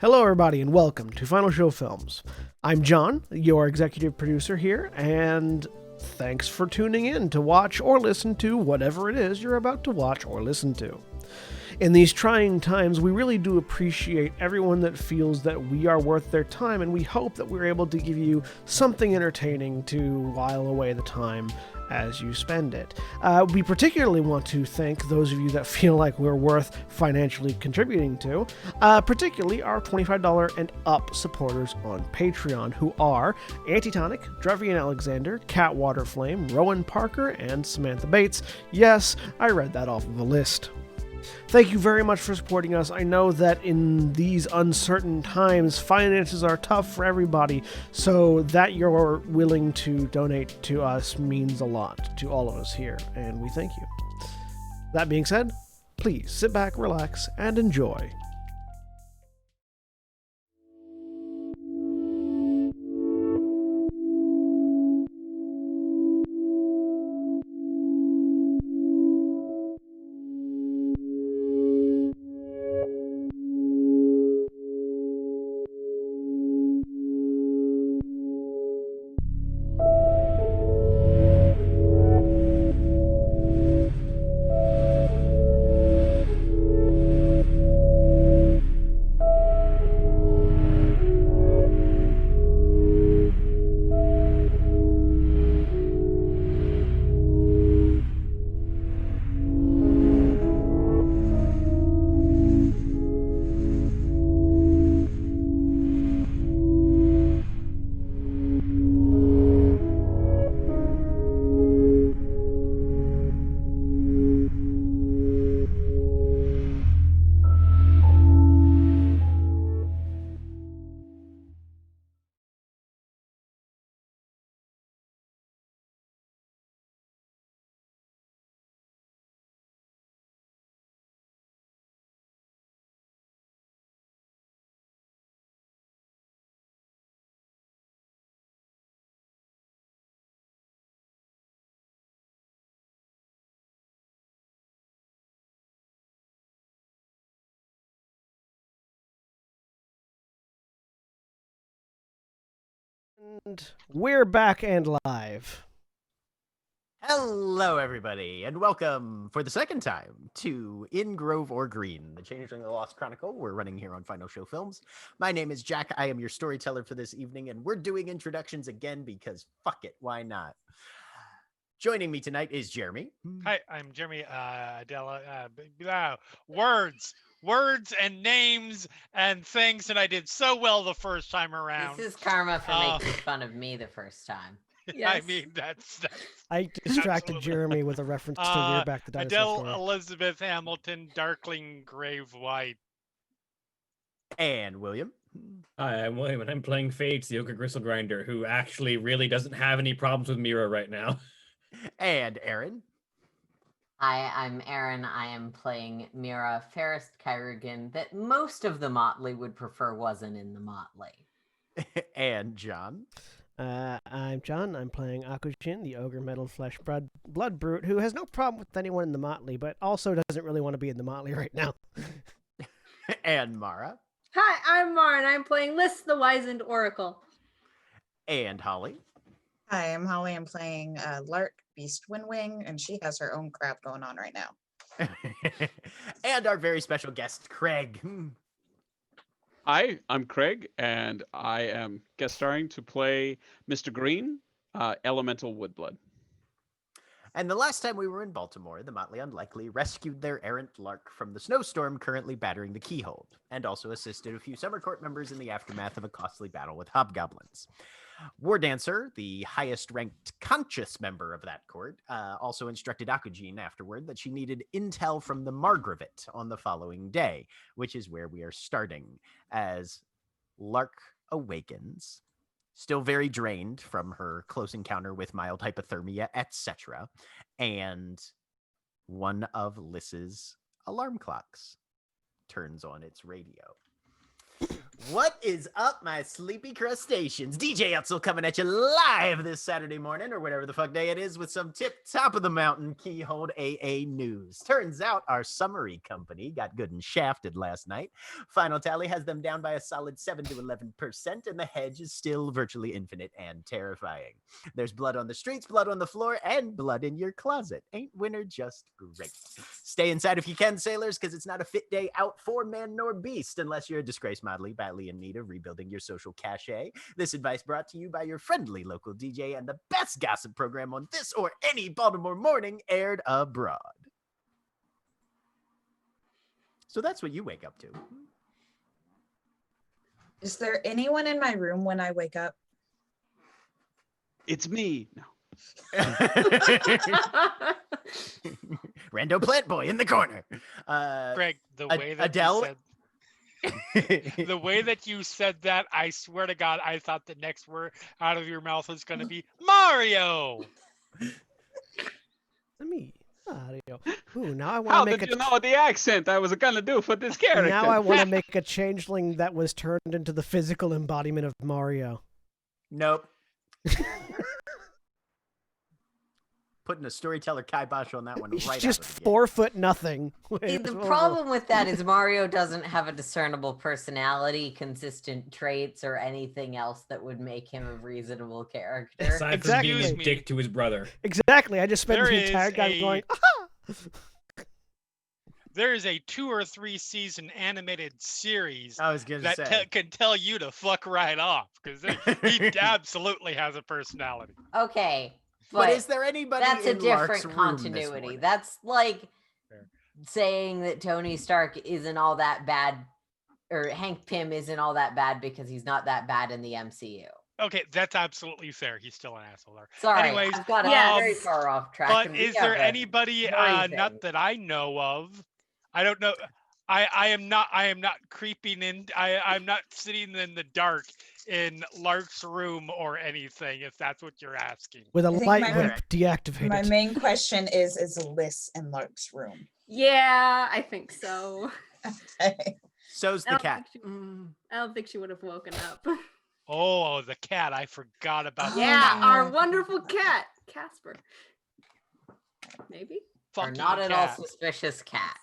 Hello, everybody, and welcome to Final Show Films. I'm John, your executive producer here, and thanks for tuning in to watch or listen to whatever it is you're about to watch or listen to. In these trying times, we really do appreciate everyone that feels that we are worth their time, and we hope that we're able to give you something entertaining to while away the time as you spend it. We particularly want to thank those of you that feel like we're worth financially contributing to, particularly our $25 and up supporters on Patreon, who are Antitonic, Drevian Alexander, Catwater Flame, Rowan Parker, and Samantha Bates. Yes, I read that off of a list. Thank you very much for supporting us. I know that in these uncertain times, finances are tough for everybody, so that you're willing to donate to us means a lot to all of us here, and we thank you. That being said, please sit back, relax, and enjoy. And we're back and live. Hello, everybody, and welcome for the second time to In Grove or Green, the Changeling the Lost Chronicle we're running here on Final Show Films. My name is Jack. I am your storyteller for this evening, and we're doing introductions again because fuck it, why not? Joining me tonight is Jeremy. Hi, I'm Jeremy Adela. Words and names and things that I did so well the first time around. This is karma for making fun of me the first time. I mean, that's I distracted absolutely. Jeremy with a reference to We're Back the Dinosaur Adele Story. Elizabeth Hamilton, Darkling Grave White. And William. Hi, I'm William, and I'm playing Fates, the Ogre Gristle Grinder, who actually really doesn't have any problems with Mira right now. And Aaron. Hi, I'm Aaron. I am playing Mira Fairest Kyrigan, that most of the Motley would prefer wasn't in the Motley. And John. I'm John. I'm playing Akushin, the Ogre Metal Flesh Blood Brute, who has no problem with anyone in the Motley, but also doesn't really want to be in the Motley right now. And Mara. Hi, I'm Mara, and I'm playing Lys the Wizened Oracle. And Holly. Hi, I'm Holly. I'm playing Lark Beast Windwing, and she has her own crap going on right now. And our very special guest, Craig. Hi, I'm Craig, and I am guest starring to play Mr. Green, Elemental Woodblood. And the last time we were in Baltimore, the Motley Unlikely rescued their errant lark from the snowstorm currently battering the Keyhold, and also assisted a few Summer Court members in the aftermath of a costly battle with hobgoblins. War Dancer, the highest-ranked conscious member of that court, also instructed Akujin afterward that she needed intel from the Margravit on the following day, which is where we are starting, as Lark awakens, still very drained from her close encounter with mild hypothermia, etc., and one of Lys's alarm clocks turns on its radio. What is up, my sleepy crustaceans? DJ Utzel coming at you live this Saturday morning, or whatever the fuck day it is, with some tip top of the mountain keyhold AA news. Turns out our summary company got good and shafted last night. Final tally has them down by a solid 7 to 11%, and the hedge is still virtually infinite and terrifying. There's blood on the streets, blood on the floor, and blood in your closet. Ain't winter just great? Stay inside if you can, sailors, because it's not a fit day out for man nor beast, unless you're a disgraced motley badly in need of rebuilding your social cachet. This advice brought to you by your friendly local DJ and the best gossip program on this or any Baltimore morning aired abroad. So that's what you wake up to. Is there anyone in my room when I wake up? It's me. No. Rando plant boy in the corner. Greg, the way that Adele? you said the way that you said that, I swear to God, I thought the next word out of your mouth was going to be Mario. Me. Mario. Ooh, now I want How to make did a you know the accent I was gonna do for this character? now I want to make a changeling that was turned into the physical embodiment of Mario. Nope. Putting a storyteller kibosh on that one He's right just out of the gate. 4 foot nothing. See, the problem with that is Mario doesn't have a discernible personality, consistent traits, or anything else that would make him a reasonable character. Aside Exactly. from being a Excuse me. dick to his brother. Exactly. I just spent There the entire is game a- going, aha! There is a 2 or 3 season animated series I was gonna that say. can tell you to fuck right off, because he absolutely has a personality. Okay, But but is there anybody that's a in Lark's different room this continuity. morning? That's like Fair. saying that Tony Stark isn't all that bad, or Hank Pym isn't all that bad because he's not that bad in the MCU. Okay, that's absolutely fair. He's still an asshole there. Sorry, Anyways, I've got yes. very far off track. but and we is there have a anybody, very not thing. that I know of? I don't know. I am not creeping in. I'm not sitting in the dark in Lark's room or anything, if that's what you're asking. With a I think light my- whip, deactivate My it. main question is Liz in Lark's room? Yeah, I think so. Okay. So's I the don't cat. think I don't think she would have woken up. Oh, the cat. I forgot about the Yeah, cat. our wonderful cat, Casper. Maybe? Or Funky not at all cat. suspicious cat.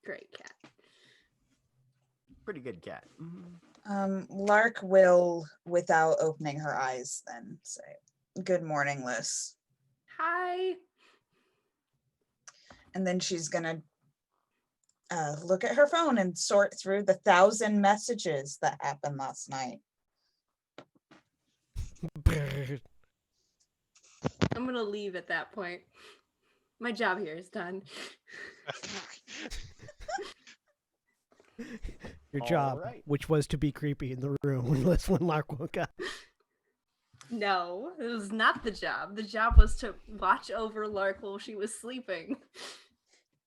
Great cat. Pretty good cat. Lark will, without opening her eyes, then say, "Good morning, Liz." Hi. And then she's gonna look at her phone and sort through the 1,000 messages that happened last night. I'm gonna leave at that point. My job here is done. Your job, Alright. which was to be creepy in the room when Lark woke up. No, it was not the job. The job was to watch over Lark while she was sleeping.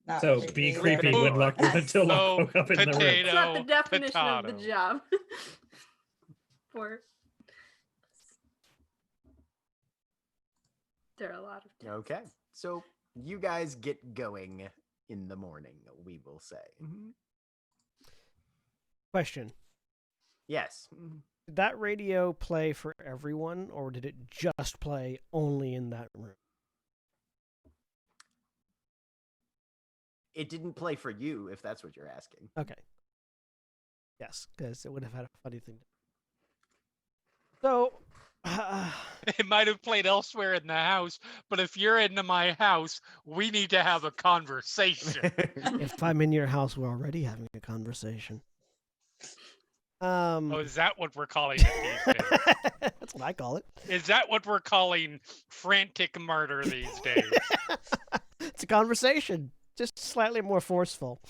Not So creepy. be creepy Potato. when Lark until Lark Oh, woke up in the room. potato. It's not the definition of potato. the job. For there are a lot of Okay. So you guys get going in the morning, we will say. Question. Yes. Did that radio play for everyone, or did it just play only in that room? It didn't play for you, if that's what you're asking. Okay. Yes, because it would have had a funny thing. So, It might have played elsewhere in the house, but if you're into my house, we need to have a conversation. if I'm in your house, we're already having a conversation. Oh, is that what we're calling it these days? That's what I call it. Is that what we're calling frantic murder these days? It's a conversation, just slightly more forceful,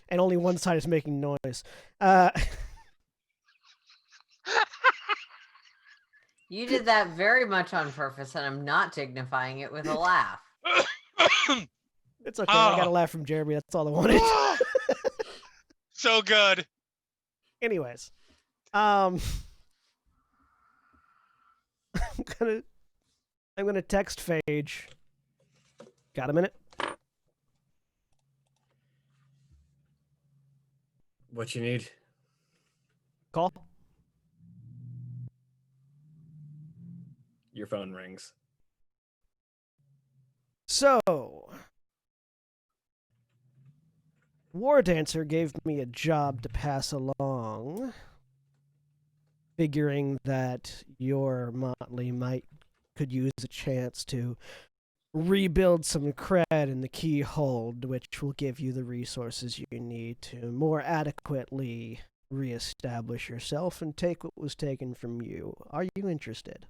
and only one side is making noise. You did that very much on purpose, and I'm not dignifying it with a laugh. It's okay. I got a Oh. laugh from Jeremy. That's all I wanted. So good. Anyways, I'm gonna text Phage. Got a minute? What you need? Call. Your phone rings. So, War Dancer gave me a job to pass along, figuring that your motley could use a chance to rebuild some cred in the Keyhold, which will give you the resources you need to more adequately reestablish yourself and take what was taken from you. Are you interested?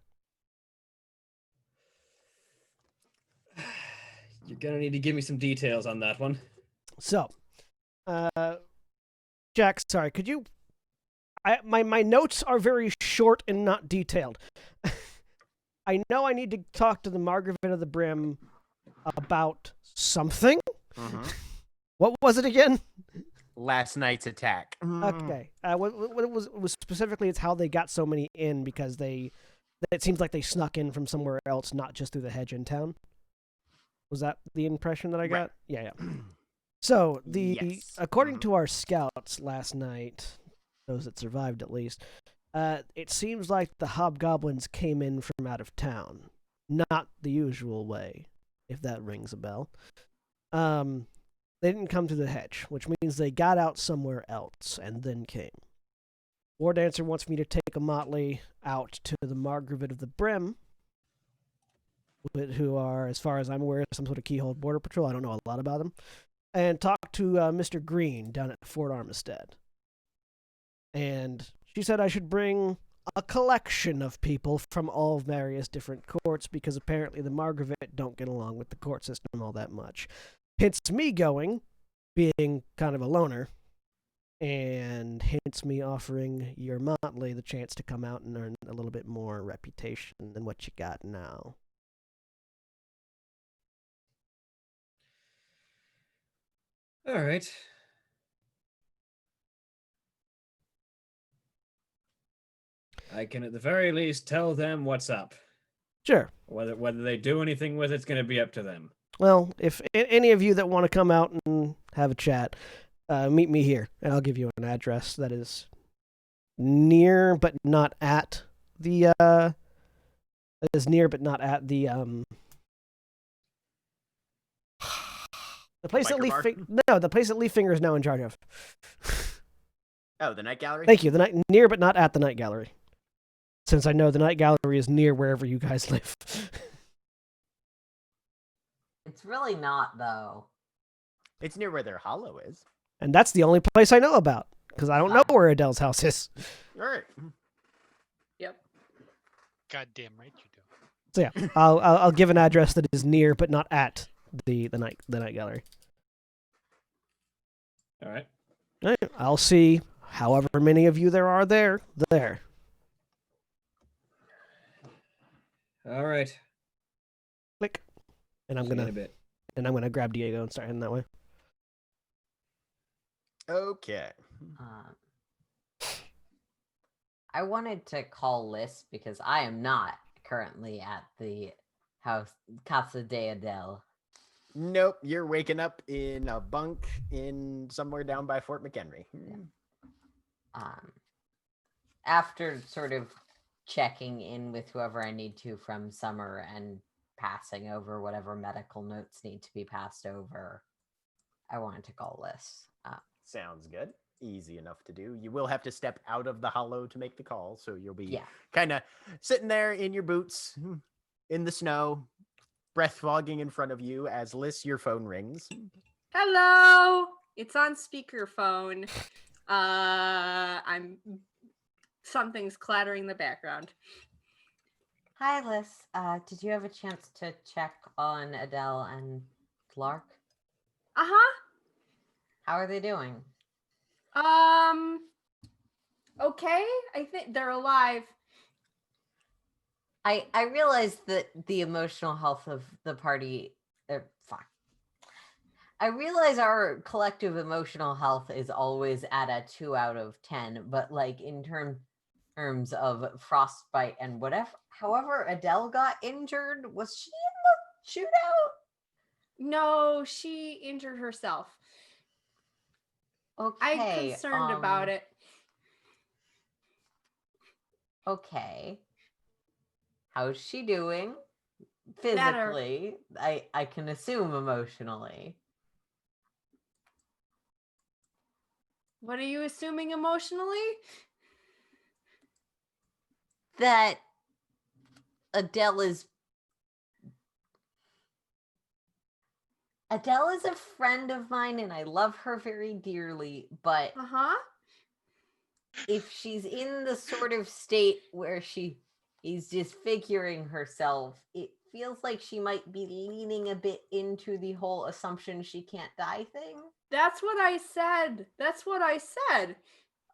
You're gonna need to give me some details on that one. So, Jack, sorry, could you... my notes are very short and not detailed. I know I need to talk to the Margaret of the Brim about something. Mhm. What was it again? Last night's attack. Okay. What it was specifically, it's how they got so many in, because it seems like they snuck in from somewhere else, not just through the hedge in town. Was that the impression that I got? Right. Yeah. So Yes. according to our scouts last night, those that survived at least, it seems like the hobgoblins came in from out of town, not the usual way, if that rings a bell. They didn't come through the hedge, which means they got out somewhere else and then came. War Dancer wants me to take a motley out to the Margaret of the Brim, who are, as far as I'm aware, some sort of Keyhold border patrol. I don't know a lot about them. And talk to Mr. Green down at Fort Armistead. And she said I should bring a collection of people from all various different courts, because apparently the Margaret don't get along with the court system all that much. Hence me going, being kind of a loner, and hence me offering your motley the chance to come out and earn a little bit more reputation than what you got now. All right. I can at the very least tell them what's up. Sure. Whether they do anything with it's going to be up to them. Well, if any of you that want to come out and have a chat, meet me here, and I'll give you an address that is near but not at the the place that the place that Leaffinger is now in charge of. Oh, the Night Gallery? Thank you. Near but not at the Night Gallery. Since I know the Night Gallery is near wherever you guys live. It's really not, though. It's near where their hollow is. And that's the only place I know about, because I don't know where Adele's house is. All right. Yep. Goddamn right you do. So yeah, I'll give an address that is near but not at the Night Gallery. All right. I'll see however many of you there are there. All right. Click. And I'm See you in a gonna bit. grab Diego and start heading that way. Okay. I wanted to call Liz because I am not currently at the house Casa de Adele. Nope, you're waking up in a bunk in somewhere down by Fort McHenry. After sort of checking in with whoever I need to from Summer and passing over whatever medical notes need to be passed over, I wanted to call Liz. Sounds good. Easy enough to do. You will have to step out of the hollow to make the call, so you'll be kind of sitting there in your boots in the snow, breath fogging in front of you as Liz, your phone rings. Hello. It's on speakerphone. Something's clattering in the background. Hi, Liz. Did you have a chance to check on Adele and Lark? Uh-huh. How are they doing? Okay. I think they're alive. I realize that the emotional health of the party. Fuck. I realize our collective emotional health is always at a 2 out of 10, but like in terms of frostbite and whatever. However, Adele got injured. Was she in the shootout? No, she injured herself. Okay. I'm concerned about it. Okay. How's she doing? Better. Physically, I can assume emotionally. What are you assuming emotionally? That Adele is a friend of mine and I love her very dearly, but Uh-huh. if she's in the sort of state where she is disfiguring herself, it feels like she might be leaning a bit into the whole assumption she can't die thing. That's what I said. That's what I said.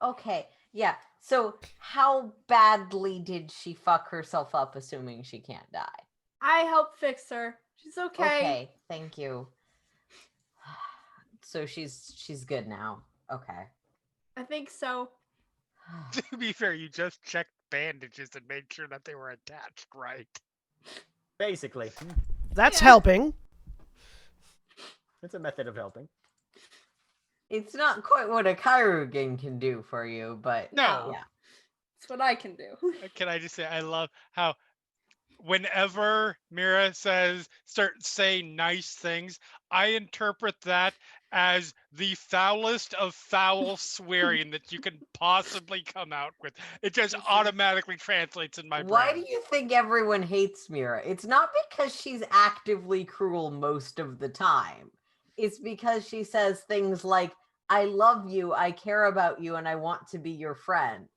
Okay, yeah. So how badly did she fuck herself up assuming she can't die? I helped fix her. She's okay. Okay, thank you. So she's good now. Okay. I think so. To be fair, you just checked bandages and made sure that they were attached right. Basically, That's Yeah. helping. it's a method of helping. It's not quite what a Kyrugan can do for you, but No. yeah. That's what I can do. Can I just say I love how whenever Mira start saying nice things, I interpret that as the foulest of foul swearing that you can possibly come out with. It just automatically translates in my Why brain. do you think everyone hates Mira? It's not because she's actively cruel most of the time. It's because she says things like, I love you, I care about you, and I want to be your friend.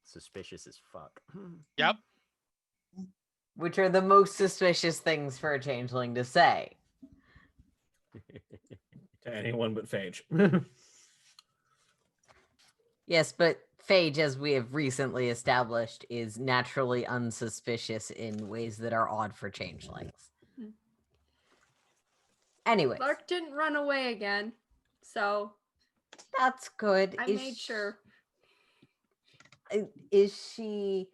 Suspicious as fuck. Yep. Which are the most suspicious things for a changeling to say. To anyone but Phage. Yes, but Phage, as we have recently established, is naturally unsuspicious in ways that are odd for changelings. Anyway, Lark didn't run away again, so that's good. I made sure. Does she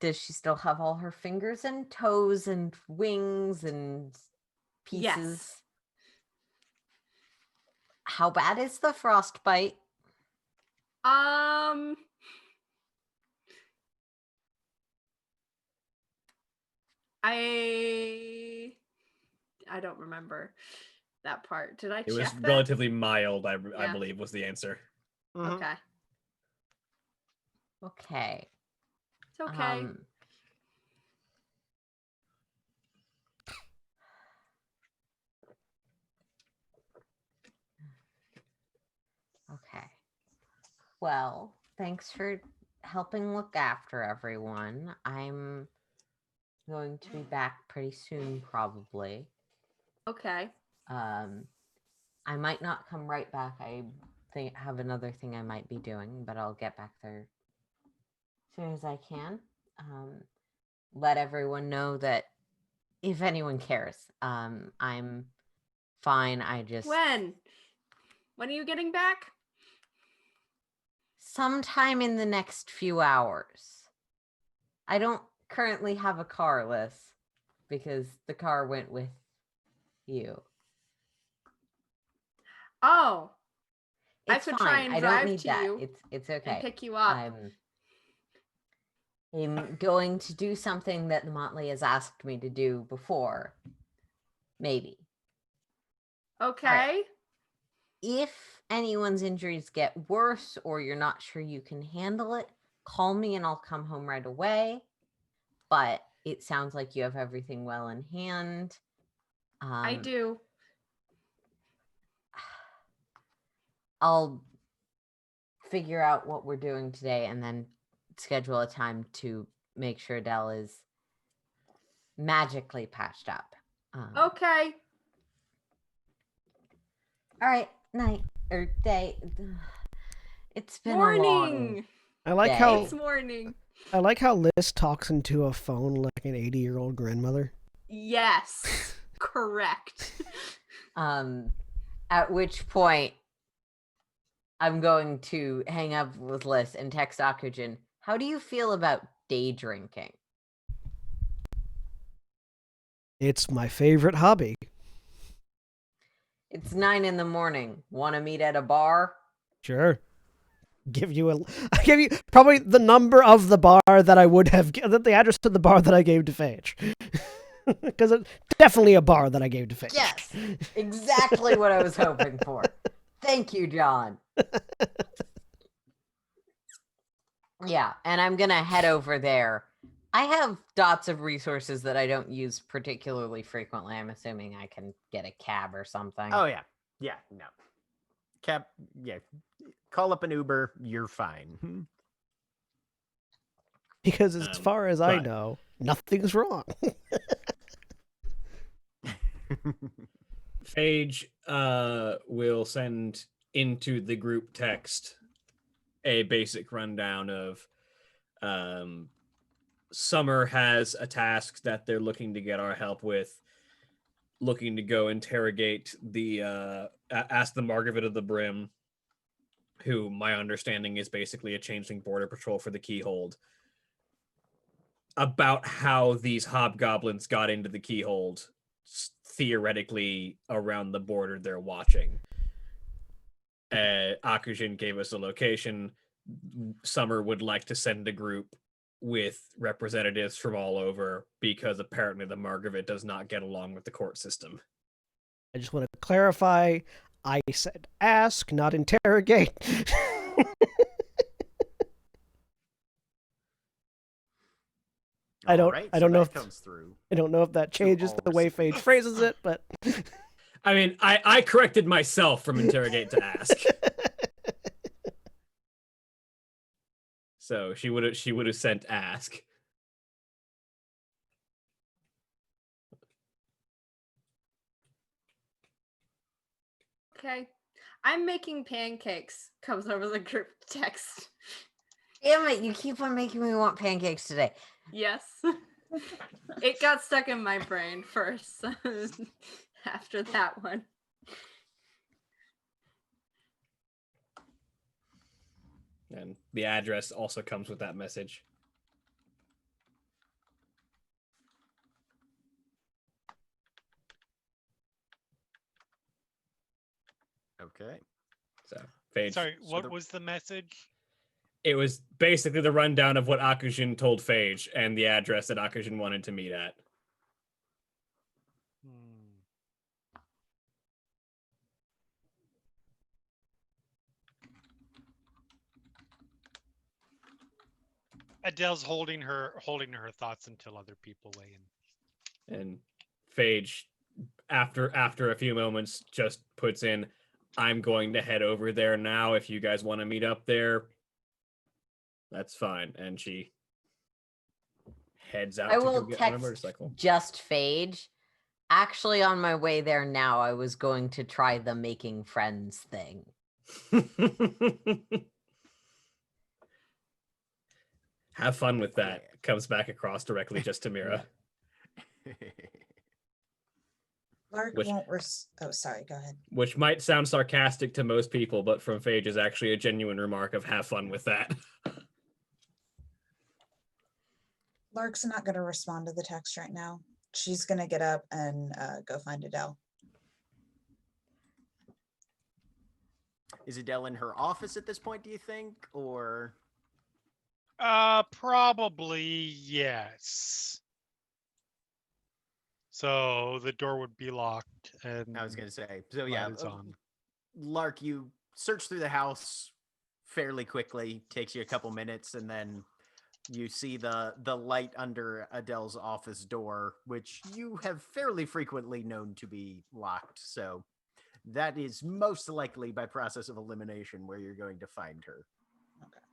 still have all her fingers and toes and wings and pieces? Yes. How bad is the frostbite? I don't remember that part. Did I It check was that? relatively mild, I Yeah. believe, was the answer. Mhm. Okay. Okay. It's okay. Okay. Well, thanks for helping look after everyone. I'm going to be back pretty soon, probably. Okay. I might not come right back. I have another thing I might be doing, but I'll get back there as soon as I can. Let everyone know that if anyone cares, I'm fine. I just When are you getting back? sometime in the next few hours. I don't currently have a car, Liz, because the car went with you. Oh, I It's could fine. try and I drive don't need to that. you It's okay. and pick you up. I'm going to do something that the Motley has asked me to do before. Maybe. Okay. Right. If anyone's injuries get worse or you're not sure you can handle it, call me and I'll come home right away. But it sounds like you have everything well in hand. I do. I'll figure out what we're doing today and then schedule a time to make sure Adele is magically patched up. Okay. All right, night or day. It's been a long Morning. I like day. how It's morning. I like how Liz talks into a phone like an 80-year-old grandmother. Yes. Correct. At which point I'm going to hang up with Liz and text Akujan. How do you feel about day drinking? It's my favorite hobby. It's 9 a.m. Want to meet at a bar? Sure. give you I give you probably the number of the bar that I would have, the address to the bar that I gave to Phage. Because it's definitely a bar that I gave to Phage. Yes, exactly what I was hoping for. Thank you, John. Yeah, and I'm gonna head over there. I have dots of resources that I don't use particularly frequently. I'm assuming I can get a cab or something. Oh yeah, yeah, no. Cab, yeah. Call up an Uber. You're fine. Because as far as I but- know, nothing's wrong. Phage will send into the group text a basic rundown of Summer has a task that they're looking to get our help with, looking to go interrogate ask the Margaret of the Brim, who my understanding is basically a changeling border patrol for the Keyhold, about how these hobgoblins got into the Keyhold, theoretically around the border they're watching. Akujin gave us a location. Summer would like to send a group with representatives from all over because apparently the Margaret does not get along with the court system. I just want to clarify, I said ask, not interrogate. I don't know if comes through. I don't know if that changes all the way Phage phrases it, but I mean, I corrected myself from interrogate to ask. So she would have sent ask. Okay. I'm making pancakes. Comes over the group text. Damn it, you keep on making me want pancakes today. Yes. It got stuck in my brain first. After that one. And the address also comes with that message. Okay. So, Phage. Sorry, what was the message? It was basically the rundown of what Akujin told Phage and the address that Akujin wanted to meet at. Adele's holding her thoughts until other people weigh in. And Phage, after a few moments, just puts in, "I'm going to head over there now. If you guys want to meet up there, that's fine." And she heads out I to go will get on a text motorcycle. just Phage. Actually, on my way there now, I was going to try the making friends thing. Have fun with that. It comes back across directly just to Mira. Lark Which- won't oh, sorry, go ahead. Which might sound sarcastic to most people, but from Phage is actually a genuine remark of have fun with that. Lark's not going to respond to the text right now. She's going to get up and go find Adele. Is Adele in her office at this point, do you think? Or Probably yes. So the door would be locked, and I was gonna say, so light yeah, is on. Lark, you search through the house fairly quickly, takes you a couple minutes, and then you see the light under Adele's office door, which you have fairly frequently known to be locked. So that is most likely by process of elimination where you're going to find her.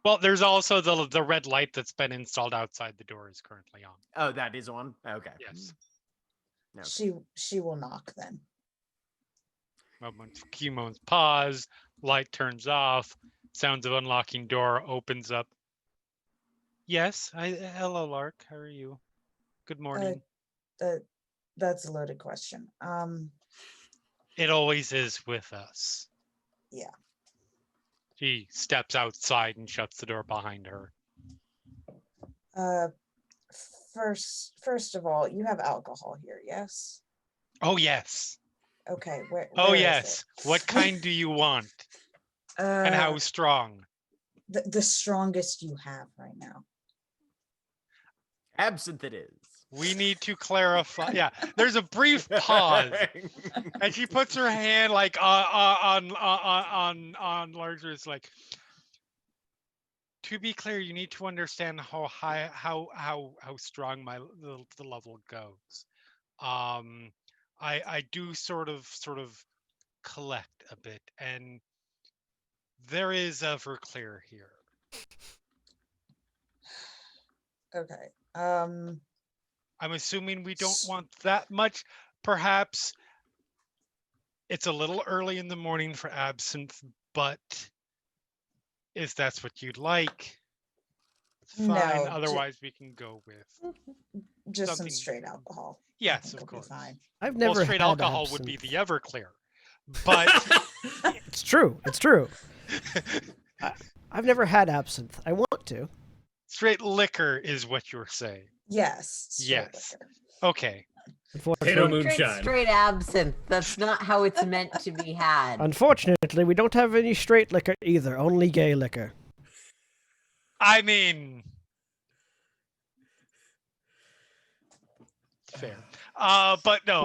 Well, there's also the red light that's been installed outside the door is currently on. Oh, that is on? Okay. Yes. Okay. She will knock then. Few moments pause, light turns off, sounds of unlocking door opens up. Yes, hello Lark, how are you? Good morning. That's a loaded question. It always is with us. Yeah. She steps outside and shuts the door behind her. First of all, you have alcohol here, yes? Oh yes. Okay. Oh where is yes. it? What kind do you want? And how strong? The strongest you have right now. Absinthe it is. We need to clarify. Yeah, there's a brief pause, and she puts her hand like on Larger's like. To be clear, you need to understand how high, how strong the level goes. I do sort of collect a bit, and there is Everclear here. Okay. I'm assuming we don't want that much. Perhaps it's a little early in the morning for absinthe, but if that's what you'd like, fine. No, Otherwise, we can go with just some something- straight alcohol. I Yes, think of it'll be course. fine. I've Well, never straight had alcohol would be absinthe. the Everclear, but It's true. It's true. I've never had absinthe. I want to. straight liquor is what you're saying. Yes. straight Yes. liquor. Okay. Potato Unfortunately, moonshine. Straight absinthe. That's not how it's meant to be had. unfortunately, we don't have any straight liquor either. Only gay liquor. I mean, fair. But no,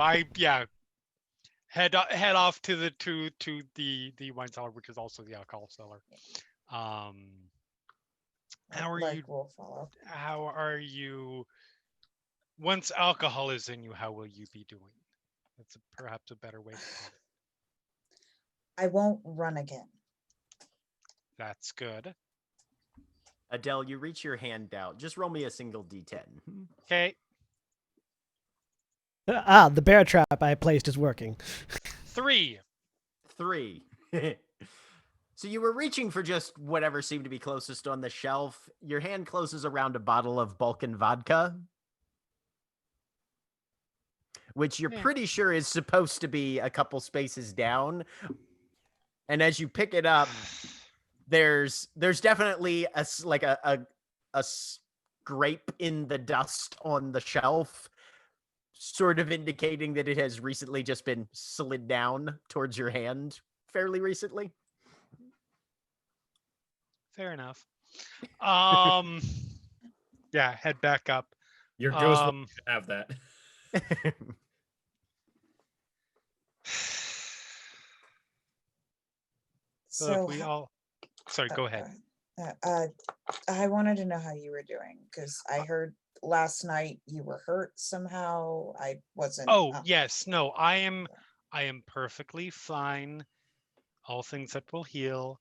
head off to the wine cellar, which is also the alcohol cellar. How are you? We'll follow. How are you? Once alcohol is in you, how will you be doing? That's perhaps a better way to put it. I won't run again. That's good. Adele, you reach your hand out. Just roll me a single d10. Okay. The bear trap I placed is working. 3. 3. So you were reaching for just whatever seemed to be closest on the shelf. Your hand closes around a bottle of Balkan vodka, which you're Yeah. pretty sure is supposed to be a couple spaces down. And as you pick it up, there's definitely a scrape in the dust on the shelf, sort of indicating that it has recently just been slid down towards your hand fairly recently. Fair enough. Yeah, head back up. Your ghost will Um, have that. so So if we all. Sorry, go ahead. I wanted to know how you were doing because I heard last night you were hurt somehow. I wasn't. Oh, yes. No, I am perfectly fine. All things that will heal.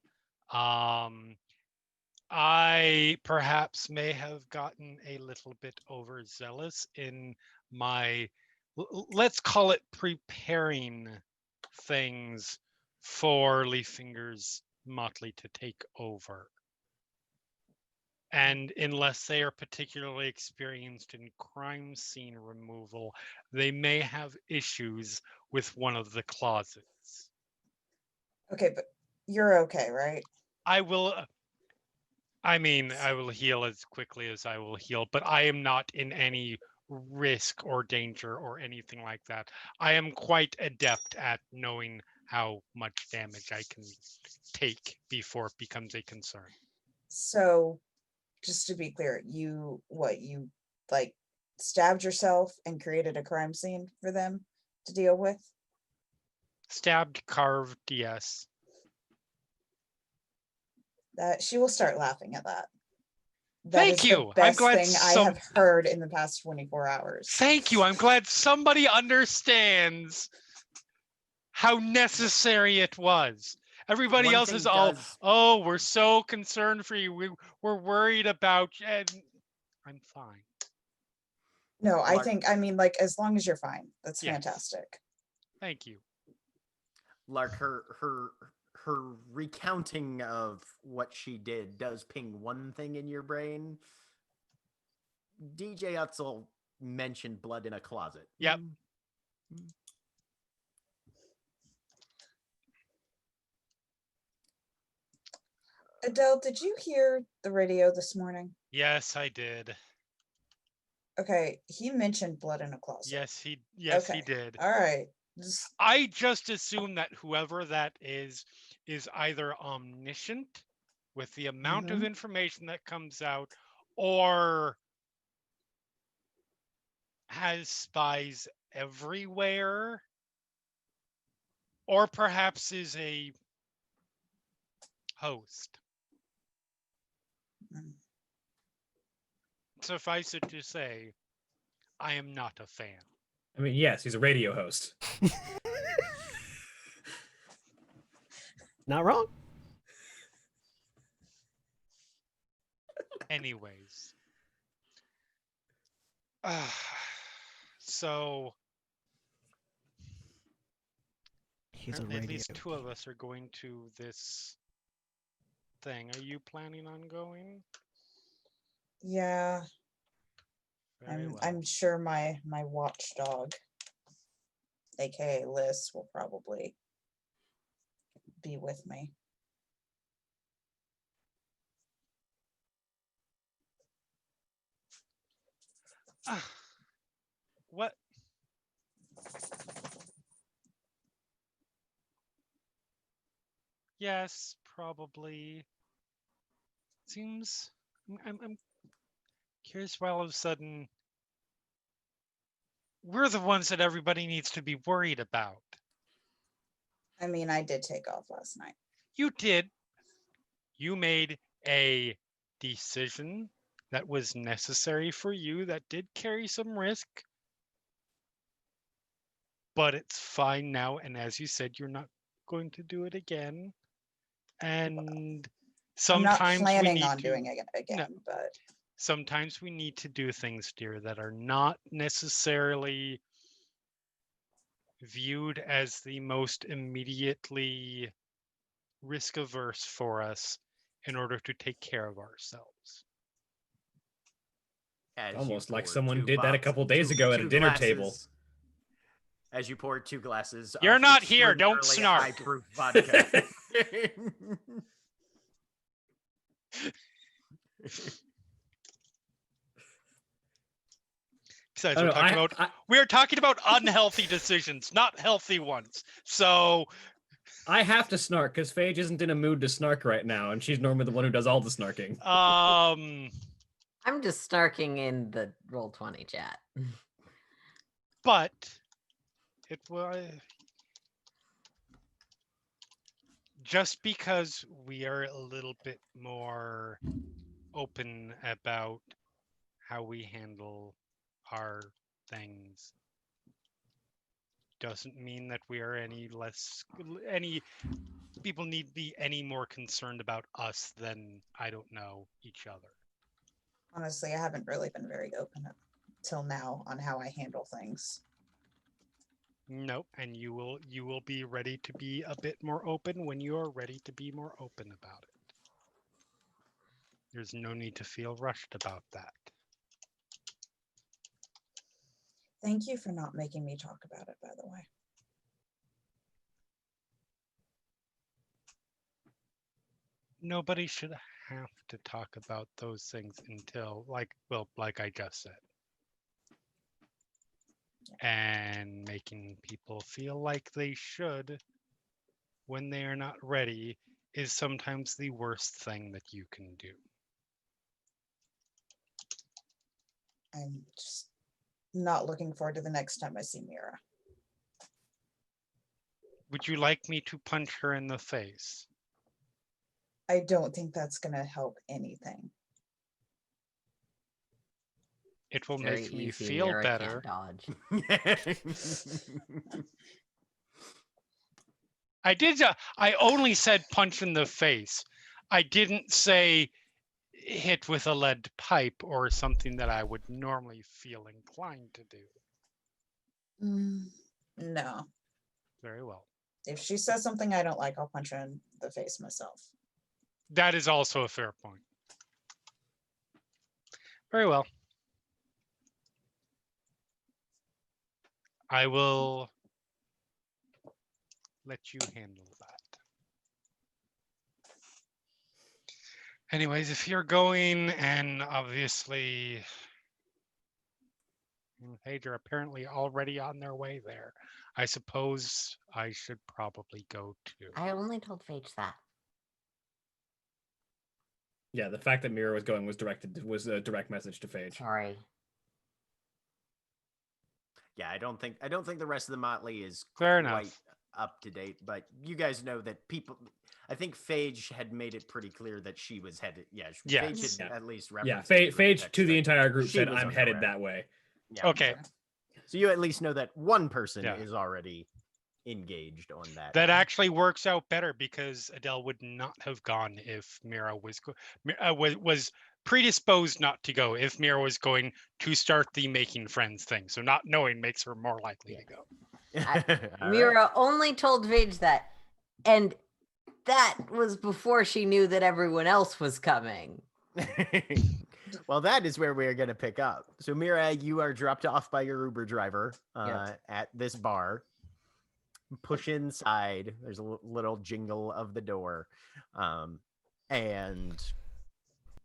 I perhaps may have gotten a little bit overzealous in my, let's call it preparing things for Leaffinger's motley to take over. And unless they are particularly experienced in crime scene removal, they may have issues with one of the closets. Okay, but you're okay, right? I will heal as quickly as I will heal, but I am not in any risk or danger or anything like that. I am quite adept at knowing how much damage I can take before it becomes a concern. So, just to be clear, you like stabbed yourself and created a crime scene for them to deal with? Stabbed, carved, yes. That she will start laughing at that. Thank is you. The I'm best glad thing I have heard in the past 24 hours. Thank you. I'm glad somebody understands how necessary it was. Everybody One else thing is all, does- oh, we're so concerned for you. We're worried about you. And I'm fine. No, I Lark- think, I mean, like, as long as you're fine, that's Yes. fantastic. Thank you. Lark, her recounting of what she did does ping one thing in your brain. DJ Utzel mentioned blood in a closet. Yep. Adele, did you hear the radio this morning? Yes, I did. Okay, he mentioned blood in a closet. Yes, he Okay. did. All right. I just assume that whoever that is either omniscient with the amount of Mhm. information that comes out, or has spies everywhere, or perhaps is a host. Mm. Suffice it to say, I am not a fan. I mean, yes, he's a radio host. Not wrong. Anyways. So He's a apparently at radio. least two of us are going to this thing. Are you planning on going? Yeah, Very well. I'm sure my watchdog, aka Liz, will probably be with me. What? Yes, probably. Seems. I'm curious why all of a sudden we're the ones that everybody needs to be worried about. I mean, I did take off last night. You did. You made a decision that was necessary for you that did carry some risk, but it's fine now. And as you said, you're not going to do it again. And I'm not sometimes we planning need on to, doing it again, but sometimes we need to do things, dear, that are not necessarily viewed as the most immediately risk averse for us in order to take care of ourselves. As you Almost like pour someone two did that a box- couple days two- ago at a two dinner table. glasses- As you pour 2 glasses You're of not here, don't extraordinarily snark. high-proof vodka. Besides, Oh, we're no, talking about we're talking about unhealthy decisions, not healthy ones. So I have to snark because Phage isn't in a mood to snark right now, and she's normally the one who does all the snarking. I'm just snarking in the Roll20 chat. But it was just because we are a little bit more open about how we handle our things doesn't mean that we are any people need to be any more concerned about us than, I don't know, each other. honestly, I haven't really been very open up till now on how I handle things. Nope, and you will be ready to be a bit more open when you are ready to be more open about it. There's no need to feel rushed about that. Thank you for not making me talk about it, by the way. Nobody should have to talk about those things until, like I just said. And making people feel like they should when they are not ready is sometimes the worst thing that you can do. I'm just not looking forward to the next time I see Mira. Would you like me to punch her in the face? I don't think that's going to help anything. It will Very make me easy, feel Mira can't better. dodge. I only said punch in the face. I didn't say hit with a lead pipe or something that I would normally feel inclined to do. No. Very well. If she says something I don't like, I'll punch her in the face myself. That is also a fair point. Very well. I will let you handle that. Anyways, if you're going, and obviously Paige are apparently already on their way there, I suppose I should probably go too. I only told Phage that. Yeah, the fact that Mira was going was a direct message to Phage. Sorry. Yeah, I don't think the rest of the motley is Fair quite enough. up to date, but you guys know that people. I think Phage had made it pretty clear that she was headed. Yeah, Yeah. Phage had Yeah. at least Yeah, referenced in the group Phage text to the that entire group she said, was "I'm on the headed route." that way." Yeah. Okay. So you at least know that one person Yeah. is already engaged on that. That actually works out better because Adele would not have gone if Mira was predisposed not to go if Mira was going to start the making friends thing. So not knowing makes her more likely to go. All right. Mira only told Phage that, and that was before she knew that everyone else was coming. Well, that is where we are going to pick up. So, Mira, you are dropped off by your Uber driver Yep. at this bar. Push inside. There's a little jingle of the door. And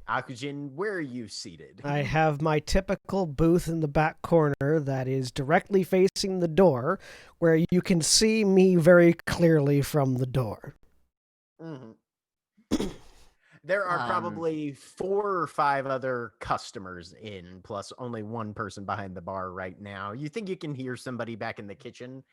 Akujin, where are you seated? I have my typical booth in the back corner that is directly facing the door, where you can see me very clearly from the door. Mhm. There are probably 4 or 5 other customers in, plus only one person behind the bar right now. You think you can hear somebody back in the kitchen,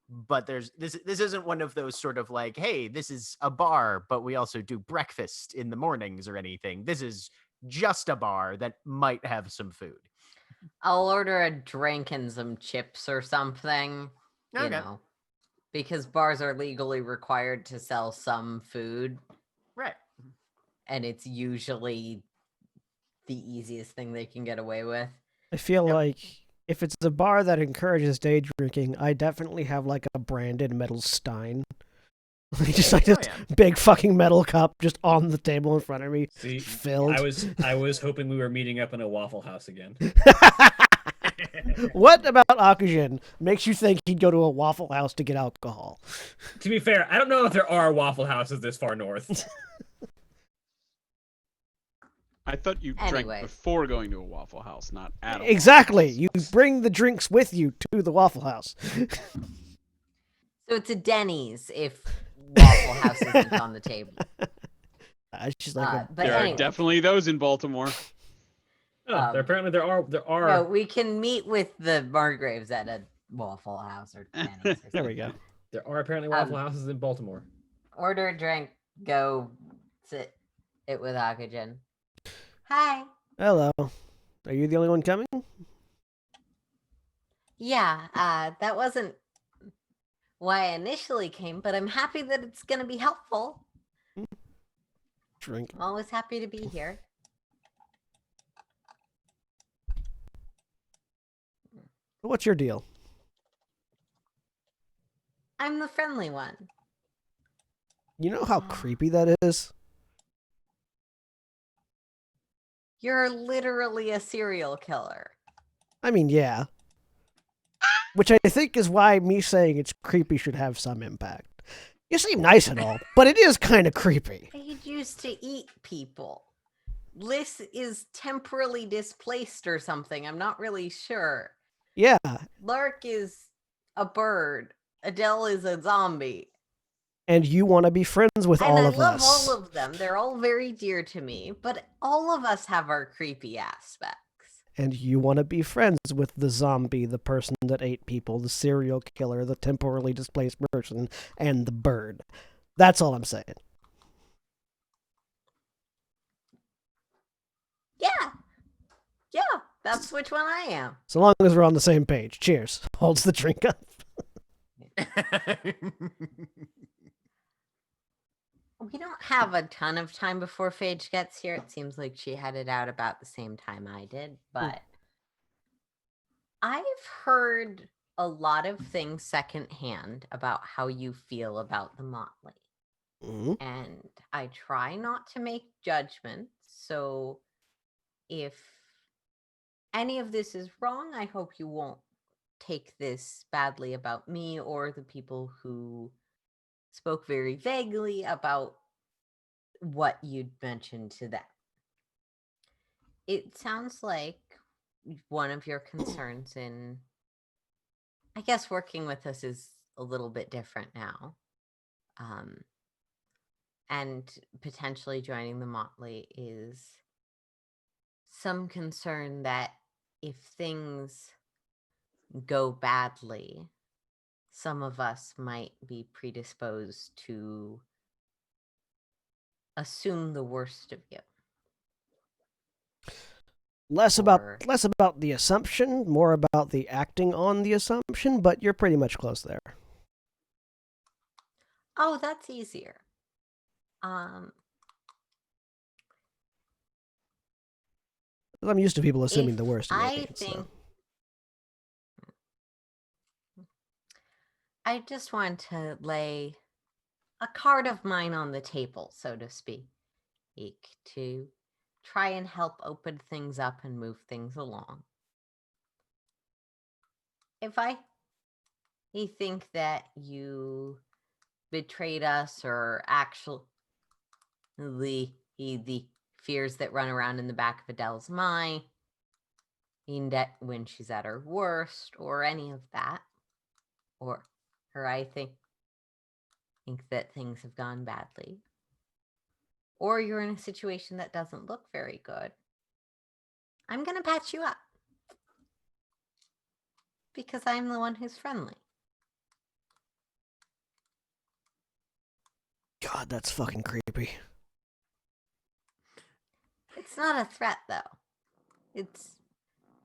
but this isn't one of those sort of like, hey, this is a bar, but we also do breakfast in the mornings or anything. This is just a bar that might have some food. I'll order a drink and some chips or something, you Okay. know, because bars are legally required to sell some food, Right. and it's usually the easiest thing they can get away with. I feel Yep. like if it's a bar that encourages day drinking, I definitely have like a branded metal stein. Just like Oh, this yeah. big fucking metal cup just on the table in front of me, See, filled. I was hoping we were meeting up in a Waffle House again. What about Akujin makes you think he'd go to a Waffle House to get alcohol? To be fair, I don't know if there are Waffle Houses this far north. I thought you Anyway. drank before going to a Waffle House, not at a Waffle Exactly. House. You bring the drinks with you to the Waffle House. So it's a Denny's if Waffle House isn't on the table. It's just like a, But There are anyway, definitely those in Baltimore. Oh, apparently there are. no, we can meet with the Margraves at a Waffle House or Denny's. Or there we something. go. There are apparently Waffle Houses in Baltimore. Order a drink, go sit it with Akujin. Hi. Hello. Are you the only one coming? Yeah, that wasn't why I initially came, but I'm happy that it's going to be helpful. Drink. I'm always happy to be here. What's your deal? I'm the friendly one. You know how creepy that is? You're literally a serial killer. I mean, yeah. Which I think is why me saying it's creepy should have some impact. You seem nice and all, but it is kind of creepy. I used to eat people. Liz is temporarily displaced or something. I'm not really sure. Yeah. Lark is a bird. Adele is a zombie. And you want to be friends with And all I of love us. all of them. They're all very dear to me, but all of us have our creepy aspects. And you want to be friends with the zombie, the person that ate people, the serial killer, the temporarily displaced person, and the bird. That's all I'm saying. Yeah, that's which one I am. So long as we're on the same page. Cheers. Holds the drink up. We don't have a ton of time before Phage gets here. It seems like she headed out about the same time I did, but I've heard a lot of things secondhand about how you feel about the Motley. Mm-hmm. And I try not to make judgments. So if any of this is wrong, I hope you won't take this badly about me or the people who spoke very vaguely about what you'd mentioned to them. It sounds like one of your concerns in, I guess, working with us is a little bit different now. and potentially joining the Motley is some concern that if things go badly, some of us might be predisposed to assume the worst of you. Less Or- about the assumption, more about the acting on the assumption, but you're pretty much close there. Oh, that's easier. Um, I'm used to people assuming If the worst in I games, so. think- I just want to lay a card of mine on the table, so to speak, to try and help open things up and move things along. If I think that you betrayed us, or actually the fears that run around in the back of Adele's mind when she's at her worst, or any of that, or I think that things have gone badly, or you're in a situation that doesn't look very good, I'm going to patch you up. Because I'm the one who's friendly. God, that's fucking creepy. It's not a threat, though. It's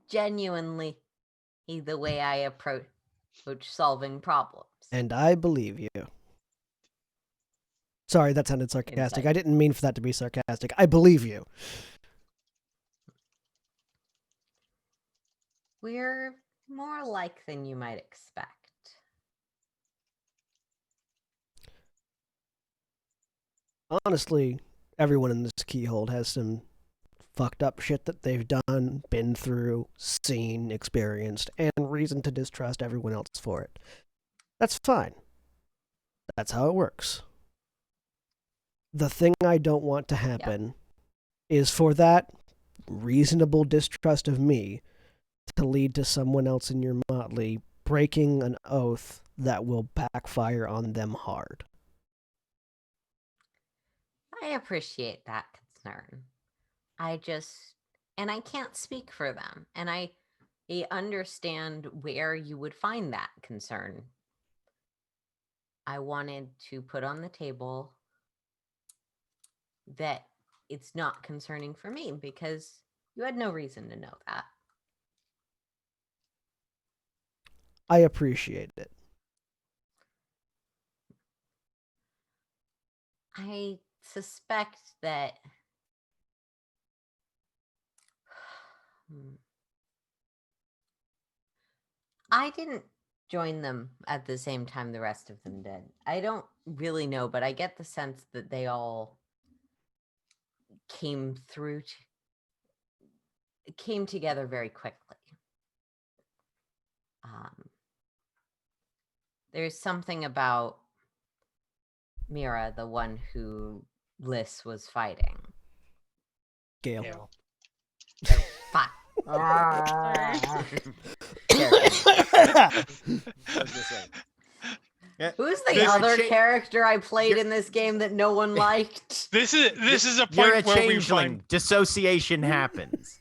genuinely the way I approach solving problems. And I believe you. Sorry, that sounded sarcastic. Insight. I didn't mean for that to be sarcastic. I believe you. We're more alike than you might expect. Honestly, everyone in this keyhole has some fucked up shit that they've done, been through, seen, experienced, and reason to distrust everyone else for it. That's fine. That's how it works. The thing I don't want to happen is for that reasonable distrust of me to lead to someone else in your motley breaking an oath that will backfire on them hard. I appreciate that concern. I can't speak for them, and I understand where you would find that concern. I wanted to put on the table that it's not concerning for me, because you had no reason to know that. I appreciate it. I suspect that I didn't join them at the same time the rest of them did. I don't really know, but I get the sense that they all came together very quickly. There's something about Mira, the one who Liz was fighting. Gale. Fuck. Who's the other character I played in this game that no one liked? This is a You're a point where we changeling. find Dissociation happens.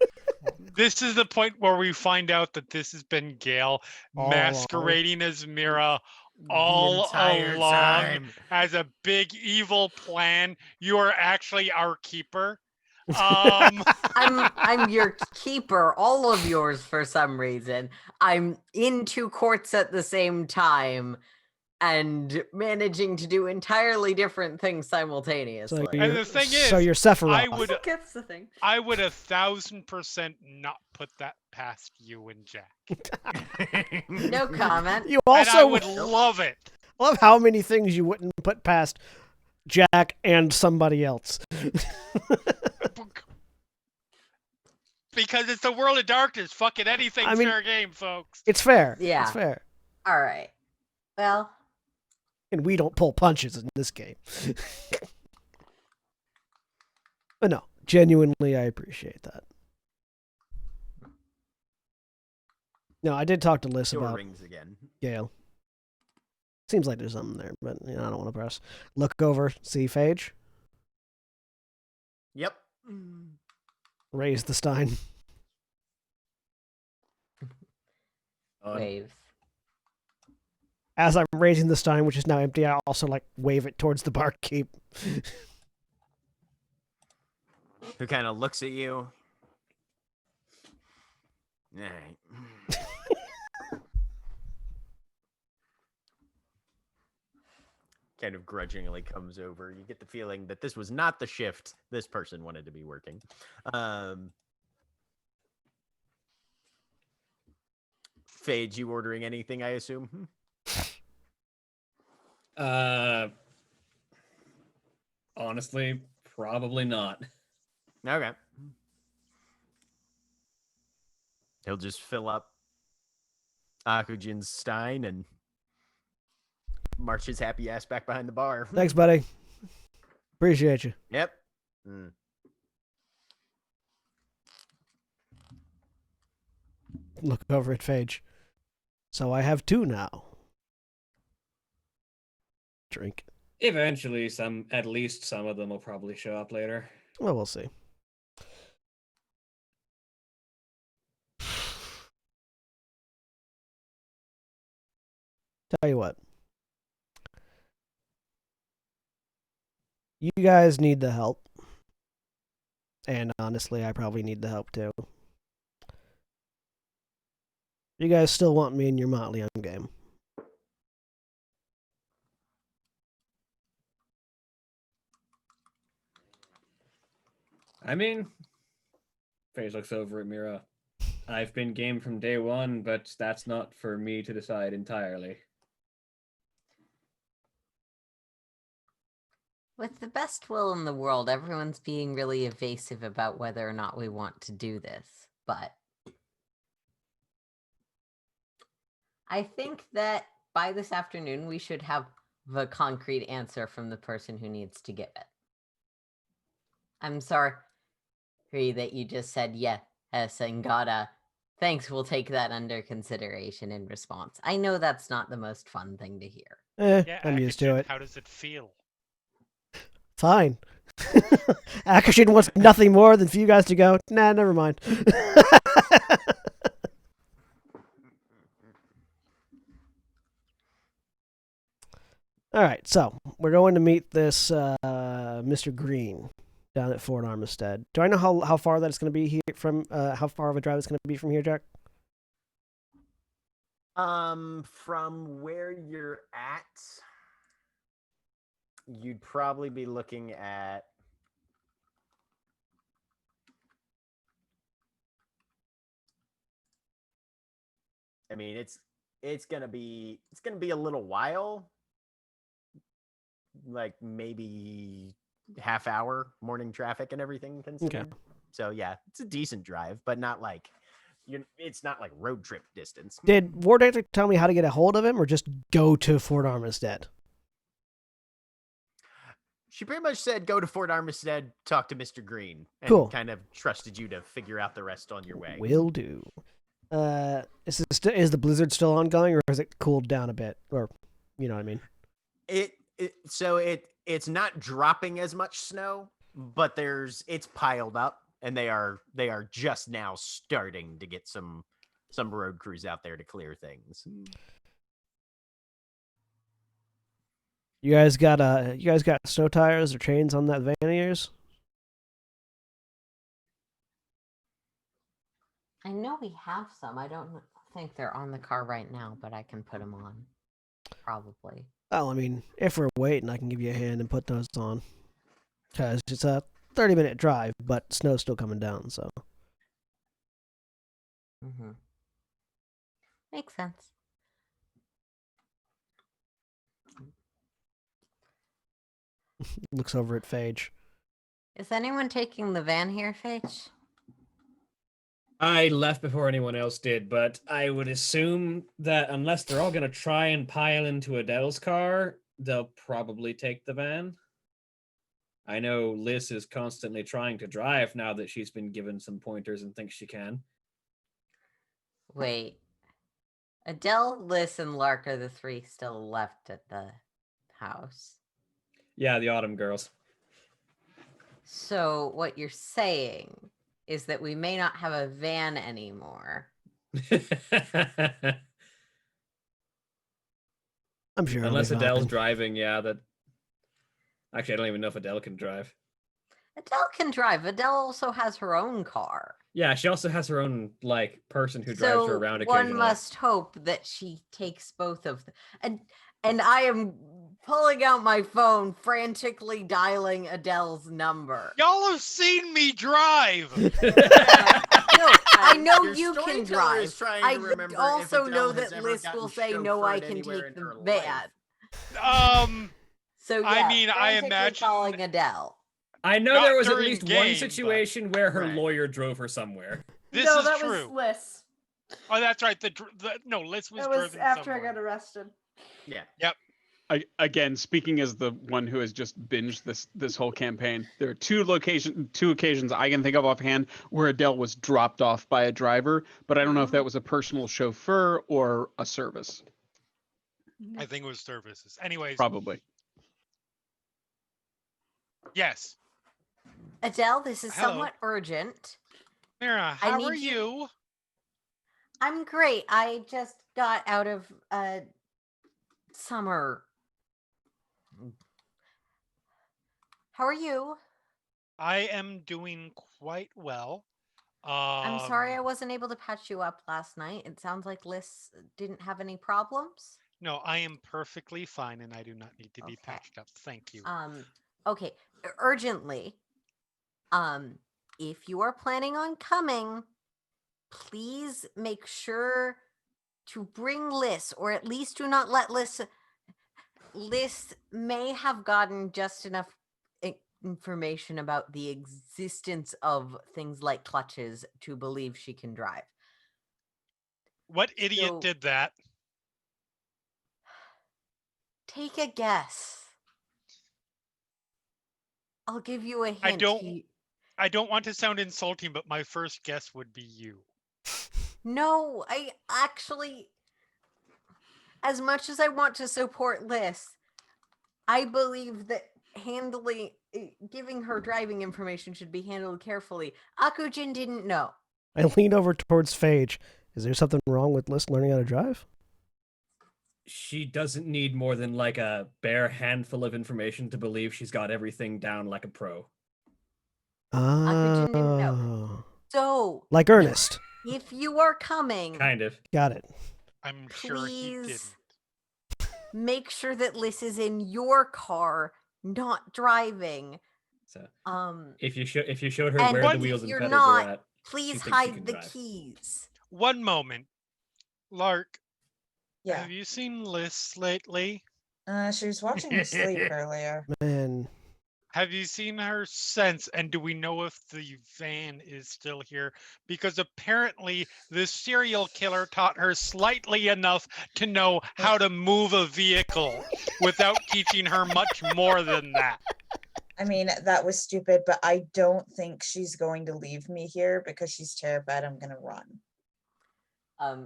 this is the point where we find out that this has been Gale All masquerading as Mira The all entire along time. as a big evil plan. You are actually our keeper. I'm your keeper, all of yours for some reason. I'm in two courts at the same time and managing to do entirely different things simultaneously. And the thing is, so you're Sephiroth. That's the thing. I would 1,000% not put that past you and Jack. No comment. You And I also would love it. love how many things you wouldn't put past Jack and somebody else. Because it's the world of darkness. Fucking anything's I mean, fair game, folks. It's fair. Yeah. It's fair. All right. Well, And we don't pull punches in this game. But no, genuinely, I appreciate that. No, I did talk to Liz Door about rings again. Gale. Seems like there's something there, but I don't want to press. Look over, see Phage. Yep. Raise the stein. Waves. As I'm raising the stein, which is now empty, I also like wave it towards the barkeep. Who kind of looks at you. All right. Kind of grudgingly comes over. You get the feeling that this was not the shift this person wanted to be working. Phage, you ordering anything, I assume? Honestly, probably not. Okay. He'll just fill up Akujin's stein and march his happy ass back behind the bar. Thanks, buddy. Appreciate you. Yep. Look over at Phage. So I have 2 now. Drink. Eventually, at least some of them will probably show up later. Well, we'll see. Tell you what. You guys need the help. And honestly, I probably need the help too. You guys still want me in your Motley Young game? I mean, Phage looks over at Mira. I've been game from day one, but that's not for me to decide entirely. With the best will in the world, everyone's being really evasive about whether or not we want to do this. But I think that by this afternoon, we should have the concrete answer from the person who needs to give it. I'm sorry that you just said yes and got a thanks, we'll take that under consideration in response. I know that's not the most fun thing to hear. Yeah, I'm used to Akujin, it. how does it feel? Fine. Akashin wants nothing more than for you guys to go, nah, never mind. All right, so we're going to meet this Mr. Green down at Fort Armistead. Do I know how far that's going to be here from? How far of a drive it's going to be from here, Jack? From where you're at, you'd probably be looking at. I mean, it's gonna be a little while, like maybe half hour morning traffic and everything considered. Okay. So yeah, it's a decent drive, but not like it's not like road trip distance. Did Wardeck tell me how to get a hold of him, or just go to Fort Armistead? She pretty much said, go to Fort Armistead, talk to Mr. Green, and Cool. kind of trusted you to figure out the rest on your way. Will do. Is the blizzard still ongoing, or has it cooled down a bit, or you know what I mean? It's not dropping as much snow, but it's piled up, and they are just now starting to get some road crews out there to clear things. You guys got snow tires or chains on that van of yours? I know we have some. I don't think they're on the car right now, but I can put them on. Probably. Well, I mean, if we're waiting, I can give you a hand and put those on. Because it's a 30-minute drive, but snow's still coming down, so. Mm-hmm. Makes sense. Looks over at Phage. Is anyone taking the van here, Phage? I left before anyone else did, but I would assume that unless they're all going to try and pile into Adele's car, they'll probably take the van. I know Liz is constantly trying to drive now that she's been given some pointers and thinks she can. Wait. Adele, Liz, and Lark are the 3 still left at the house. Yeah, the Autumn girls. So what you're saying is that we may not have a van anymore. I'm sure. Unless it'll be Adele's fine. driving, yeah. That actually, I don't even know if Adele can drive. Adele can drive. Adele also has her own car. Yeah, she also has her own person who drives her around occasionally. One must hope that she takes both of them. And I am pulling out my phone, frantically dialing Adele's number. Y'all have seen me drive. No, I know Your you can storyteller is drive. trying to I remember if also know Adele has that ever Liz gotten will say, no, I chauffeured can anywhere take in the her van. Um, So yeah, I mean, I frantically imagine- calling Adele. I know Not there was at during least one game, but- situation where her Right. lawyer drove her somewhere. this no, is that true. was Liz. Oh, that's right. No, Liz was That was driven after somewhere. I got arrested. Yeah. Again, speaking as the one who has just binged this whole campaign, there are two occasions I can think of offhand where Adele was dropped off by a driver, but I don't know if that was a personal chauffeur or a service. I think it was services. Anyways, Probably. yes. Adele, this is Hello. somewhat urgent. Mira, I how need are you- you? I'm great. I just got out of summer. How are you? I am doing quite well. I'm sorry I wasn't able to patch you up last night. It sounds like Liz didn't have any problems. No, I am perfectly fine, and I do not need to be Okay. patched up. Thank you. Okay, urgently. If you are planning on coming, please make sure to bring Liz, or at least do not let Liz. Liz may have gotten just enough information about the existence of things like clutches to believe she can drive. What idiot so- did that? Take a guess. I'll give you a hint. I don't want to sound insulting, but my first guess would be you. No, I actually, as much as I want to support Liz, I believe that giving her driving information should be handled carefully. Akujin didn't know. I lean over towards Phage. Is there something wrong with Liz learning how to drive? She doesn't need more than like a bare handful of information to believe she's got everything down like a pro. Akujin didn't Oh. know. So, Like Ernest. if you are coming, Kind of. Got it. I'm sure he didn't. please make sure that Liz is in your car, not driving. So Um, if you showed her And where What the if wheels and you're pedals not, are at, please thinks she hide can the drive. keys. One moment. Lark, Yeah. have you seen Liz lately? She was watching me sleep earlier. Man. Have you seen her since? And do we know if the van is still here? Because apparently the serial killer taught her slightly enough to know how to move a vehicle without teaching her much more than that. I mean, that was stupid, but I don't think she's going to leave me here because she's terrified I'm gonna run.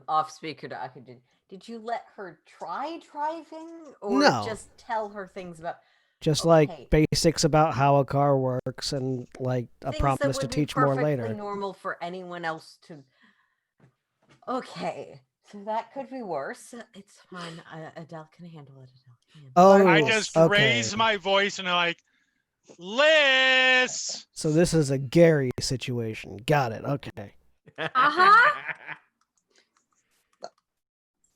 Off speaker to Akujin. Did you let her try driving, or No. just tell her things about Just Okay. like basics about how a car works and like a things that promise to would be teach more perfectly later. normal for anyone else to? Okay, so that could be worse. It's fine. Adele can handle it. Adele can handle Oh, I just okay. raise my voice and I'm like, Liz! So this is a Gary situation. Got it. Okay. Uh-huh.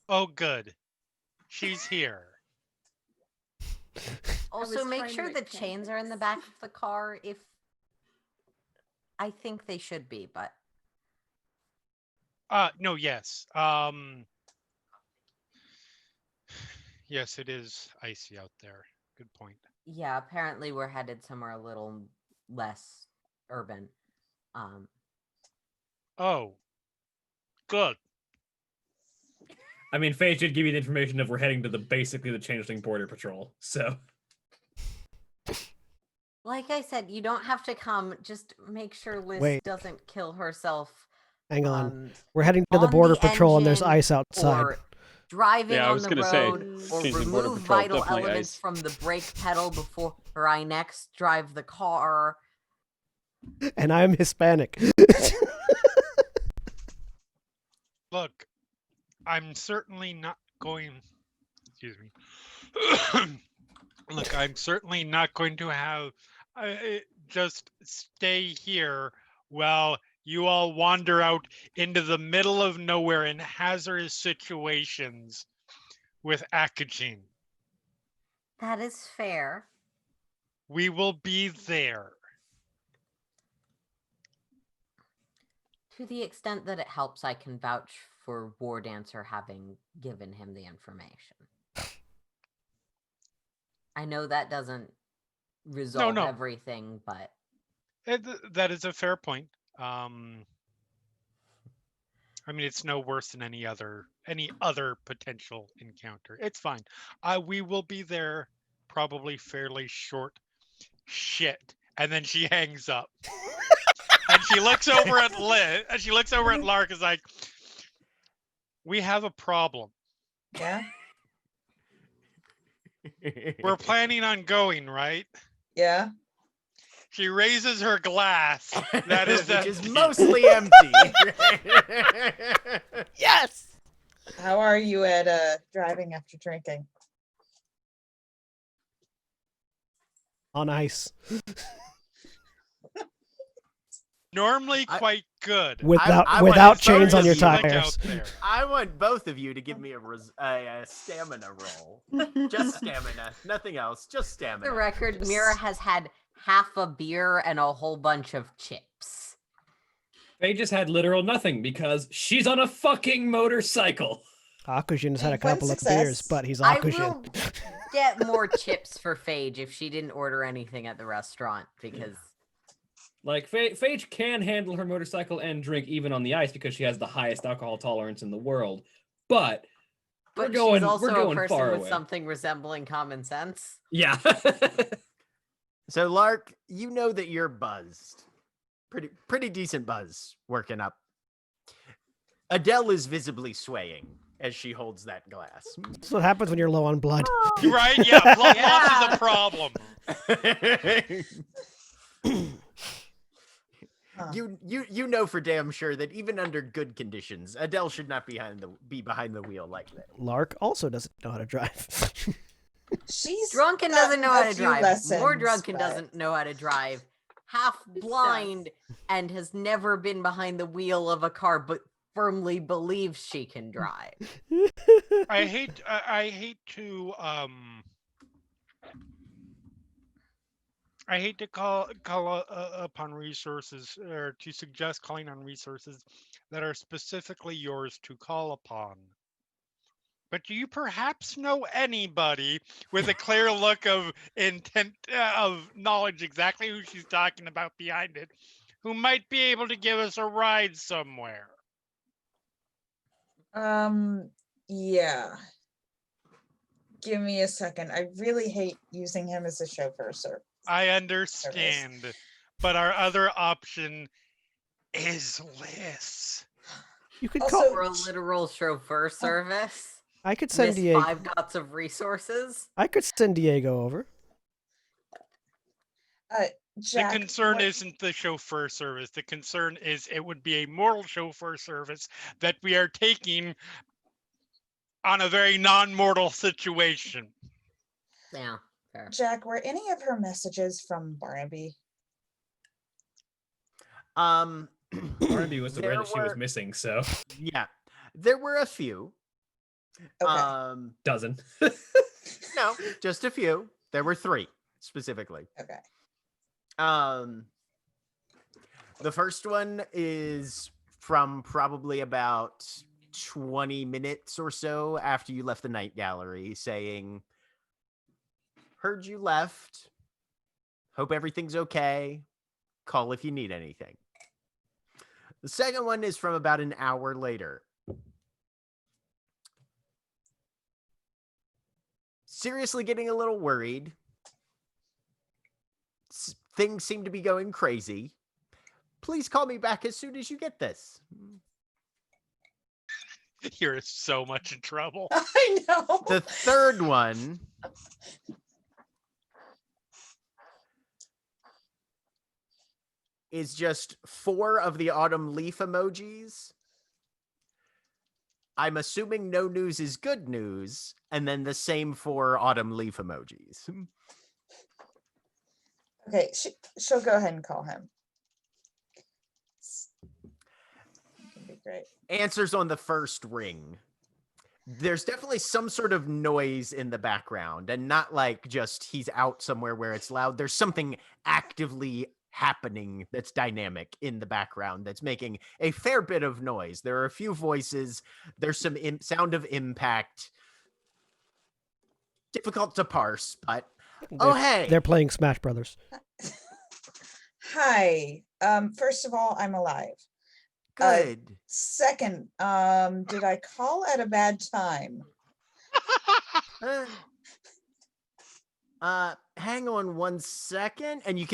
Oh, good. She's here. Also, was make trying to sure make the chains are in the back of the car. If I think they should be, but No, yes. Yes, it is icy out there. Good point. yeah, apparently we're headed somewhere a little less urban. Oh, good. I mean, Faye did give you the information of we're heading to basically the Changeling Border Patrol. So Like I said, you don't have to come. Just make sure Liz Wait. doesn't kill herself. Hang on. We're heading to the on Border the Patrol and there's engine ice outside. Or driving Yeah, I on was the gonna say, road, or Changeling Border remove Patrol, vital definitely elements ice. from the brake pedal before I next drive the car. And I'm Hispanic. Look, I'm certainly not going. Excuse me. Look, I'm certainly not going to have just stay here while you all wander out into the middle of nowhere in hazardous situations with Akajin. That is fair. We will be there. To the extent that it helps, I can vouch for War Dancer having given him the information. I know that doesn't resolve no. everything, but That is a fair point. I mean, it's no worse than any other potential encounter. It's fine. We will be there probably fairly short. Shit. And then she hangs up. And she looks over at Liz. And she looks over at Lark. Is like, we have a problem. Yeah. We're planning on going, right? Yeah. She raises her glass. That is which is empty. mostly empty. Yes. How are you at driving after drinking? On ice. Normally quite good. Without I without want chains both on your of you to Look tires. out there. I want both of you to give me a stamina roll. Just stamina, nothing else. Just for stamina. the record, Just- Mira has had half a beer and a whole bunch of chips. Faye just had literal nothing because she's on a fucking motorcycle. Akujin's had a One couple of success. beers, but he's I Akujin. will get more chips for Phage if she didn't order anything at the restaurant, because Like, Phage can handle her motorcycle and drink even on the ice because she has the highest alcohol tolerance in the world. But we're she's going, also we're going a person far with away. something resembling common sense. Yeah. So Lark, you know that you're buzzed. Pretty decent buzz working up. Adele is visibly swaying as she holds that glass. That's what happens when you're low on blood. Right? Yeah, blood loss is a problem. You know for damn sure that even under good conditions, Adele should not be behind the wheel like that. Lark also doesn't know how to drive. She's Drunk and gotten doesn't know a how to few drive. More lessons, drunk and but- doesn't know how to drive. Half blind and has never been behind the wheel of a car, but firmly believes she can drive. I hate to call upon resources, or to suggest calling on resources that are specifically yours to call upon. But do you perhaps know anybody with a clear look of intent, of knowledge exactly who she's talking about behind it, who might be able to give us a ride somewhere? Yeah. Give me a second. I really hate using him as a chauffeur, sir. I understand, but our other option is Liz. You could Also- call. For a literal chauffeur service. I could send Miss Diego. 5 dots of resources. I could send Diego over. Jack, The concern what- isn't the chauffeur service. The concern is it would be a mortal chauffeur service that we are taking on a very non-mortal situation. Yeah, fair. Jack, were any of her messages from Barnaby? Barnaby was the There red she was were- missing, so Yeah, there were a few. Okay. dozen. No, just a few. There were 3 specifically. Okay. The first one is from probably about 20 minutes or so after you left the night gallery, saying, heard you left. Hope everything's okay. Call if you need anything. The second one is from about an hour later. Seriously getting a little worried. Things seem to be going crazy. Please call me back as soon as you get this. You're so much in trouble. I know. The third one is just 4 of the autumn leaf emojis. I'm assuming no news is good news, and then the same 4 autumn leaf emojis. Okay, she'll go ahead and call him. Can be great. Answers on the first ring. There's definitely some sort of noise in the background, and not like just he's out somewhere where it's loud. There's something actively happening that's dynamic in the background that's making a fair bit of noise. There are a few voices. There's some sound of impact. Difficult to parse, but hey, They're playing Smash Brothers. Hi. First of all, I'm alive. good. Second, did I call at a bad time? Hang on one second, and you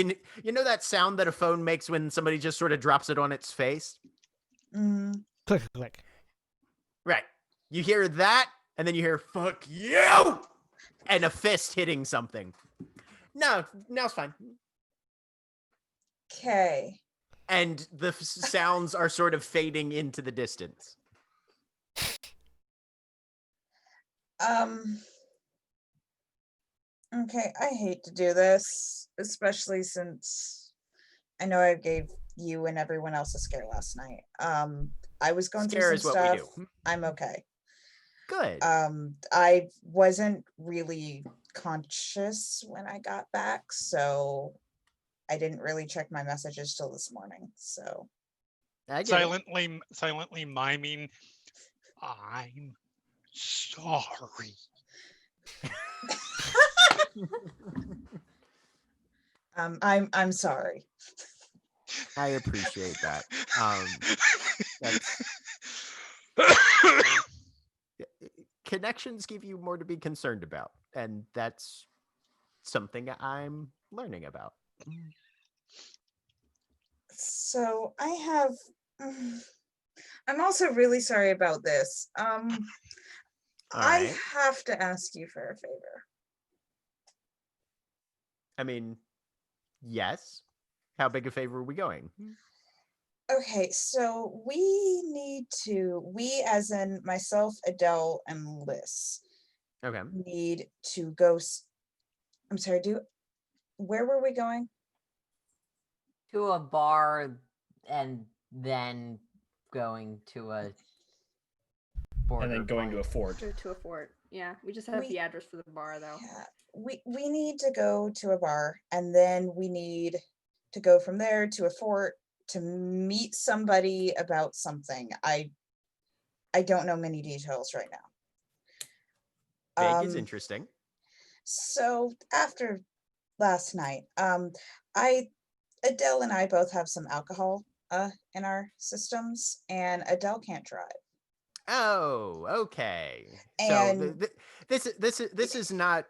know that sound that a phone makes when somebody just sort of drops it on its face? Mm, Click, click. Right. You hear that, and then you hear "fuck you" and a fist hitting something. No, it's fine. okay. And the sounds are sort of fading into the distance. Okay, I hate to do this, especially since I know I gave you and everyone else a scare last night. I was going Scare through is some what we stuff. do. I'm okay. Good. I wasn't really conscious when I got back, so I didn't really check my messages till this morning. So I get it. silently miming, I'm sorry. I'm sorry. I appreciate that. That's connections give you more to be concerned about, and that's something I'm learning about. So I have I'm also really sorry about this. All I right. have to ask you for a favor. I mean, yes. How big a favor are we going? Okay, so we as in myself, Adele, and Liz, Okay. need to go. I'm sorry, where were we going? To a bar and then going to a border And then going to a point. fort. To a fort. Yeah, we just have the address for the bar though. Yeah, we need to go to a bar, and then we need to go from there to a fort to meet somebody about something. I don't know many details right now. Big is interesting. So after last night, Adele and I both have some alcohol in our systems, and Adele can't drive. Oh, okay. And So this is not.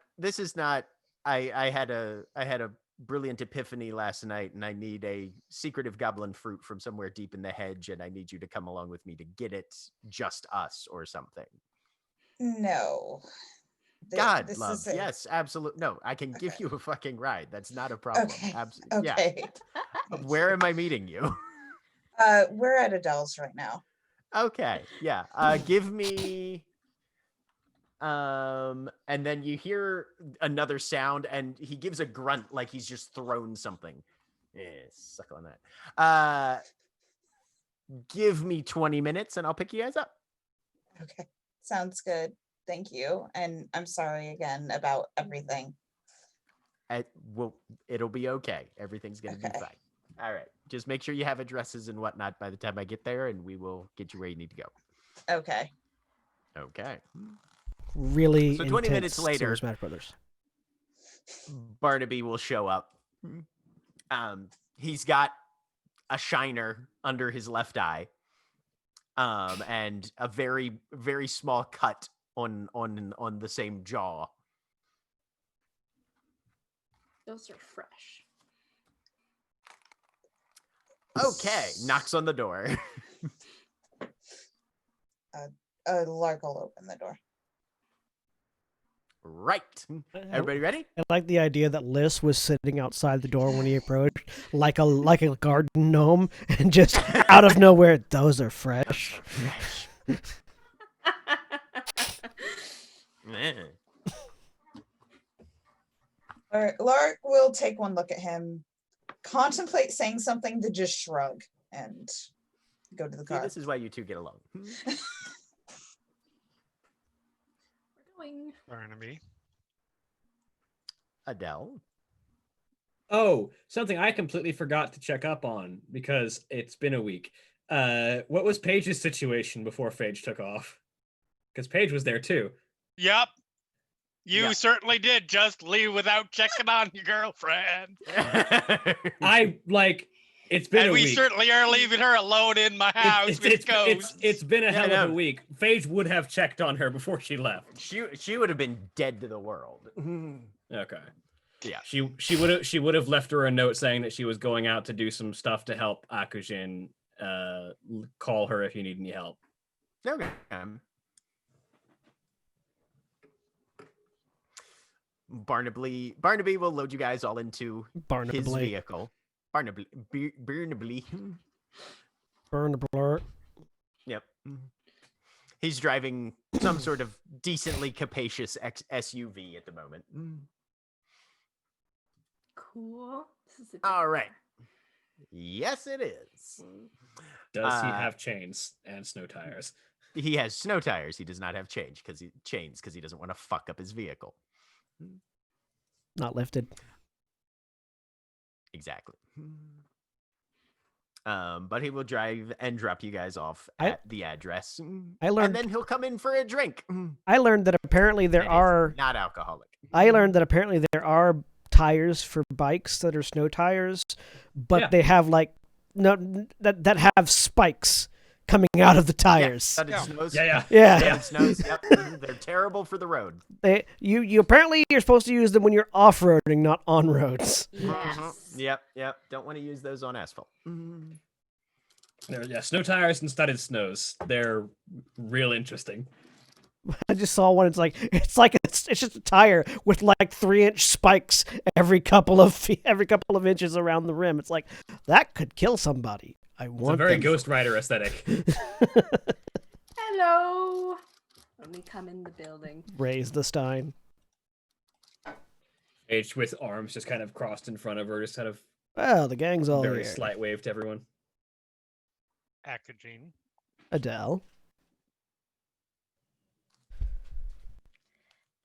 I had a brilliant epiphany last night, and I need a secretive goblin fruit from somewhere deep in the hedge, and I need you to come along with me to get it. Just us or something. no. God, this love. is it. Yes, absolutely. No, I can give Okay. you a fucking ride. That's not a problem. Okay. Absolutely. Yeah. Okay. Where am I meeting you? We're at Adele's right now. Okay. Yeah. Give me and then you hear another sound, and he gives a grunt like he's just thrown something. Yeah, suck on that. Give me 20 minutes and I'll pick you guys up. Okay. Sounds good. Thank you. And I'm sorry again about everything. It'll be okay. Everything's gonna be Okay. fine. All right. Just make sure you have addresses and whatnot by the time I get there, and we will get you where you need to go. Okay. Okay. Really So 20 minutes intense later- Super Smash Brothers. Barnaby will show up. He's got a shiner under his left eye, and a very, very small cut on the same jaw. Those are fresh. Okay, knocks on the door. Lark will open the door. Right. Everybody ready? I like the idea that Liz was sitting outside the door when he approached, like a garden gnome, and just out of nowhere, those are fresh. All right, Lark will take one look at him, contemplate saying something, to just shrug and go to the See, car. this is why you two get along. We're going. Barnaby. Adele. Oh, something I completely forgot to check up on because it's been a week. What was Paige's situation before Paige took off? Because Paige was there too. Yep. You Yeah. certainly did just leave without checking on your girlfriend. It's been And a we week. certainly are leaving her alone in my house with ghosts. It's been a Yeah, hell no. of a week. Paige would have checked on her before she left. She would have been dead to the world. Okay. Yeah. She would have left her a note saying that she was going out to do some stuff to help Akujin. Call her if you need any help. Okay. Barnaby will load you guys all into his Barnaby. vehicle. Barnaby. Barnaby. Yep. He's driving some sort of decently capacious SUV at the moment. Cool. This is a good All car. right. Yes, it is. Does he have chains and snow tires? He has snow tires. He does not have chains because he doesn't want to fuck up his vehicle. Not lifted. Exactly. But he will drive and drop you guys off at the address. I learned- and then he'll come in for a drink. I learned that apparently That is not alcoholic. I learned that apparently there are tires for bikes that are snow tires, but they have that have spikes coming out of the tires. That it snows. Yeah. It snows. Yep. They're terrible for the road. You apparently you're supposed to use them when you're off-roading, not on roads. Yes. Yep. Don't want to use those on asphalt. Snow tires and studded snows. They're real interesting. I just saw one. It's just a tire with like 3-inch spikes every couple of inches around the rim. It's like that could kill somebody. It's a very Ghost Rider aesthetic. Hello. Let me come in the building. Raise the Stein. Paige with arms just kind of crossed in front of her, just kind of Well, the gang's all very here. slight wave to everyone. Akujin. Adele.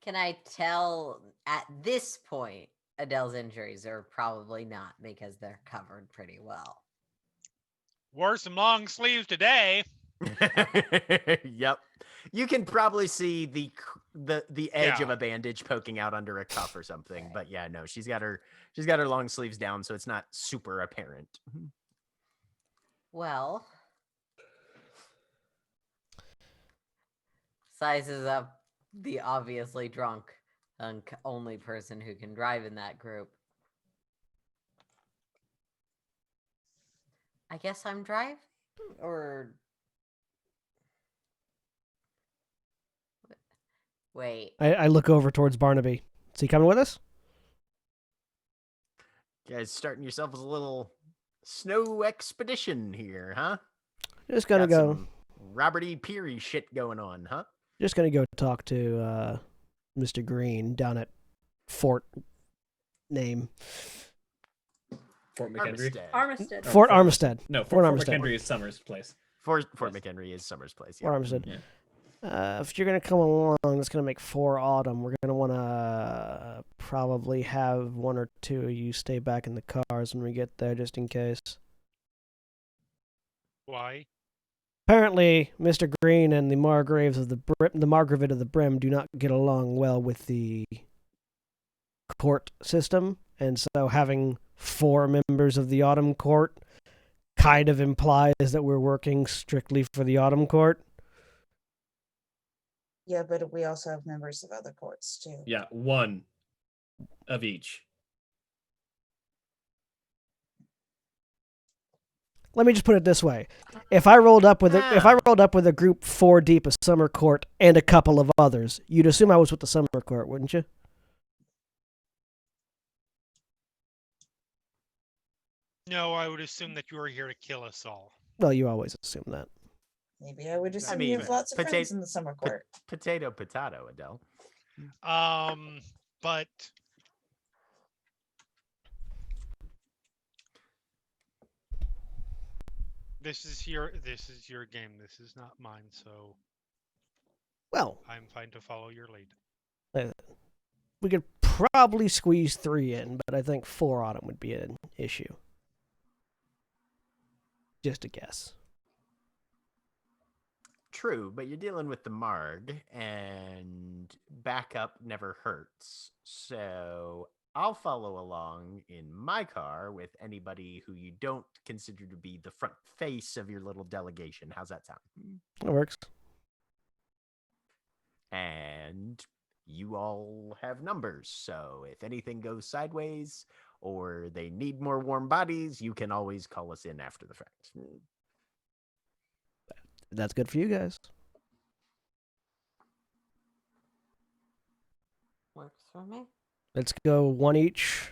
Can I tell at this point Adele's injuries are probably not because they're covered pretty well? Wore some long sleeves today. Yep. You can probably see the edge of Yeah. a bandage poking out under a cuff or something. But yeah, no, she's got her long sleeves down, so it's not super apparent. Well, sizes up the obviously drunk and only person who can drive in that group. I guess I'm drive or wait. I look over towards Barnaby. Is he coming with us? You guys starting yourselves a little snow expedition here, huh? Just gonna Got go. some Robert E. Peary shit going on, huh? Just gonna go talk to Mr. Green down at Fort name. Fort McHenry. Armistead. Fort Armistead. No, Fort Fort Armistead. McHenry is Summer's place. Fort McHenry is Summer's place. Fort Yeah. Armistead. Yeah. If you're gonna come along, that's gonna make 4 autumn. We're gonna wanna probably have 1 or 2 of you stay back in the cars when we get there, just in case. Why? Apparently, Mr. Green and the Margraves of the Margravate of the Brim do not get along well with the court system, and so having 4 members of the Autumn Court kind of implies that we're working strictly for the Autumn Court. Yeah, but we also have members of other courts too. Yeah, 1 of each. let me just put it this way: if I rolled up with a group 4 deep of Summer Court and a couple of others, you'd assume I was with the Summer Court, wouldn't you? No, I would assume that you are here to kill us all. Well, you always assume that. Maybe I would assume mean, you have lots of pota- friends in the summer court. Potato, Adele. But this is your game. This is not mine, so Well, I'm fine to follow your lead. we could probably squeeze 3 in, but I think 4 on them would be an issue. Just a guess. True, but you're dealing with the Marg, and backup never hurts. So I'll follow along in my car with anybody who you don't consider to be the front face of your little delegation. How's that sound? That works. And you all have numbers, so if anything goes sideways or they need more warm bodies, you can always call us in after the fact. That's good for you guys. Works for me. Let's go 1 each.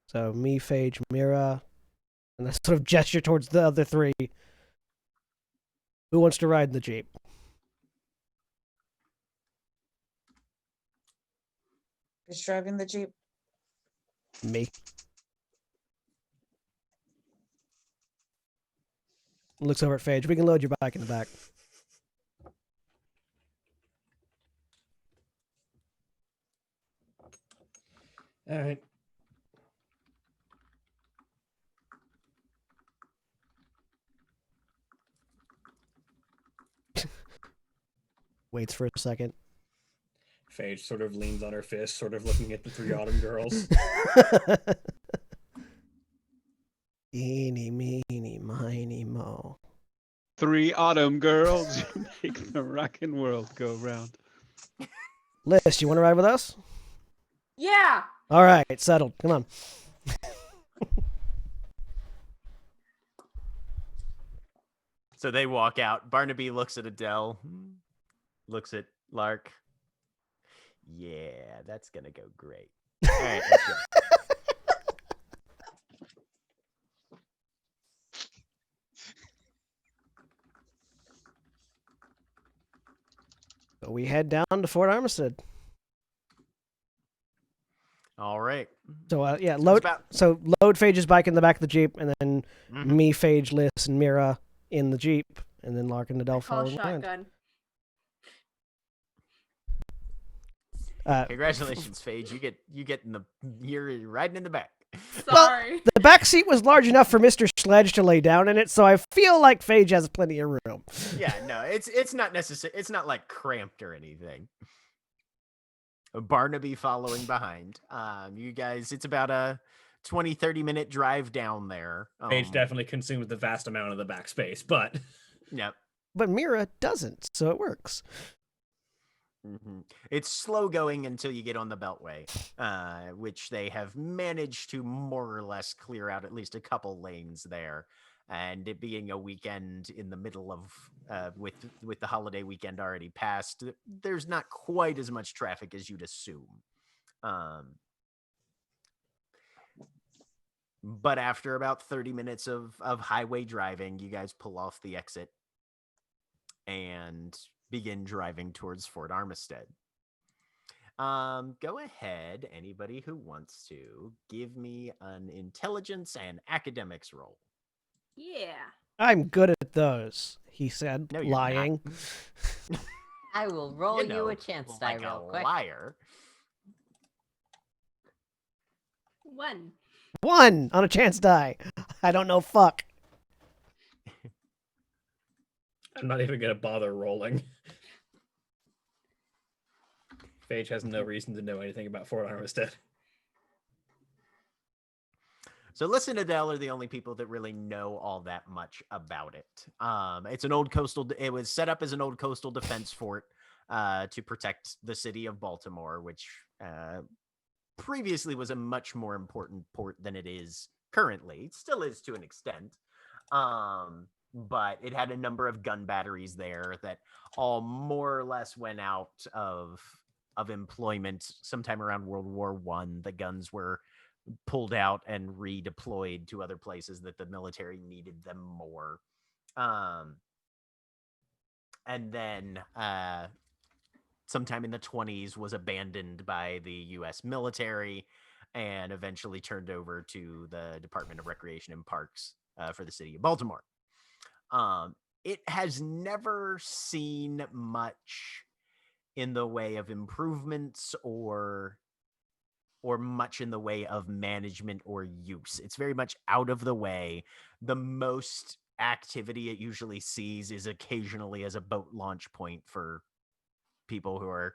So me, Phage, Mira, and I sort of gesture towards the other 3. Who wants to ride in the Jeep? Who's driving the Jeep? Me. Looks over at Phage. We can load your bike in the back. All right. Waits for a second. Phage sort of leans on her fist, sort of looking at the 3 autumn girls. Eeny, meeny, miny, mo. 3 autumn girls make the rockin' world go round. Liz, you want to ride with us? Yeah. All right, settled. Come on. So they walk out. Barnaby looks at Adele, looks at Lark. Yeah, that's going to go great. All right, let's go. So we head down to Fort Armistead. All right. So load Phage's bike in the back of the Jeep, and then me, Phage, Liz, and Mira in the Jeep, and then Lark and Adele Call follow behind. shotgun. Congratulations, Phage. You're riding in the back. Sorry. The back seat was large enough for Mr. Sledge to lay down in it, so I feel like Phage has plenty of room. Yeah, no, it's not necessary. It's not like cramped or anything. Barnaby following behind. You guys, it's about a 20-30 minute drive down there. Phage definitely consumes the vast amount of the back space, but Yep. But Mira doesn't, so it works. It's slow going until you get on the Beltway, which they have managed to more or less clear out at least a couple lanes there. And it being a weekend in the middle of, with the holiday weekend already passed, there's not quite as much traffic as you'd assume. But after about 30 minutes of highway driving, you guys pull off the exit and begin driving towards Fort Armistead. Go ahead, anybody who wants to, give me an intelligence and academics roll. Yeah. I'm good at those, he said, No, you're lying. I will roll You know, you a chance die like real a quick. liar. 1. 1 on a chance die. I don't know fuck. I'm not even going to bother rolling. Phage has no reason to know anything about Fort Armistead. So Liz and Adele are the only people that really know all that much about it. It's an old coastal. It was set up as an old coastal defense fort to protect the city of Baltimore, which previously was a much more important port than it is currently. It still is to an extent. But it had a number of gun batteries there that all more or less went out of employment sometime around World War One. The guns were pulled out and redeployed to other places that the military needed them more. And then sometime in the 20s was abandoned by the U.S. military and eventually turned over to the Department of Recreation and Parks for the city of Baltimore. It has never seen much in the way of improvements or much in the way of management or use. It's very much out of the way. The most activity it usually sees is occasionally as a boat launch point for people who are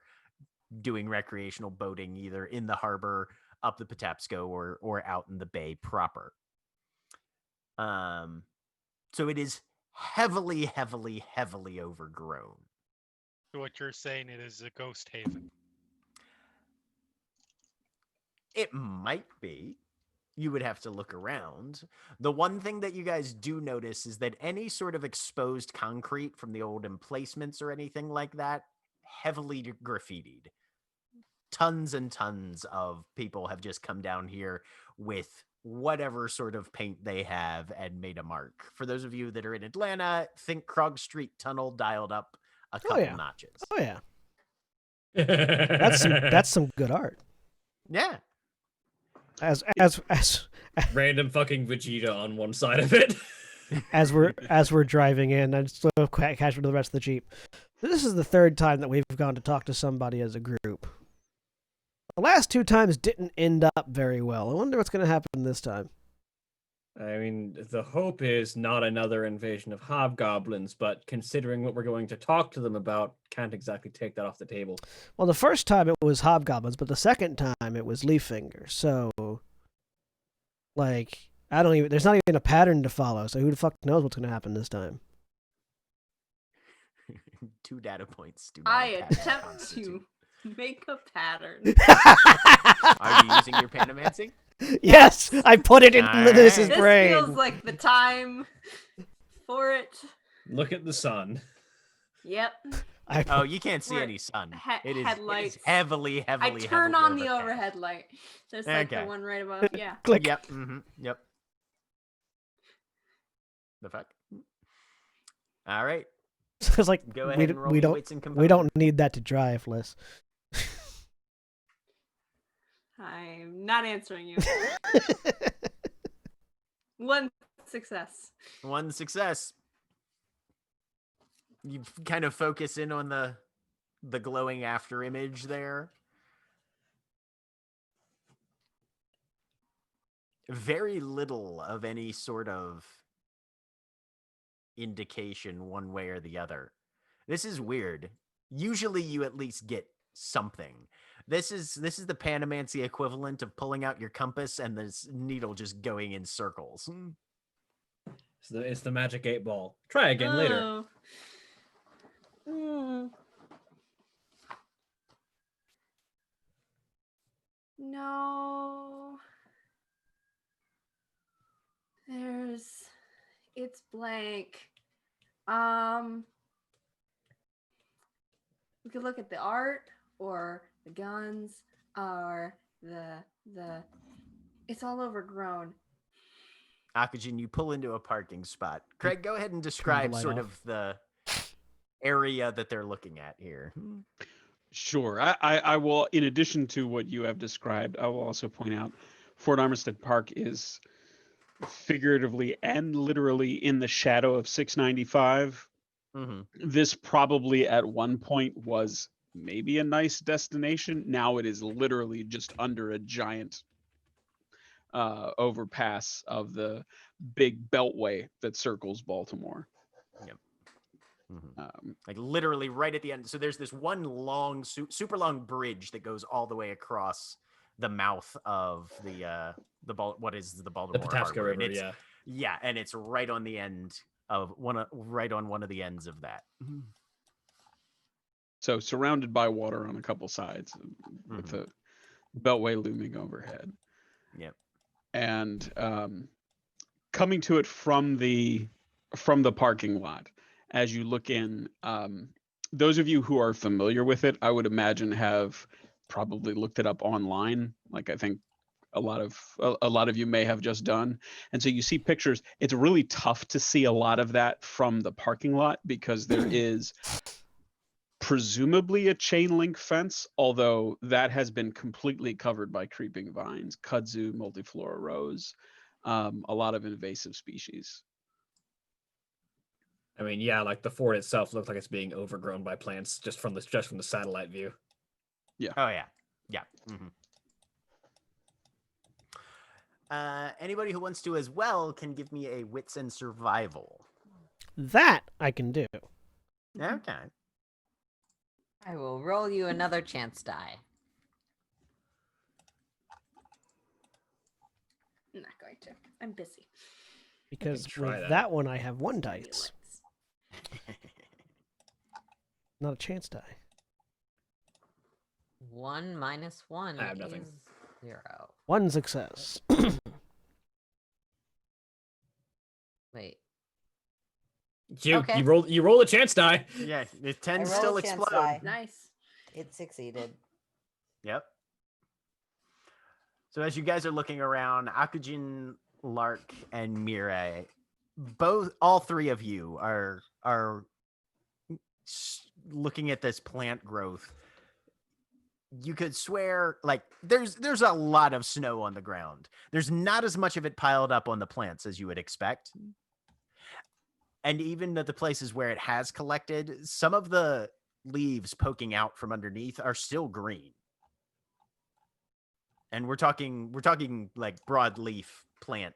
doing recreational boating either in the harbor, up the Patapsco, or out in the bay proper. So it is heavily overgrown. So what you're saying, it is a ghost haven. It might be. You would have to look around. The one thing that you guys do notice is that any sort of exposed concrete from the old emplacements or anything like that, heavily graffitied. Tons and tons of people have just come down here with whatever sort of paint they have and made a mark. For those of you that are in Atlanta, think Krog Street Tunnel dialed up a couple notches. Oh yeah. That's some good art. Yeah. As Random fucking Vegeta on one side of it. as we're driving in, I'm still casual to the rest of the Jeep. This is the third time that we've gone to talk to somebody as a group. The last two times didn't end up very well. I wonder what's going to happen this time. I mean, the hope is not another invasion of hobgoblins, but considering what we're going to talk to them about, can't exactly take that off the table. Well, the first time it was hobgoblins, but the second time it was leaf fingers. So, like, there's not even a pattern to follow, so who the fuck knows what's going to happen this time? 2 data points. Do not I a pattern attempt constitute. to make a pattern. Are you using your panomancy? Yes, I put it in this This brain. feels like the time for it. Look at the sun. Yep. Oh, you can't see Or any sun. It is headlights. heavily I turn heavily on the overcast. overhead light. There's like the Okay. one right above. Yeah. Click. Yep. Mm-hmm. Yep. The fuck? All right. It's like Go ahead and roll me wits and we don't need that to drive, Liz. I'm not answering you. One success. One success. You kind of focus in on the glowing after image there. Very little of any sort of indication one way or the other. This is weird. Usually you at least get something. This is the panomancy equivalent of pulling out your compass and this needle just going in circles. It's the magic 8 ball. Try again later. Oh. Mm. No. It's blank. We could look at the art or the guns or the it's all overgrown. Akajin, you pull into a parking spot. Craig, go ahead and describe light sort off. of the area that they're looking at here. Sure. I will, in addition to what you have described, I will also point out Fort Armistead Park is figuratively and literally in the shadow of 695. Mm-hmm. This probably at one point was maybe a nice destination. Now it is literally just under a giant overpass of the big beltway that circles Baltimore. Yep. Mm-hmm. Like literally right at the end. So there's this one long, super long bridge that goes all the way across the mouth of what is the Baltimore Patapsco Harbor. River, And it's, yeah. Yeah, and it's right on the end of right on one of the ends of that. So surrounded by water on a couple sides with the beltway looming overhead. Yep. And coming to it from the parking lot. As you look in, those of you who are familiar with it, I would imagine have probably looked it up online. Like I think a lot of you may have just done. And so you see pictures. It's really tough to see a lot of that from the parking lot because there is presumably a chain link fence, although that has been completely covered by creeping vines, kudzu, multiflora rose, a lot of invasive species. I mean, yeah, like the fort itself looks like it's being overgrown by plants just from the satellite view. Oh yeah, yeah. Anybody who wants to as well can give me a wits and survival. That I can do. Okay. I will roll you another chance die. I'm not going to. I'm busy. Because try with that. that one, I have 1 dice. Not a chance die. 1 minus 1 I have nothing. is 0. 1 success. Wait. You Okay. you roll a chance die. Yeah, the I 10 roll still a chance explode. die. Nice. It succeeded. Yep. So as you guys are looking around, Akujin, Lark, and Mirai, all 3 of you are looking at this plant growth. You could swear like there's a lot of snow on the ground. There's not as much of it piled up on the plants as you would expect. And even at the places where it has collected, some of the leaves poking out from underneath are still green. And we're talking like broadleaf plant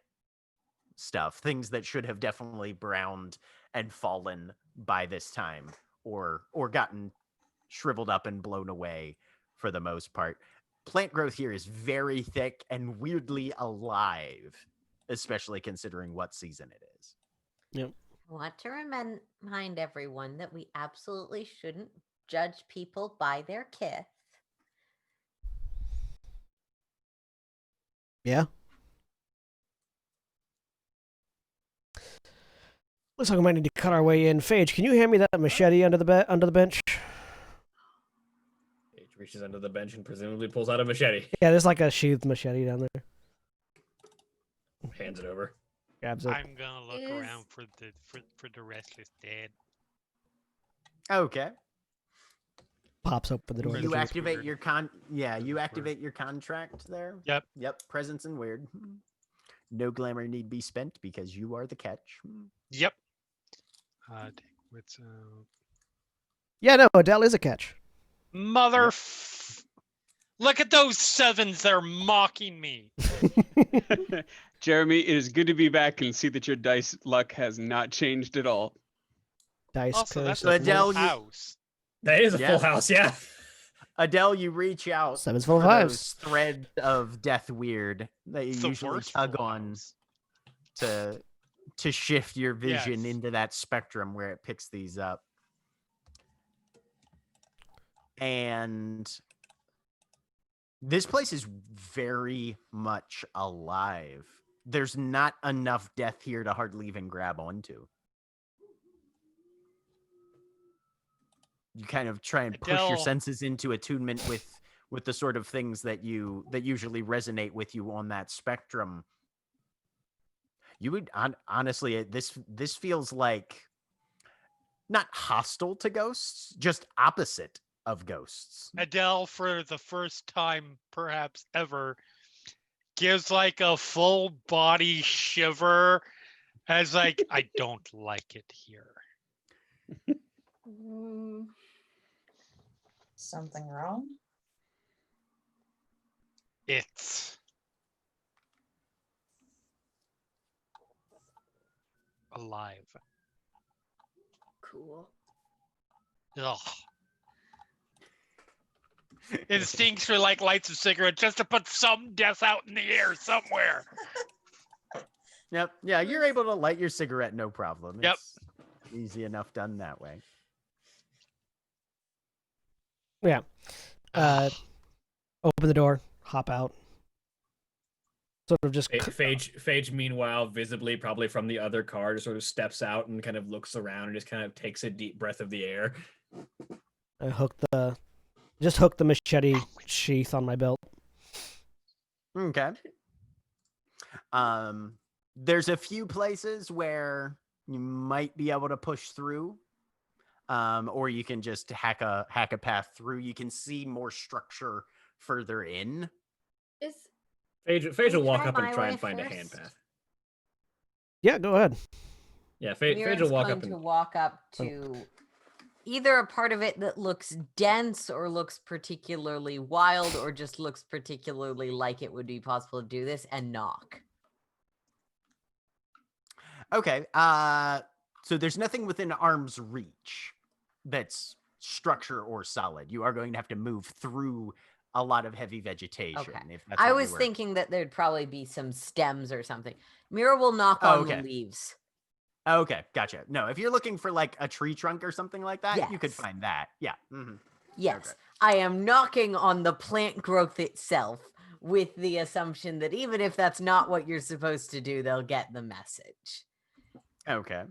stuff, things that should have definitely browned and fallen by this time, or gotten shriveled up and blown away for the most part. Plant growth here is very thick and weirdly alive, especially considering what season it is. Yep. I want to remind everyone that we absolutely shouldn't judge people by their kith. Yeah. Looks like we might need to cut our way in. Phage, can you hand me that machete under the bench? Paige reaches under the bench and presumably pulls out a machete. Yeah, there's like a sheathed machete down there. Hands it over. Grabs it. I'm gonna look around for the restless dead. Okay. Pops open the door. You Weird. activate your you activate your contract there. Yep. Presence and weird. No glamour need be spent because you are the catch. Yep. Take wits. Yeah, no, Adele is a catch. Mother. Look at those 7s. They're mocking me. Jeremy, it is good to be back and see that your dice luck has not changed at all. Dice Also, curse. that's So a Adele, full house. That is a Yeah. full house, yeah. Adele, you reach out 7's full of for fives. those thread of death weird that you It's the usually worst tug full on house. to shift your vision Yes. into that spectrum where it picks these up. And this place is very much alive. There's not enough death here to hardly even grab onto. You kind of try and push your Adele. senses into attunement with the sort of things that usually resonate with you on that spectrum. You would honestly, this feels like not hostile to ghosts, just opposite of ghosts. Adele, for the first time perhaps ever, gives like a full body shiver as like, I don't like it here. Something wrong? It's alive. Cool. Ugh. Instincts for like lights a cigarette just to put some death out in the air somewhere. Yep. Yeah, you're able to light your cigarette, no problem. Yep. It's easy enough done that way. Yeah. Open the door. Hop out. Sort of just Phage, meanwhile, visibly, probably from the other car, just sort of steps out and kind of looks around and just kind of takes a deep breath of the air. I hook the machete sheath on my belt. Okay. There's a few places where you might be able to push through, or you can just hack a path through. You can see more structure further in. Is Phage will walk try up and my try way and find a hand first? path. Yeah, go ahead. Yeah, Phage Mira's will walk going up to and walk up to either a part of it that looks dense or looks particularly wild or just looks particularly like it would be possible to do this and knock. Okay. So there's nothing within arm's reach that's structure or solid. You are going to have to move through a lot of heavy vegetation. Okay. If that's I what you was were- thinking that there'd probably be some stems or something. Mira will knock Oh, on okay. the leaves. Okay, gotcha. No, if you're looking for like a tree trunk or something like that, you could Yes. find that. Yeah. Mm-hmm. Yes, Okay. I am knocking on the plant growth itself with the assumption that even if that's not what you're supposed to do, they'll get the message. Okay.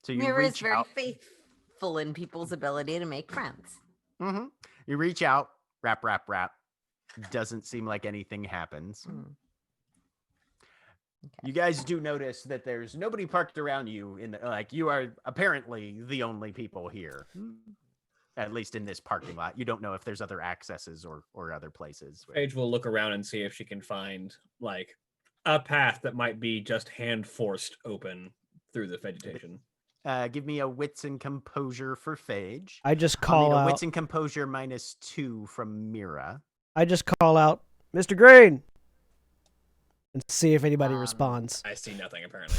So you Mira is reach very out. faithful in people's ability to make friends. Mm-hmm. You reach out. Rap, rap, rap. Doesn't seem like anything happens. Hmm. You guys do notice that there's nobody parked around you in the, like, you are apparently the only people here. At least in this parking lot. You don't know if there's other accesses or other places. Phage will look around and see if she can find like a path that might be just hand forced open through the vegetation. Give me a wits and composure for Phage. I just I'll call need a out. wits and composure -2 from Mira. I just call out, Mr. Green, and see if anybody responds. I see nothing apparently.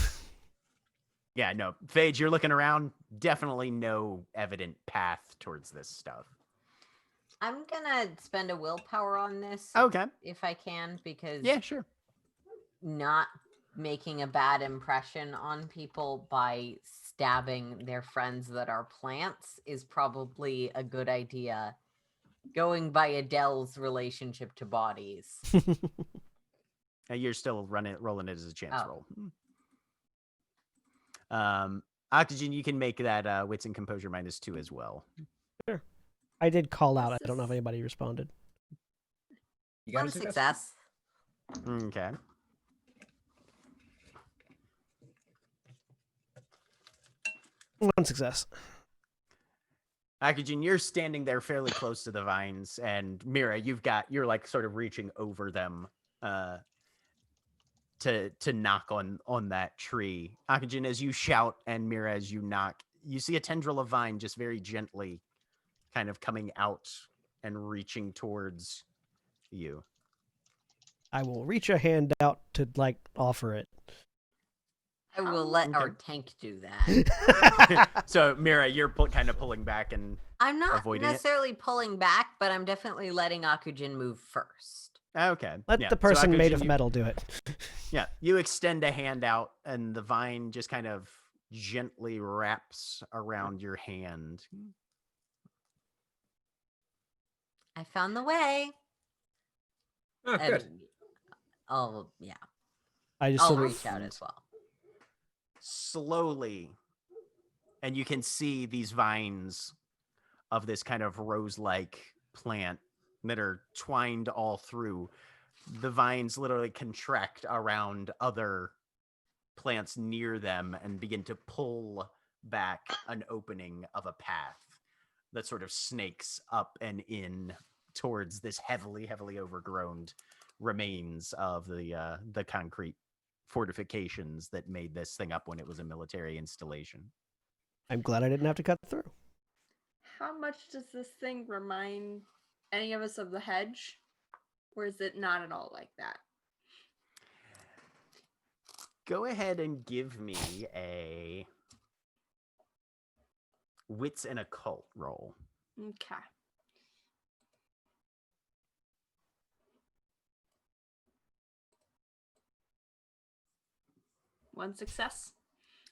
Yeah, no. Phage, you're looking around. Definitely no evident path towards this stuff. I'm gonna spend a willpower on this Okay. if I can, because Yeah, sure. not making a bad impression on people by stabbing their friends that are plants is probably a good idea. Going by Adele's relationship to bodies. You're still rolling it as a chance Oh. roll. Oxygen, you can make that wits and composure -2 as well. Sure. I did call out. I don't know if anybody responded. You got One a success. Okay. One success. Oxygen, you're standing there fairly close to the vines, and Mira, you're like sort of reaching over them to knock on that tree. Oxygen, as you shout, and Mira, as you knock, you see a tendril of vine just very gently kind of coming out and reaching towards you. I will reach a hand out to like offer it. I will let our Okay. tank do that. So Mira, you're kind of pulling back and I'm not Avoiding it? necessarily pulling back, but I'm definitely letting Akujin move first. okay. Let Yeah, the so person made Oxygen, of metal do it. Yeah, you extend a hand out, and the vine just kind of gently wraps around your hand. I found the way. Oh, good. Yeah. I just I'll sort of reach out as well. Slowly, and you can see these vines of this kind of rose-like plant that are twined all through. The vines literally contract around other plants near them and begin to pull back an opening of a path that sort of snakes up and in towards this heavily overgrown remains of the concrete fortifications that made this thing up when it was a military installation. I'm glad I didn't have to cut through. How much does this thing remind any of us of the hedge? Or is it not at all like that? Go ahead and give me a wits and occult roll. Okay. One success.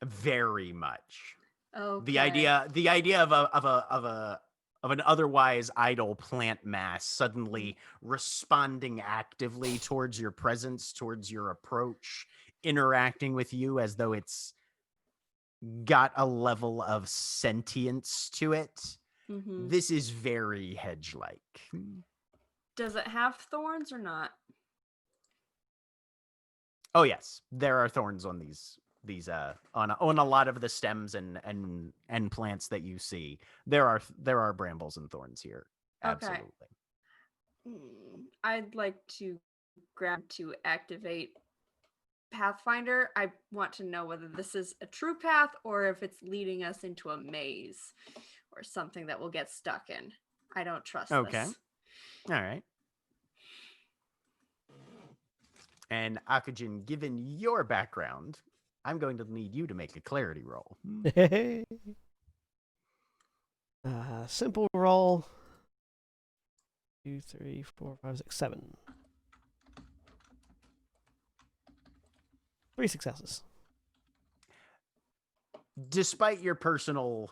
Very much. Okay. The idea of of an otherwise idle plant mass suddenly responding actively towards your presence, towards your approach, interacting with you as though it's got a level of sentience to it. Mm-hmm. This is very hedge-like. Does it have thorns or not? Oh yes, there are thorns on these on a lot of the stems and plants that you see. There are brambles and thorns here. Okay. Absolutely. I'd like to grab to activate Pathfinder. I want to know whether this is a true path or if it's leading us into a maze or something that we'll get stuck in. I don't trust Okay. this. All right. And Akujin, given your background, I'm going to need you to make a clarity roll. Simple roll. 2, 3, 4, 5, 6, 7. 3 successes. Despite your personal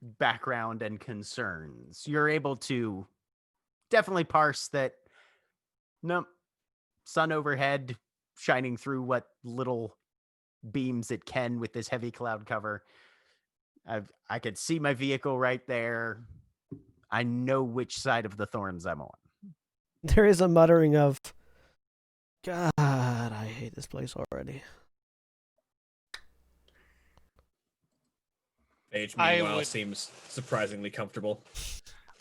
background and concerns, you're able to definitely parse that. Nope. Sun overhead, shining through what little beams it can with this heavy cloud cover. I could see my vehicle right there. I know which side of the thorns I'm on. There is a muttering of, God, I hate this place already. Paige, I meanwhile, would- seems surprisingly comfortable.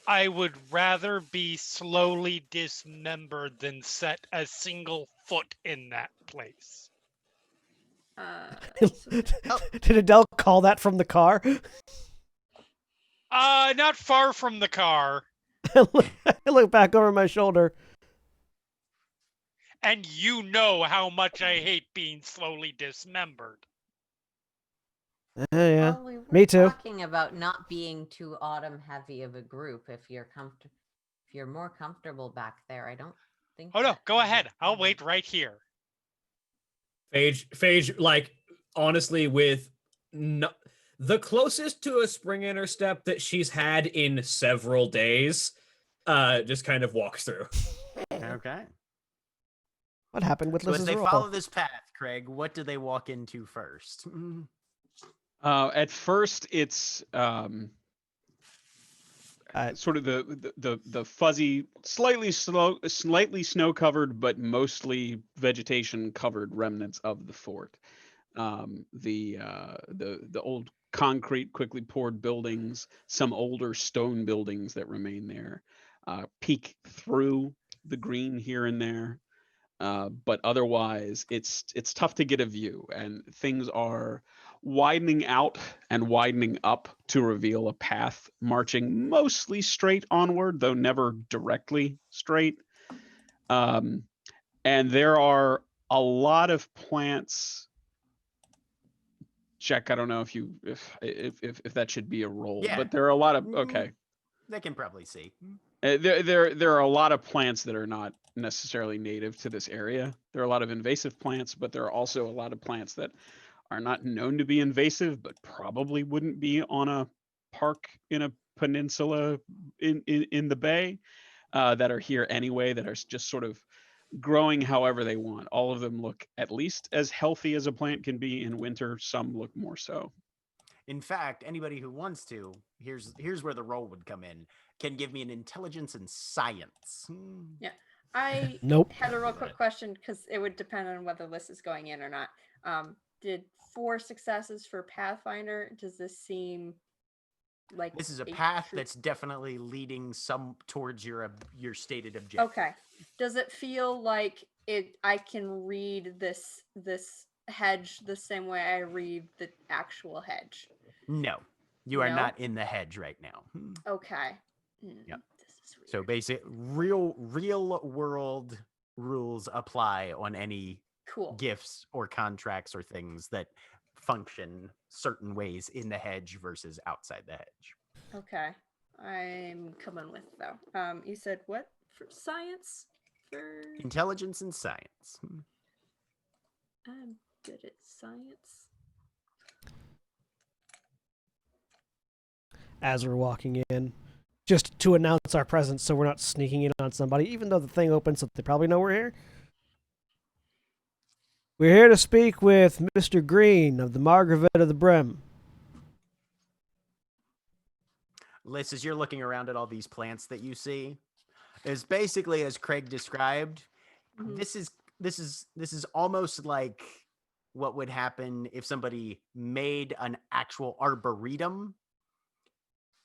I would rather be slowly dismembered than set a single foot in that place. Did Adele call that from the car? Not far from the car. I look back over my shoulder. And you know how much I hate being slowly dismembered. Yeah, Well, we were me too. talking about not being too autumn heavy of a group. If you're more comfortable back there, I don't think. Oh no, that go would be ahead. a I'll problem. wait right here. Phage, like, honestly, with the closest to a spring in her step that she's had in several days, just kind of walks through. Okay. What happened with So as Liz's they roll? follow this path, Craig, what do they walk into first? At first, it's sort of the fuzzy, slightly snow covered, but mostly vegetation covered remnants of the fort. The old concrete, quickly poured buildings, some older stone buildings that remain there, peek through the green here and there. But otherwise, it's tough to get a view, and things are widening out and widening up to reveal a path marching mostly straight onward, though never directly straight. And there are a lot of plants. Check. I don't know if that should be a roll, Yeah. but there are a lot of okay. They can probably see. There are a lot of plants that are not necessarily native to this area. There are a lot of invasive plants, but there are also a lot of plants that are not known to be invasive, but probably wouldn't be on a park in a peninsula in the bay, that are here anyway, that are just sort of growing however they want. All of them look at least as healthy as a plant can be in winter. Some look more so. In fact, anybody who wants to, here's where the roll would come in, can give me an intelligence and science. Yeah. I Nope. had a real quick question because it would depend on whether Liz is going in or not. Did 4 successes for Pathfinder? Does this seem like This is a path true- that's definitely leading some towards your stated objective. Okay. Does it feel like I can read this hedge the same way I read the actual hedge? No, you are No? not in the hedge right now. Okay. Yep. This is weird. So basic real world rules apply on any Cool. gifts or contracts or things that function certain ways in the hedge versus outside the hedge. Okay. I'm coming with though. You said what for science? For Intelligence and science. I'm good at science. As we're walking in, just to announce our presence so we're not sneaking in on somebody, even though the thing opens so they probably know we're here. We're here to speak with Mr. Green of the Margaret of the Brim. Liz, as you're looking around at all these plants that you see, is basically as Craig described. Mhm. This is almost like what would happen if somebody made an actual arboretum,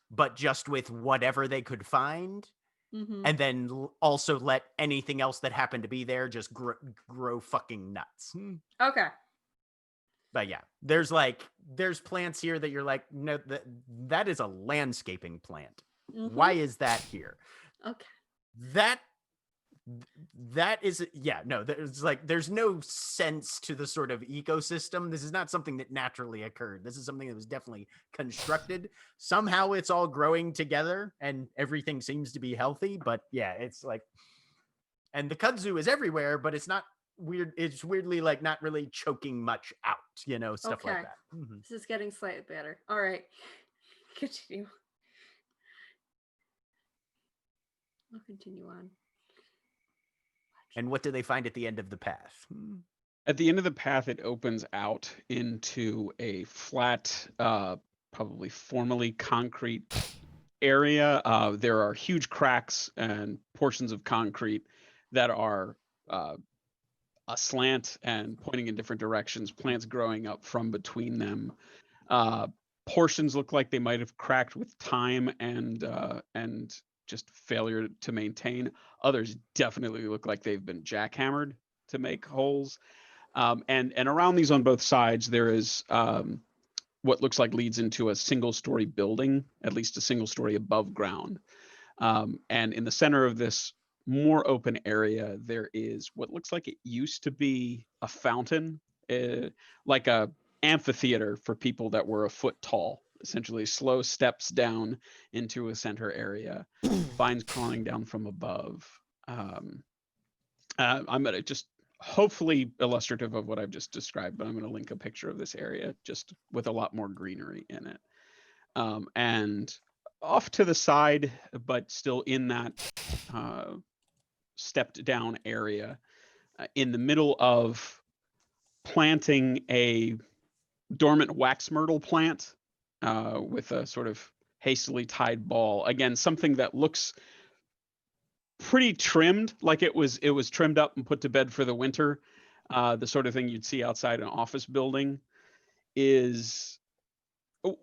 but just with whatever they could find, Mhm. and then also let anything else that happened to be there just grow fucking nuts. Okay. But yeah, there's plants here that you're like, no, that is a landscaping plant. Why Mhm. is that here? Okay. That is, yeah, no, there's no sense to the sort of ecosystem. This is not something that naturally occurred. This is something that was definitely constructed. Somehow it's all growing together and everything seems to be healthy, but yeah, it's like, and the kudzu is everywhere, but it's not weird. It's weirdly like not really choking much out, stuff like Okay. that. Mhm. This is getting slightly better. All right. Continue. I'll continue on. And what do they find at the end of the path? At the end of the path, it opens out into a flat, probably formerly concrete area. There are huge cracks and portions of concrete that are aslant and pointing in different directions, plants growing up from between them. Portions look like they might have cracked with time and just failure to maintain. Others definitely look like they've been jackhammered to make holes. And around these on both sides, there is what looks like leads into a single-story building, at least a single story above ground. And in the center of this more open area, there is what looks like it used to be a fountain, like a amphitheater for people that were a foot tall, essentially slow steps down into a center area, vines crawling down from above. I'm going to just hopefully illustrative of what I've just described, but I'm going to link a picture of this area just with a lot more greenery in it. And off to the side, but still in that stepped down area, in the middle of planting a dormant wax myrtle plant with a sort of hastily tied ball. Again, something that looks pretty trimmed, like it was trimmed up and put to bed for the winter. The sort of thing you'd see outside an office building is. Oh,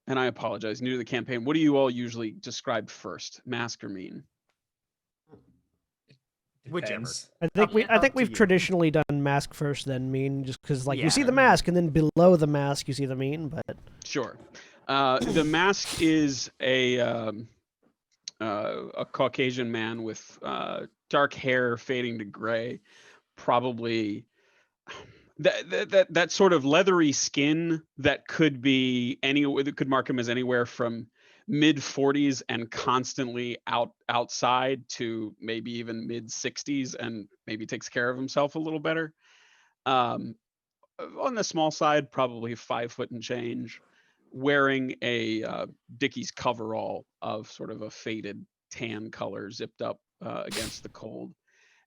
and I apologize, new to the campaign. What do you all usually describe first, mask or mean? Whichever. Depends. I think to we've you. traditionally done mask first, then mean, just because you see Yeah. the mask, and then below the mask you see the mean. But Sure. The mask is a Caucasian man with dark hair fading to gray, probably that sort of leathery skin that could be that could mark him as anywhere from mid 40s and constantly outside to maybe even mid 60s, and maybe takes care of himself a little better. On the small side, probably 5 foot and change, wearing a Dickies coverall of sort of a faded tan color, zipped up against the cold,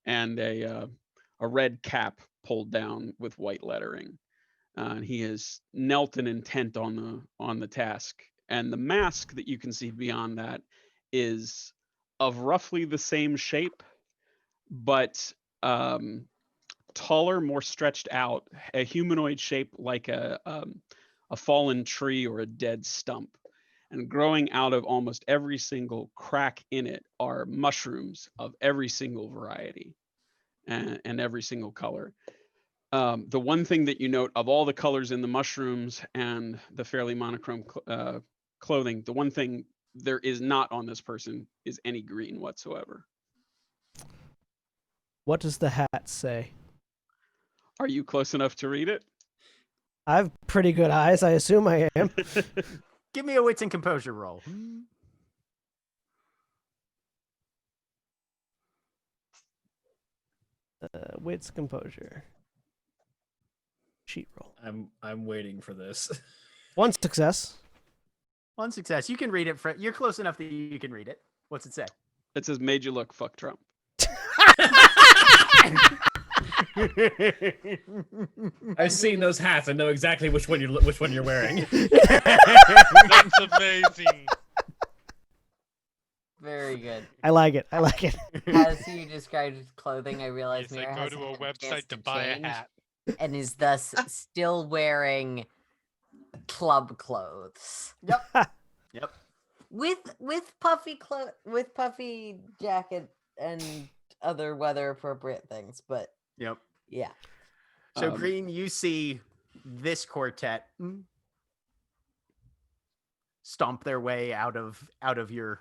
and a red cap pulled down with white lettering. And he is knelt and intent on the task. And the mask that you can see beyond that is of roughly the same shape, but taller, more stretched out, a humanoid shape like a fallen tree or a dead stump. And growing out of almost every single crack in it are mushrooms of every single variety and every single color. The one thing that you note of all the colors in the mushrooms and the fairly monochrome clothing, the one thing there is not on this person is any green whatsoever. what does the hat say? Are you close enough to read it? I have pretty good eyes. I assume I am. Give me a wits and composure roll. Wits, composure. Sheet roll. I'm waiting for this. 1 success. One success. You can read it. You're close enough that you can read it. What's it say? It says, "Made you look, fuck Trump." I've seen those hats. I know exactly which one you're wearing. That's amazing. Very good. I like it. I like it. As you described his clothing, I realized Yes, I Mira go has to a had chance website to buy a change hat. and is thus still wearing club clothes Yep. with puffy jacket and other weather appropriate things. But Yep. yeah, So Green, you see this quartet stomp their way out of your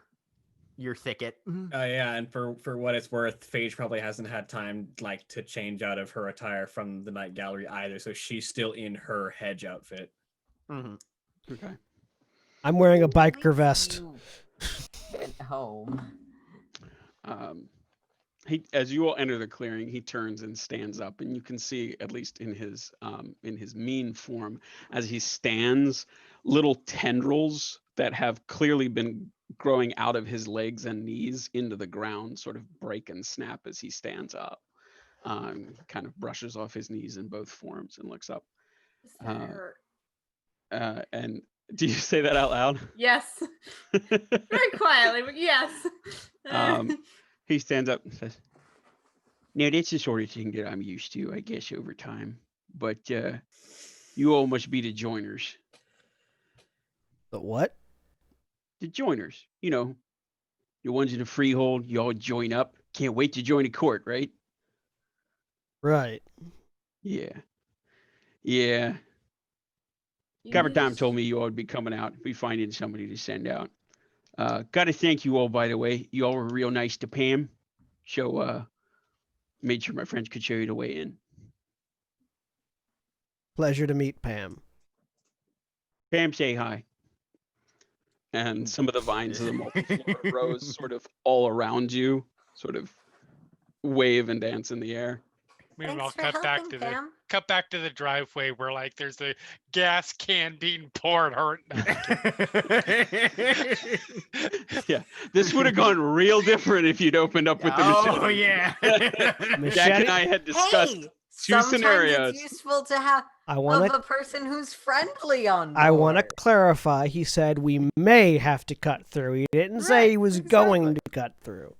thicket. Yeah, and for what it's worth, Phage probably hasn't had time to change out of her attire from the night gallery either, so she's still in her hedge outfit. Mm-hmm. Okay. I'm wearing a Wait biker till vest. you get home. As you all enter the clearing, he turns and stands up, and you can see, at least in his mean form, as he stands, little tendrils that have clearly been growing out of his legs and knees into the ground sort of break and snap as he stands up. Kind of brushes off his knees in both forms and looks up. Does that hurt? And do you say that out loud? Yes. Very quietly, but yes. He stands up and says, "Now that's the sort of thing that I'm used to, I guess, over time. But you all must be the joiners." The what? The joiners. You know, the ones in the freehold, you all join up. Can't wait to join a court, right? Right. Yeah. Yeah. You Cover need Time to told me you all would be coming out, be finding somebody to send out. Gotta thank you all, by the way. You all were real nice to Pam. So made sure my friends could show you the way in. Pleasure to meet Pam. Pam, say hi. And some of the vines of the multiflora rose sort of all around you, sort of wave and dance in the air. Meanwhile, Thanks for helping, Pam. cut back to the driveway where there's a gas can being poured right Yeah, this would have gone real different if you'd opened up with the machete. Oh yeah. Jack and I had discussed Hey, two sometimes scenarios. it's useful to have I want a to. person who's friendly on board. I want to clarify. He said we may have to cut through. He didn't say Right, he was exactly. going to cut through.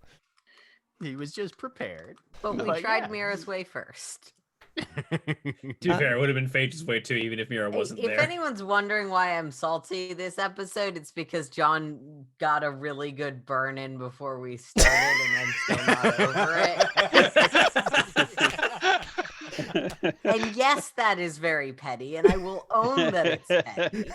He was just prepared. But we But tried yeah. Mira's way first. To be fair, it would have been Phage's way too, even if Mira wasn't If there. anyone's wondering why I'm salty this episode, it's because John got a really good burn in before we started, and I'm still not over it. And yes, that is very petty, and I will own that it's petty.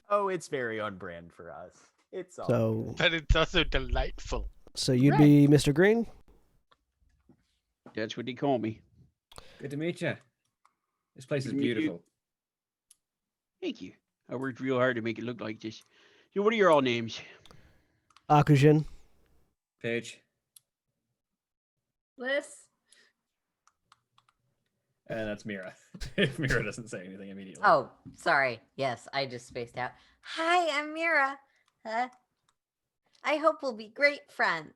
Oh, it's very on brand for us. It's all So, but it's also delightful. so you'd be Mr. Green? That's what they call me. Good to meet you. This place is Good to meet you. beautiful. Thank you. I worked real hard to make it look like this. So what are your all names? Akujin. Phage. Bliss. And that's Mira. If Mira doesn't say anything immediately. Oh, sorry. Yes, I just spaced out. Hi, I'm Mira. I hope we'll be great friends.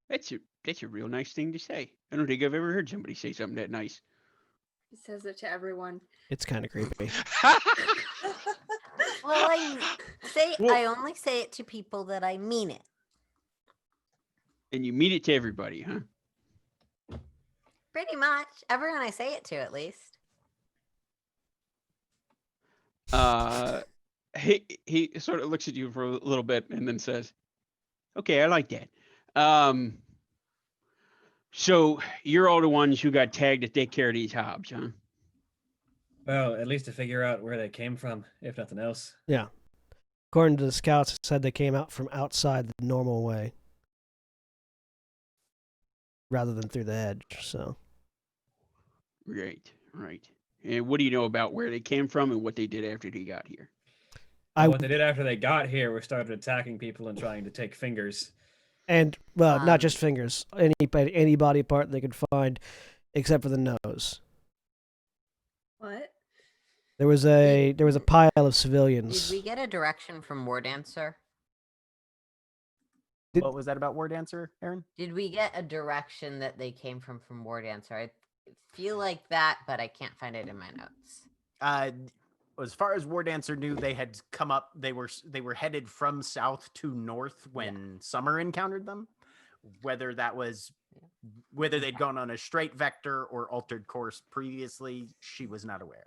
That's a real nice thing to say. I don't think I've ever heard somebody say something that nice. He says it to everyone. It's kind of creepy. Well, I Well- only say it to people that I mean it. And you mean it to everybody, huh? Pretty much. Everyone I say it to, at least. He sort of looks at you for a little bit and then says, "Okay, I like that. So you're all the ones who got tagged to take care of these hobs, huh?" Well, at least to figure out where they came from, if nothing else. Yeah. According to the scouts, it said they came out from outside the normal way, rather than through the hedge. So Right. And what do you know about where they came from and what they did after they got here? What they did after they got here was started attacking people and trying to take fingers. And well, not Um, just fingers, any body part they could find, except for the nose. What? There was a pile of civilians. Did we get a direction from War Dancer? Did- What was that about War Dancer, Aaron? Did we get a direction that they came from War Dancer? I feel like that, but I can't find it in my notes. As far as War Dancer knew, they had come up. They were headed from south to north when Summer encountered them. Whether they'd gone on a straight vector or altered course previously, she was not aware.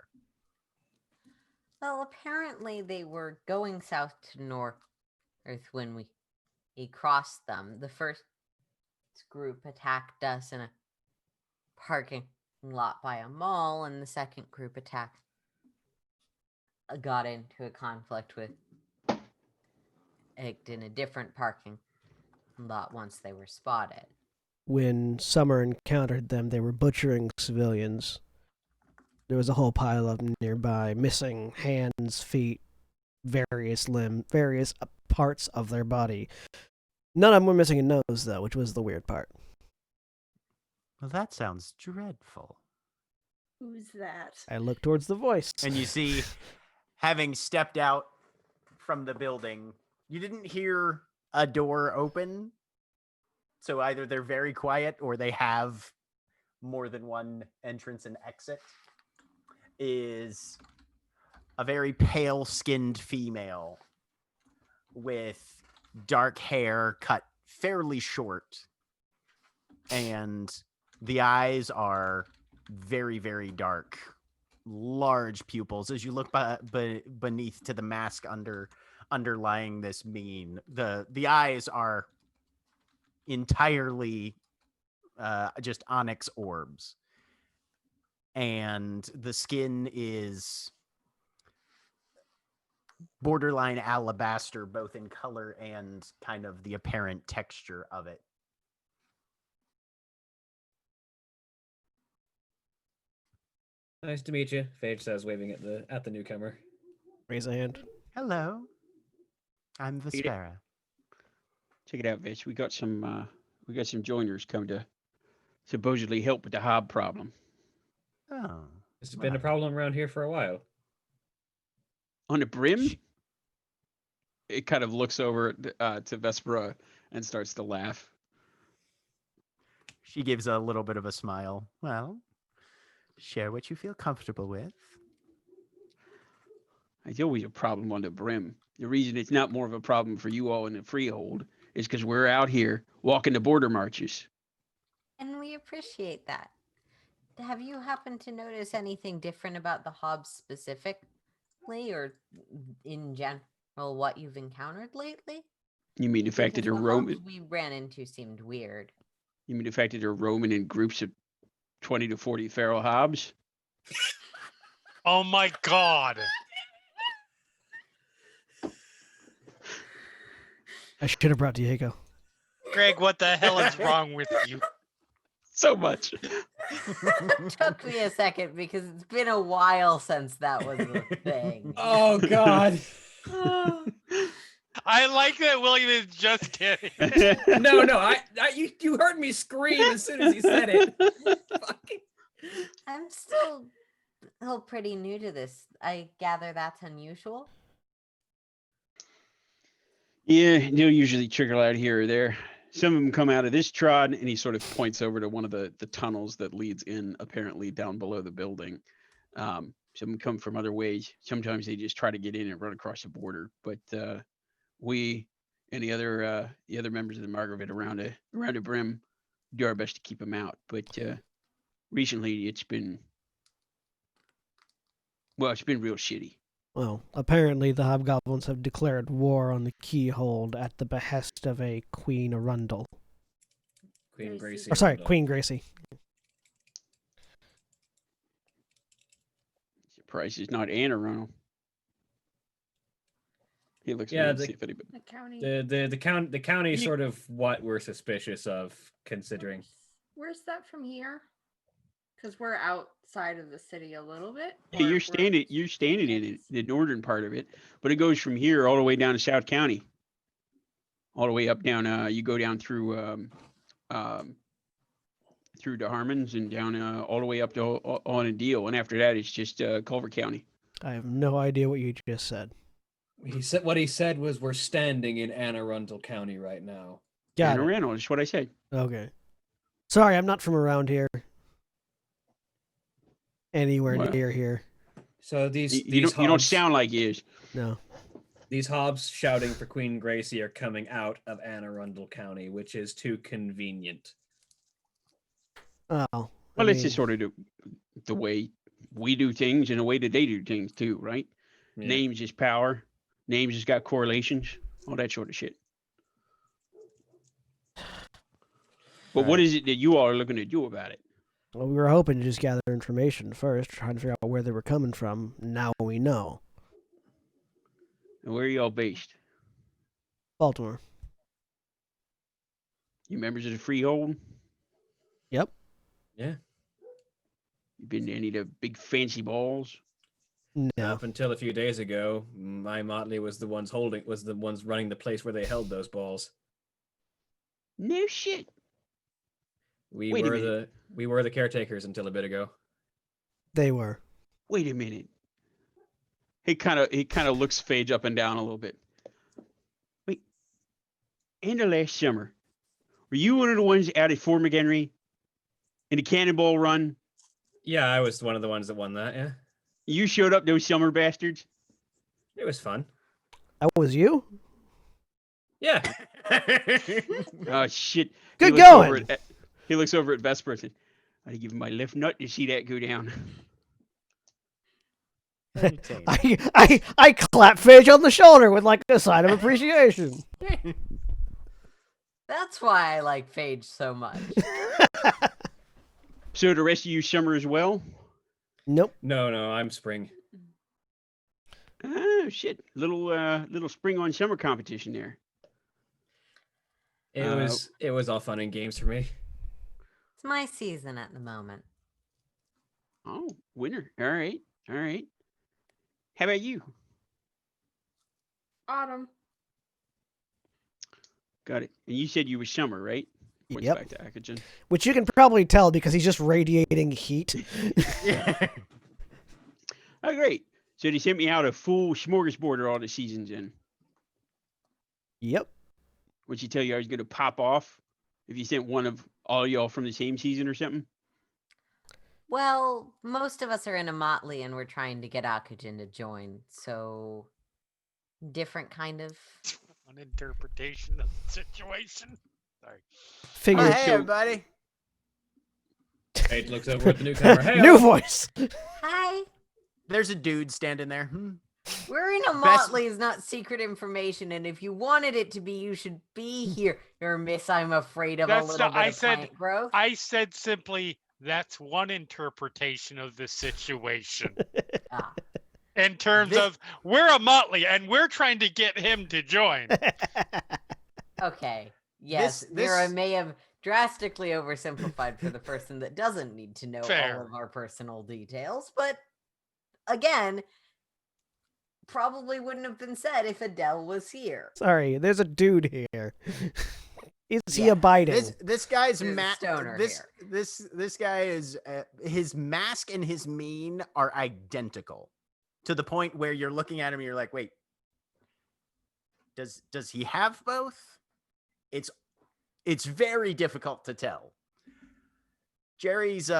Well, apparently they were going south to north when we crossed them. The first group attacked us in a parking lot by a mall, and the second group got into a conflict with in a different parking lot once they were spotted. When Summer encountered them, they were butchering civilians. There was a whole pile of them nearby, missing hands, feet, various parts of their body. None of them were missing a nose, though, which was the weird part. Well, that sounds dreadful. Who's that? I looked towards the voice. And you see, having stepped out from the building, you didn't hear a door open. So either they're very quiet or they have more than one entrance and exit. Is a very pale-skinned female with dark hair cut fairly short, and the eyes are very, very dark, large pupils. As you look beneath to the mask underlying this mien, the eyes are entirely just onyx orbs. And the skin is borderline alabaster, both in color and kind of the apparent texture of it. Nice to meet you, Phage says, waving at the newcomer. Raise a hand. Hello, I'm Vespera. Check it out, Vish. We got some joiners coming to supposedly help with the hob problem. Oh, It's been a problem around here for a while. On the brim, it kind of looks over to Vespera and starts to laugh. She gives a little bit of a smile. Well, share what you feel comfortable with. It's always a problem on the brim. The reason it's not more of a problem for you all in the freehold is because we're out here walking the border marches. And we appreciate that. Have you happened to notice anything different about the Hobbs specifically, or in general what you've encountered lately? You mean the fact that Because they're the roaming? Hobbs we ran into seemed weird. You mean the fact that they're roaming in groups of 20 to 40 feral hobbs? Oh my god. I should have brought Diego. Greg, what the hell is wrong with you? So much. It took me a second because it's been a while since that was the thing. Oh god. I like that William is just kidding. No, you heard me scream as soon as he said it. Fucking- I'm still pretty new to this. I gather that's unusual. Yeah, they'll usually trickle out here or there. Some of them come out of this trod, and he sort of points over to one of the tunnels that leads in, apparently down below the building. Some of them come from other ways. Sometimes they just try to get in and run across the border. But we and the other members of the Margaret around the brim do our best to keep them out. But recently, it's been real shitty. Well, apparently the hobgoblins have declared war on the Keyhold at the behest of a Queen Arundel. Queen Gracie. Or sorry, Arundel. Queen Gracie. Surprised it's not Anne Arundel. He looks Yeah, around to the- see if anybody. The county. The county sort of what we're suspicious of, considering. Where's that from here? Because we're outside of the city a little bit. Yeah, or you're we're- standing in it, the northern part of it, but it goes from here all the way down to South County, all the way up down. You go down through the Harmons and down all the way up to on a deal, and after that it's just Culver County. I have no idea what you just said. What he said was we're standing in Anne Arundel County right now. Got Anne it. Arundel, that's what I said. Okay. Sorry, I'm not from around here. Anywhere Well, near here. So You don't sound like he is. No. These hobs shouting for Queen Gracie are coming out of Anne Arundel County, which is too convenient. Oh. Well, it's just sort of the way we do things and the way that they do things too, right? Yeah. Names is power. Names has got correlations, all that sort of shit. But what is it that you all are looking to do about it? Well, we were hoping to just gather information first, trying to figure out where they were coming from. Now we know. And where are y'all based? Baltimore. You members of the Freehold? Yep. Yeah. You been to any of the big fancy balls? No. Up until a few days ago, my motley was the ones running the place where they held those balls. No shit. We Wait a were the caretakers until a bit ago. They were. Wait a minute. He kind of looks Phage up and down a little bit. Wait. In the last summer, were you one of the ones out at Fort McHenry in the Cannonball Run? Yeah, I was one of the ones that won that. Yeah, You showed up, those summer bastards. it was fun. That was you? Yeah. Oh shit! Good He looks going. over he looks over at Vesper and said, "I'd give him my left nut to see that go down." I clap Phage on the shoulder with like a sign of appreciation. That's why I like Phage so much. So the rest of you summer as well? Nope. No, I'm spring. Oh shit! Little spring on summer competition there. It was all fun and games for me. It's my season at the moment. Oh, winter. All right. How about you? Autumn. Got it. And you said you were summer, right? Points Yep. back to Akajan. Which you can probably tell because he's just radiating heat. Oh, great. So they sent me out a full smorgasbord of all the seasons in. Yep. Would you tell you I was going to pop off if you sent one of all y'all from the same season or something? Well, most of us are in a motley and we're trying to get Akujin to join, so different kind of. An interpretation of the situation. Sorry. Figure. Oh, hey, everybody. Kate looks over at the newcomer. Hey, New voice. Hi, There's a dude standing there. we're in a Best- motley is not secret information, and if you wanted it to be, you should be here. Your miss, I'm afraid of That's a little not- bit I of said- plant growth. I said simply that's one interpretation of the situation. Ah. In terms This- of we're a motley and we're trying to get him to join. Okay. Yes, This- Mira this- may have drastically oversimplified for the person that doesn't need to know Fair. all of our personal details, but again, probably wouldn't have been said if Adele was here. Sorry, there's a dude here. Is he Yeah. abiding? This guy's There's a mask. stoner This guy is his mask and his mien are identical, to the point where you're looking at him and you're like, wait, does he have both? It's very difficult to tell. Jerry's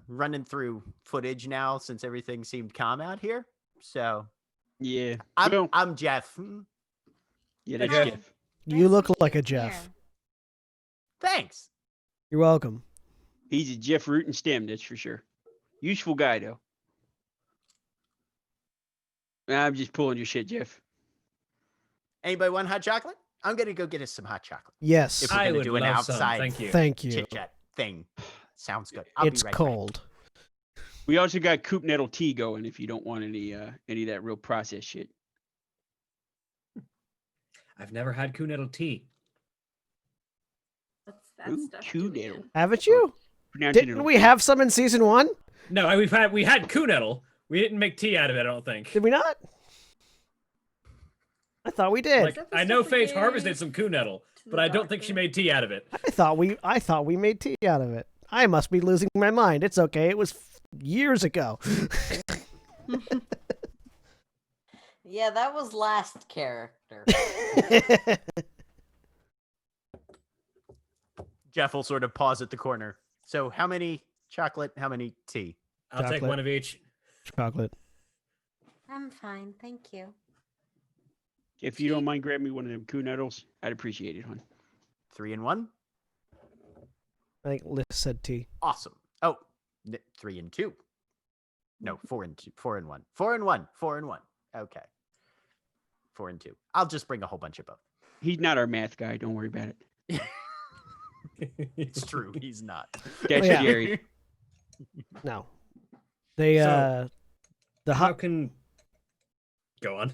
running through footage now since everything seemed calm out here. So Yeah. I'm Well, Jeff. yeah, that's Hi. Jeff. You look like a Jeff. Thanks. You're welcome. He's a Jeff Root and Stem, that's for sure. Useful guy, though. I'm just pulling your shit, Jeff. Anybody want hot chocolate? I'm gonna go get us some hot chocolate. Yes. If we're I gonna would do an love some. outside Thank you. Thank you. chit chat thing. Sounds good. I'll It's be right back. cold. We also got Coop Nettle tea going if you don't want any of that real processed shit. I've never had Coonettle tea. What's that Ooh, stuff cute doing? little- Haven't you? Pronouncing Didn't it we have some in season 1? No, we had Coonettle. We didn't make tea out of it, I don't think. Did we not? I thought we did. Like, that the I know stuff we Phage gave harvested some Coonettle, to the but I don't think she doctor? made tea out of it. I thought we made tea out of it. I must be losing my mind. It's okay. It was years ago. Yeah, that was last character. Jeff will sort of pause at the corner. So how many chocolate, how many tea? I'll take Chocolate. one of each. Chocolate. I'm fine, thank you. If you don't mind grabbing me one of them Koo Noodles, I'd appreciate it, hon. 3 and 1? I think Liz said tea. Awesome. Oh, 3 and 2. No, 4 and 2. 4 and 1. 4 and 1. 4 and 1. Okay. 4 and 2. I'll just bring a whole bunch of both. He's not our math guy. Don't worry about it. It's true. He's not. That's yeah. Jerry. No. They So, the How Hob can go on?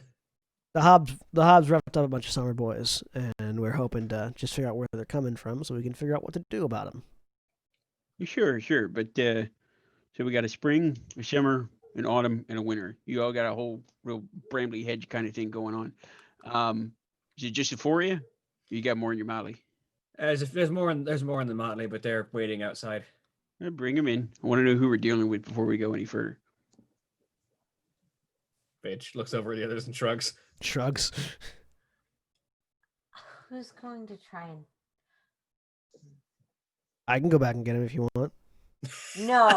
the Hobbs wrapped up a bunch of summer boys, and we're hoping to just figure out where they're coming from so we can figure out what to do about them. Sure. But so we got a spring, a summer, an autumn, and a winter. You all got a whole real Bramley hedge kind of thing going on. Is it just for you? You got more in your Molly? There's more in the motley, but they're waiting outside. Bring them in. I want to know who we're dealing with before we go any further. Bitch looks over at the others and shrugs. Shrugs. Who's going to try and... I can go back and get him if you want. No.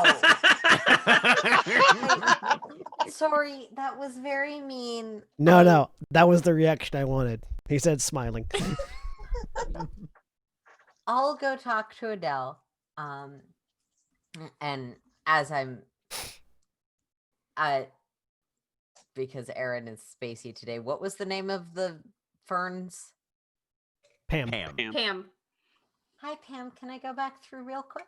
Sorry, that was very mean. No, that was the reaction I wanted. He said, smiling. I'll go talk to Adele. And as because Aaron is spacey today, what was the name of the ferns? Pam. Pam. Hi, Pam. Can I go back through real quick?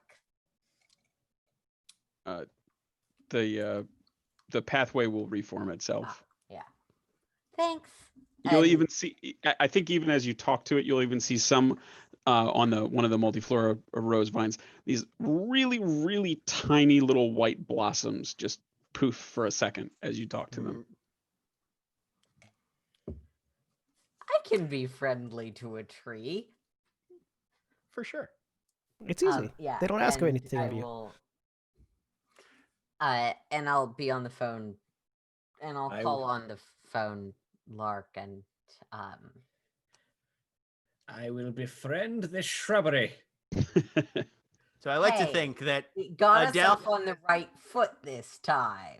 The pathway will reform itself. Yeah. Thanks. You'll And- even see. I think even as you talk to it, you'll even see some on one of the multiflora rose vines. These really, really tiny little white blossoms just poof for a second as you talk to them. I can be friendly to a tree. For sure. It's easy. Yeah. They don't ask and anything I of you. will, and I'll be on the phone, and I'll I call on the phone Lark, and I will befriend this shrubbery. So I like to Hey. think that we got Adele- us off on the right foot this time.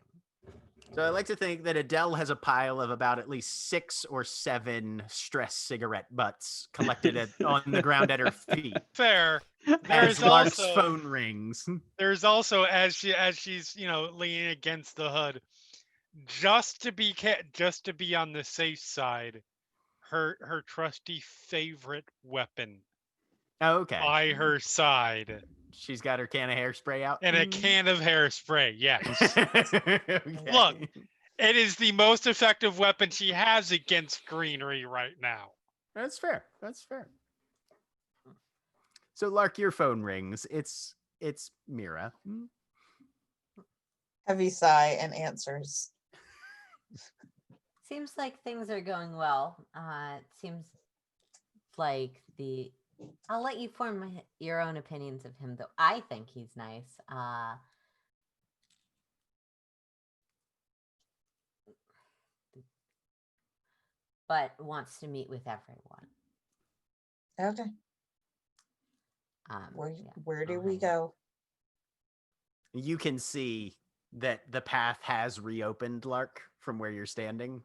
Adele has a pile of about at least 6 or 7 stress cigarette butts collected on the ground at her feet. Fair. As There's Lark's also phone rings. there's also as she's leaning against the hood, just to be on the safe side, her trusty favorite weapon Okay. by her side, She's got her can of hairspray out. and a can of hairspray. Yes. Okay. Look. It is the most effective weapon she has against greenery right now. That's fair. So Lark, your phone rings. It's Mira. Heavy sigh and answers. Seems like things are going well. It seems like I'll let you form your own opinions of him, though. I think he's nice. But wants to meet with everyone. Okay. Where do we go? You can see that the path has reopened, Lark, from where you're standing.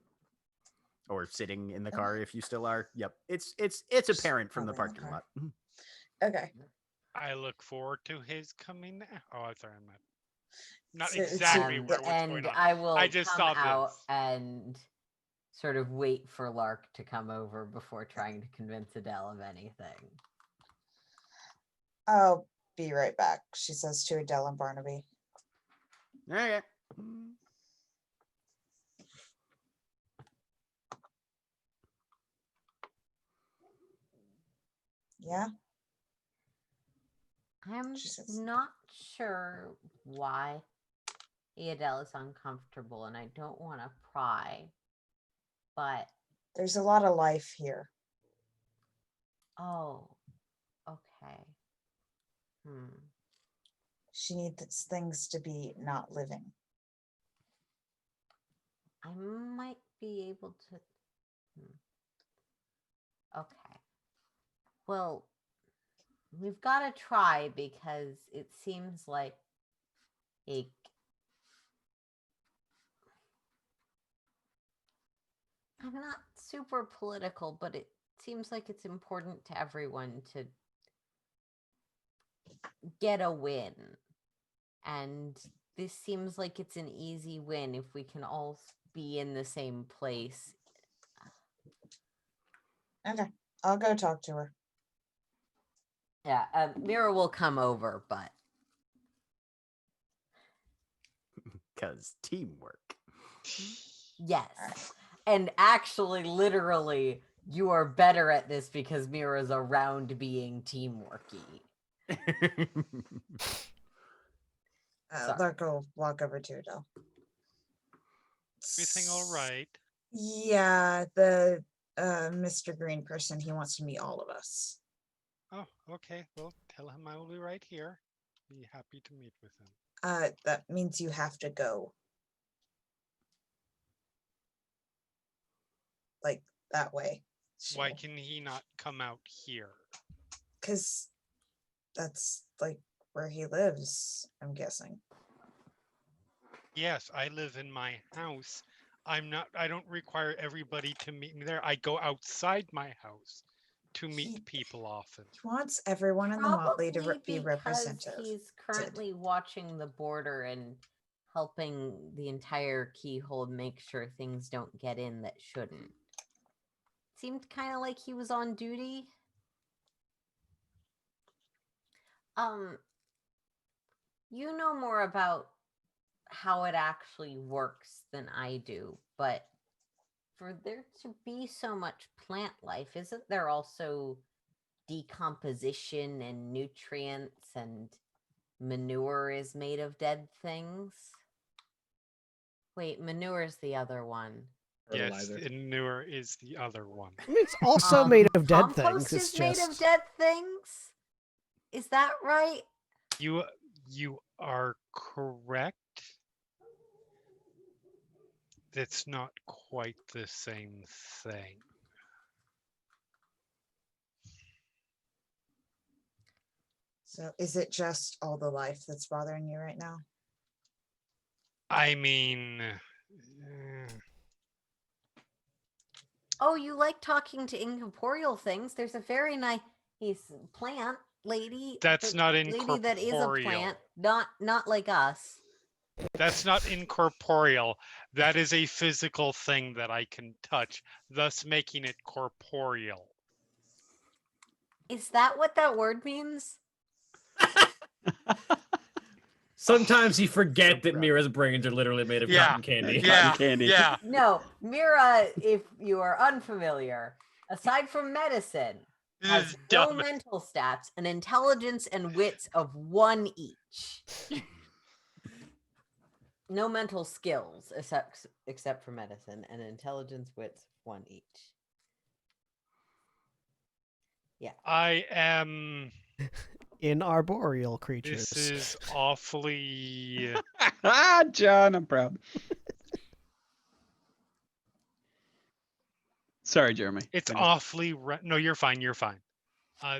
Or sitting in the car if you still are. Yep. It's apparent from the Probably in the parking car. lot. Okay. I look forward to his coming now. Oh, I'm sorry, I'm not So- exactly so- what's And going on. I will I just come saw out this. and sort of wait for Lark to come over before trying to convince Adele of anything. I'll be right back, she says to Adele and Barnaby. Okay. Yeah. I'm She says- not sure why Adele is uncomfortable, and I don't want to pry, but There's a lot of life here. oh, okay. She needs things to be not living. I might be able to. Okay. Well, we've got to try because it seems like a. I'm not super political, but it seems like it's important to everyone to get a win. And this seems like it's an easy win if we can all be in the same place. Okay, I'll go talk to her. Yeah, Mira will come over, but Because teamwork. yes. Alright. And actually, literally, you are better at this because Mira's around being teamworky. Sorry. I'll go walk over to Adele. Everything all right? Yeah, the Mr. Green person, he wants to meet all of us. Oh, okay. Well, tell him I will be right here. Be happy to meet with him. That means you have to go. Like that way. Why can he not come out here? Because that's like where he lives, I'm guessing. Yes, I live in my house. I don't require everybody to meet me there. I go outside my house to meet people often. He wants everyone in the Motley to Probably be because represented. he's currently watching the border and helping the entire keyhold make sure things don't get in that shouldn't. Seemed kind of like he was on duty. You know more about how it actually works than I do, but for there to be so much plant life, isn't there also decomposition and nutrients and manure is made of dead things? Wait, manure is the other one. Yes, Fertilizer. manure is the other one. I mean, it's also made of dead Compost things. It's is made just of dead things? Is that right? You are correct. It's not quite the same thing. So is it just all the life that's bothering you right now? I mean, Oh, you like talking to incorporeal things. There's a very nice plant lady. That's the not lady that is a incorporeal. plant, not like us. That's not incorporeal. That is a physical thing that I can touch, thus making it corporeal. Is that what that word means? Sometimes you forget So that proud. Mira's brains are literally made of Yeah, cotton candy. Yeah, candy. yeah. No, Mira, if you are unfamiliar, aside from medicine, This has is no dumb. mental stats, an intelligence and wits of 1 each. No mental skills except for medicine, and intelligence wits 1 each. Yeah. I am. in arboreal creatures. This is awfully. Ah, John, I'm proud. Sorry, Jeremy. It's Finish. awfully. No, you're fine. You're fine.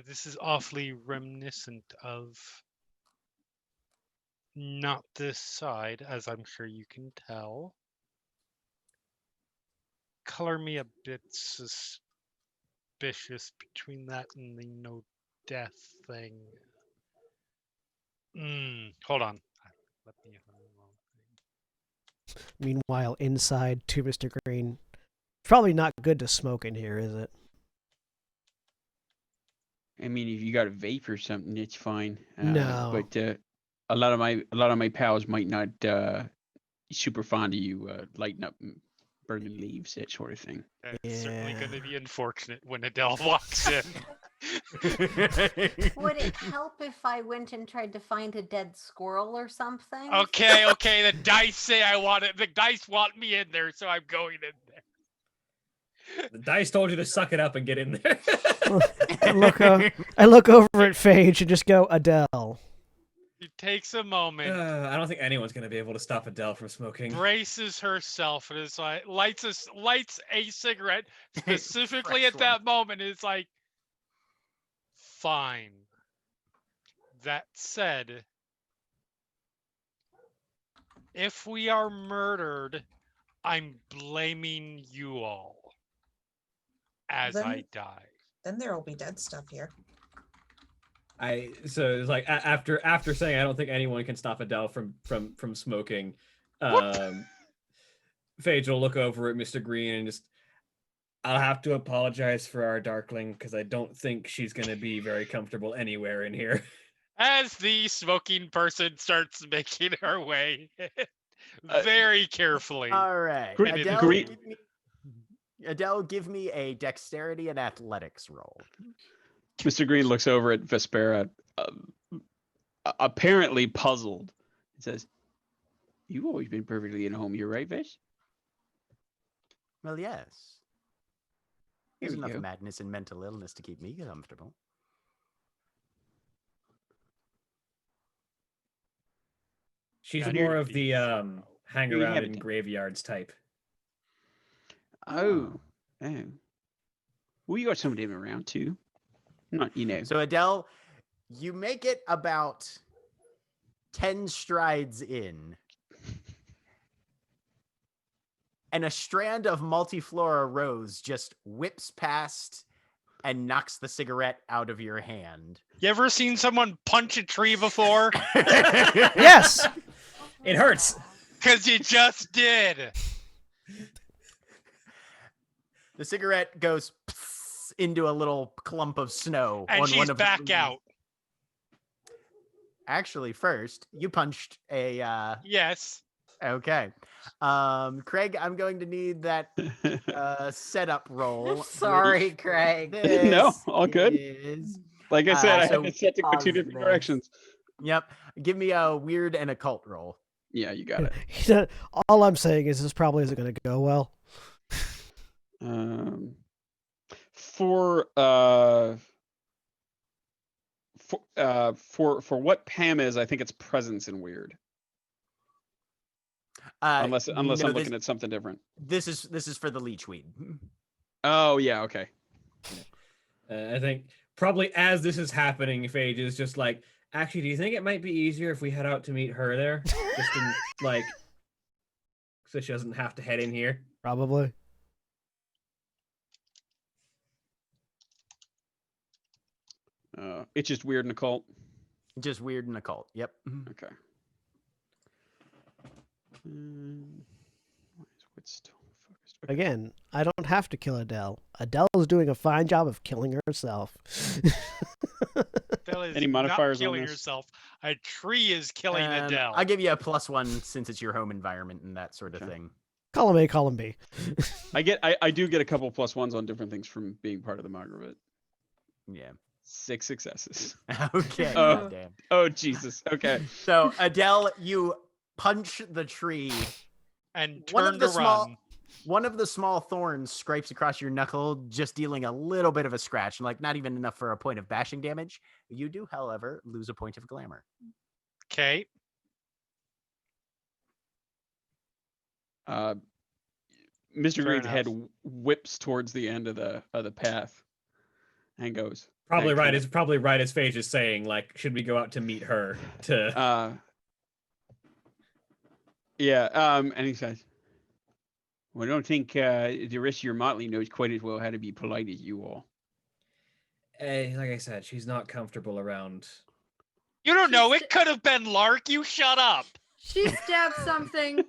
This is awfully reminiscent of. Not this side, as I'm sure you can tell. Color me a bit suspicious between that and the no death thing. Hold on. Let me have a wrong thing. Meanwhile, inside to Mr. Green. It's probably not good to smoke in here, is it? I mean, if you got a vape or something, it's fine. No. But a lot of my pals might not super fond of you lighting up and burning leaves, that sort of thing. That's certainly Yeah. going to be unfortunate when Adele walks in. Would it help if I went and tried to find a dead squirrel or something? Okay. The dice say I want it. The dice want me in there, so I'm going in there. The dice told you to suck it up and get in there. I look over at Phage and just go, Adele. He takes a moment, I don't think anyone's gonna be able to stop Adele from smoking. braces herself, and is like lights a cigarette specifically Fresh at that moment. It's like, fine. That said, if we are murdered, I'm blaming you all as I Then- die. Then there will be dead stuff here. So it's like after saying I don't think anyone can stop Adele from smoking. Phage will look over at Mr. Green and just, I'll have to apologize for our Darkling because I don't think she's gonna be very comfortable anywhere in here. As the smoking person starts making her way very carefully. All right. Great- Adele, great- give me a dexterity and athletics roll. Mr. Green looks over at Vespera, apparently puzzled. He says, "You've always been perfectly at home here, right, Ves?" Well, yes. There's Here we enough go. madness and mental illness to keep me comfortable. She's That more would of be the so. hang Here you around have in it. graveyards type. Oh. Well, you got some of them around too. Not, So, Adele, you make it about 10 strides in, and a strand of multiflora rose just whips past and knocks the cigarette out of your hand. You ever seen someone punch a tree before? Yes. It hurts. Because you just did. The cigarette goes into a little clump of snow. And on she's one of the back leaves. out. Actually, first, you punched a... Yes. Okay. Craig, I'm going to need that setup roll. Sorry, which Craig. No, this all good. is- Like I said, I so had to set to go two pause different this. directions. Yep. Give me a weird and occult roll. Yeah, you got it. All I'm saying is this probably isn't going to go well. For what Pam is, I think it's presence and weird. Unless no, I'm this- looking at something different. This is for the leechweed. Oh yeah, okay. I think probably as this is happening, Phage is just like, actually, do you think it might be easier if we head out to meet her there? Just in, like, so she doesn't have to head in here? Probably. It's just weird and occult. Just weird and occult. Yep. Okay. What's still focused? Okay. Again, I don't have to kill Adele. Adele is doing a fine job of killing herself. Adele is Any modifiers not on killing this? herself. A tree is killing Adele. I'll give you a +1 since it's your home environment and that sort of Okay. thing. Column A, column B. I do get a couple +1s on different things from being part of the Margaret. Yeah. 6 successes. Okay. Oh. Goddamn. Oh Jesus. Okay. So Adele, you punch the tree. and One of turn the to small- run. One of the small thorns scrapes across your knuckle, just dealing a little bit of a scratch, like not even enough for a point of bashing damage. You do, however, lose a point of glamour. Okay. Mr. Fair Green's head enough. whips towards the end of the path, and goes. Probably and right. kinda- Is probably right as Phage is saying, like, should we go out to meet her? To Yeah. And he says, "Well, I don't think the rest of your motley knows quite as well how to be polite as you all." like I said, she's not comfortable around. You don't know. She's It could have been Lark. You shut up. She stabbed something.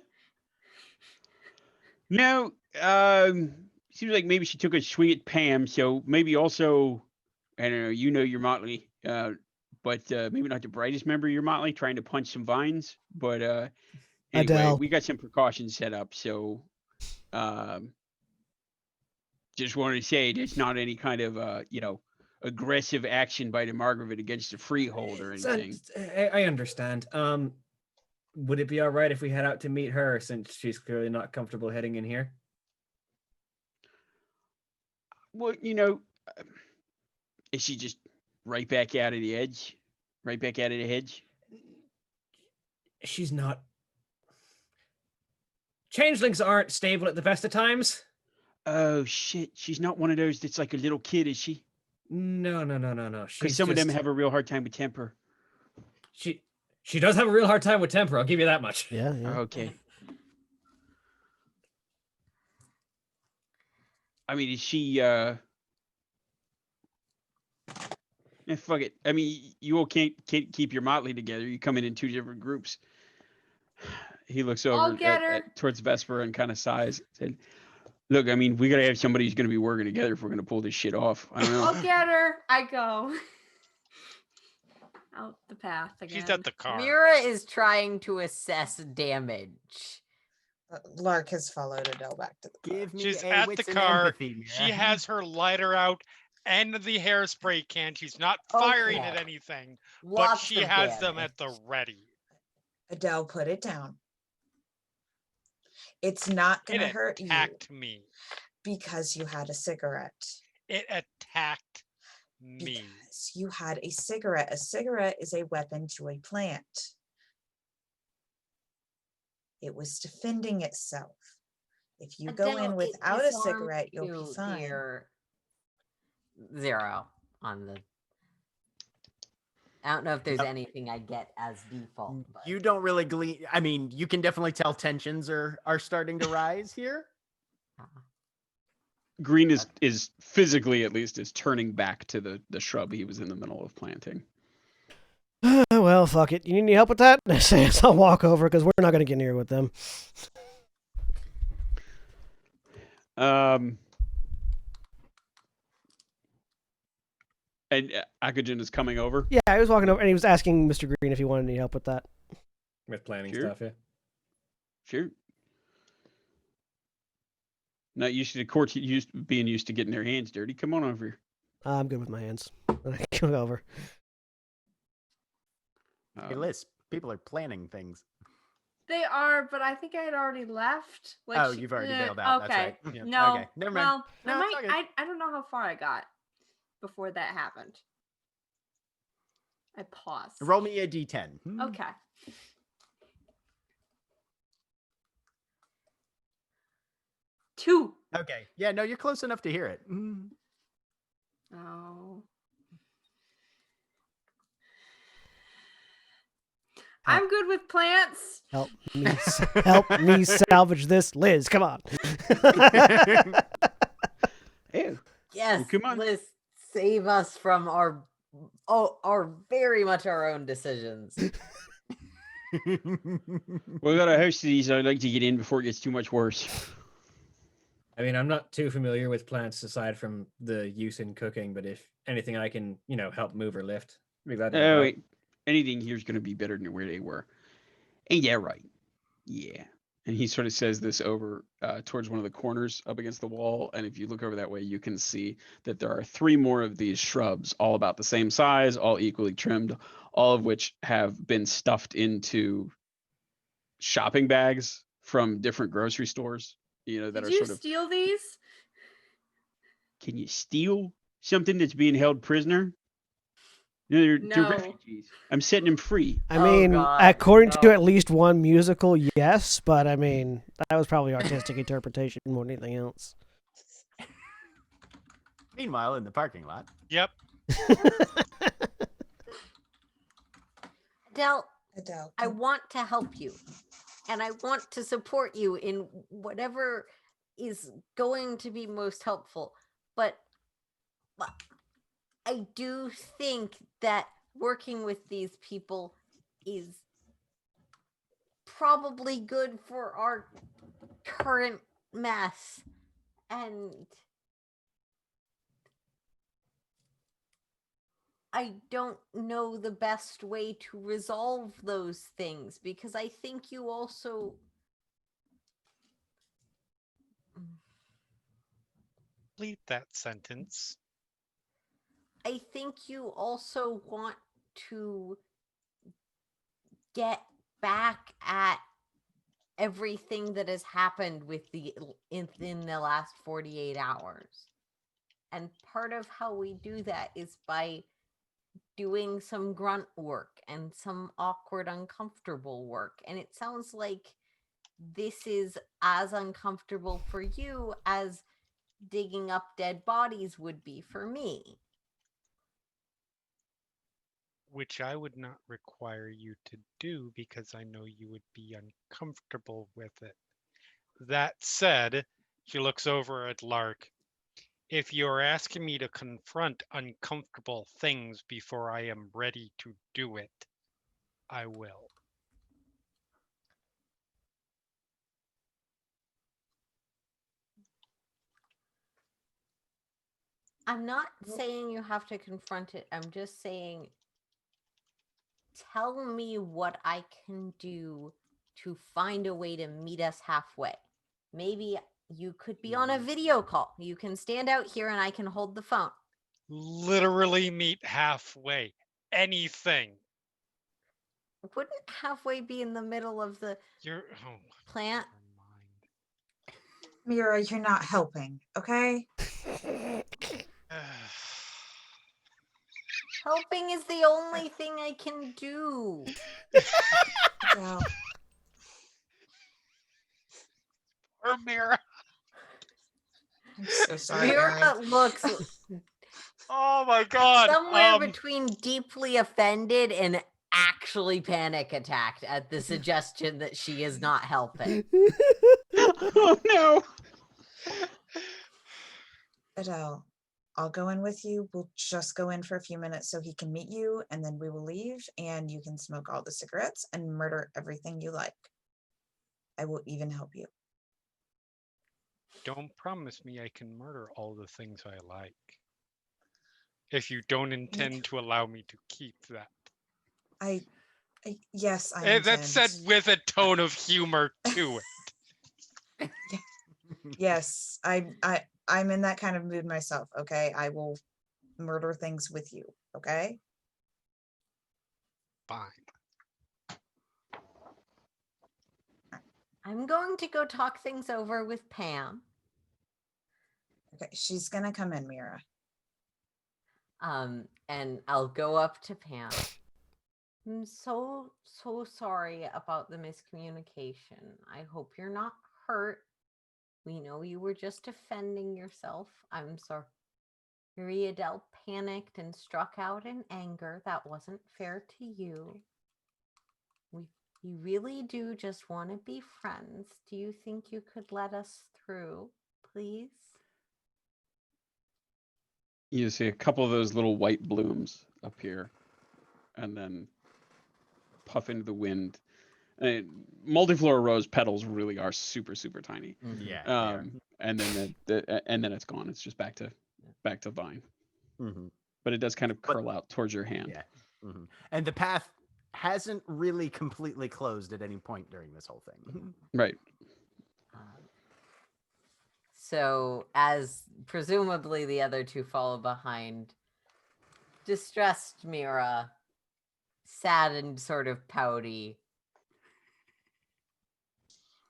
No. Seems like maybe she took a swing at Pam, so maybe also, I don't know. You know your motley, but maybe not the brightest member of your motley, trying to punch some vines. But anyway, Adele. we got some precautions set up, so just wanted to say there's not any kind of aggressive action by the Margaret against the freehold or anything. I understand. Would it be all right if we head out to meet her since she's clearly not comfortable heading in here? Well, is she just right back out of the edge, right back out of the hedge? She's not. Changelings aren't stable at the best of times. Oh shit! She's not one of those that's like a little kid, is she? No. Because She's some of them just- have a real hard time with temper. She does have a real hard time with temper. I'll give you that much. Yeah, yeah. Okay. I mean, is she? Fuck it. I mean, you all can't keep your motley together. You come in two different groups. He looks I'll over get her. towards Vesper and kind of sighs. Said, "Look, I mean, we gotta have somebody who's gonna be working together if we're gonna pull this shit off. I don't know." I'll get her. I go. Out the path again. She's at the car. Mira is trying to assess damage. Lark has followed Adele back to the car. Give me She's a at the wits and car. empathy, She Mira. has her lighter out and the hairspray can. She's not firing at Okay. anything, but Lots she of has them damage. at the ready. Adele, put it down. It's not It gonna hurt you attacked me. because you had a cigarette. It attacked me. Because you had a cigarette. A cigarette is a weapon to a plant. It was defending itself. If you go Adele, in it without a disarms cigarette, you'll you, be fine. dear. 0 on the. I don't know if there's Yep. anything I get as default. But... You don't really glean. I mean, you can definitely tell tensions are starting to rise here. Green is physically, at least, is turning back to the shrub he was in the middle of planting. Well, fuck it. You need any help with that? I say as I'll walk over because we're not going to get near with them. And Akujin is coming over. Yeah, I was walking over and he was asking Mr. Green if he wanted any help with that. With planning Sure. stuff, yeah. Sure. Not used to the courts being used to getting their hands dirty. Come on over here. I'm good with my hands. I go over. Hey, Liz, people are planning things. They are, but I think I had already left. Like, Oh, you've already bailed out. Okay. That's right. Yeah, No. Okay. Never mind. Well, No, I it's all might. good. I don't know how far I got before that happened. I paused. Roll me a d10. Okay. Two. Okay. Yeah, no, you're close enough to hear it. Oh. I'm good with plants. Help me salvage this. Liz, come on. Ew. Yes, Well, come on. Liz, save us from our very much our own decisions. We got a host of these. I'd like to get in before it gets too much worse. I mean, I'm not too familiar with plants aside from the use in cooking, but if anything I can, help move or lift, I'd be glad to help Oh, out. wait. Anything here's going to be better than where they were. Ain't that right? Yeah. And he sort of says this over towards one of the corners up against the wall. And if you look over that way, you can see that there are 3 more of these shrubs, all about the same size, all equally trimmed, all of which have been stuffed into shopping bags from different grocery stores. That Did are you sort of. steal these? Can you steal something that's being held prisoner? They're No. refugees. I'm setting them free. I Oh, mean, God, according to no. at least one musical, yes, but I mean, that was probably artistic interpretation more than anything else. Meanwhile, in the parking lot. Yep. Adele, Adele, I want to help you, and I want to support you in whatever is going to be most helpful. But I do think that working with these people is probably good for our current mess. And I don't know the best way to resolve those things because I think you also. Complete that sentence. I think you also want to get back at everything that has happened with in the last 48 hours. And part of how we do that is by doing some grunt work and some awkward, uncomfortable work. And it sounds like this is as uncomfortable for you as digging up dead bodies would be for me. Which I would not require you to do because I know you would be uncomfortable with it. That said, she looks over at Lark. If you're asking me to confront uncomfortable things before I am ready to do it, I will. I'm not saying you have to confront it. I'm just saying, tell me what I can do to find a way to meet us halfway. Maybe you could be on a video call. You can stand out here and I can hold the phone. Literally meet halfway. Anything. Wouldn't halfway be in the middle of the plant? Mira, you're not helping, okay? Helping is the only thing I can do. Well, Or Mira. I'm so sorry, Mira Aaron. looks Oh my god. somewhere between deeply offended and actually panic attacked at the suggestion that she is not helping. Oh no. Adele, I'll go in with you. We'll just go in for a few minutes so he can meet you, and then we will leave, and you can smoke all the cigarettes and murder everything you like. I will even help you. Don't promise me I can murder all the things I like. If you don't intend to allow me to keep that. Yes, I intend. That's said with a tone of humor to it. Yes, I'm in that kind of mood myself, okay? I will murder things with you, okay? Fine. I'm going to go talk things over with Pam. Okay, she's gonna come in, Mira. And I'll go up to Pam. I'm so sorry about the miscommunication. I hope you're not hurt. We know you were just defending yourself. I'm sorry. Adele panicked and struck out in anger. That wasn't fair to you. We really do just want to be friends. Do you think you could let us through, please? You see a couple of those little white blooms appear and then puff into the wind. Multiflora rose petals really are super, super tiny. Yeah. And then and then it's gone. It's just back to vine. Mm-hmm. But it does kind of curl out towards your hand. Yeah. Mm-hmm. And the path hasn't really completely closed at any point during this whole thing. Right. So, as presumably the other two follow behind, distressed Mira, sad and sort of pouty.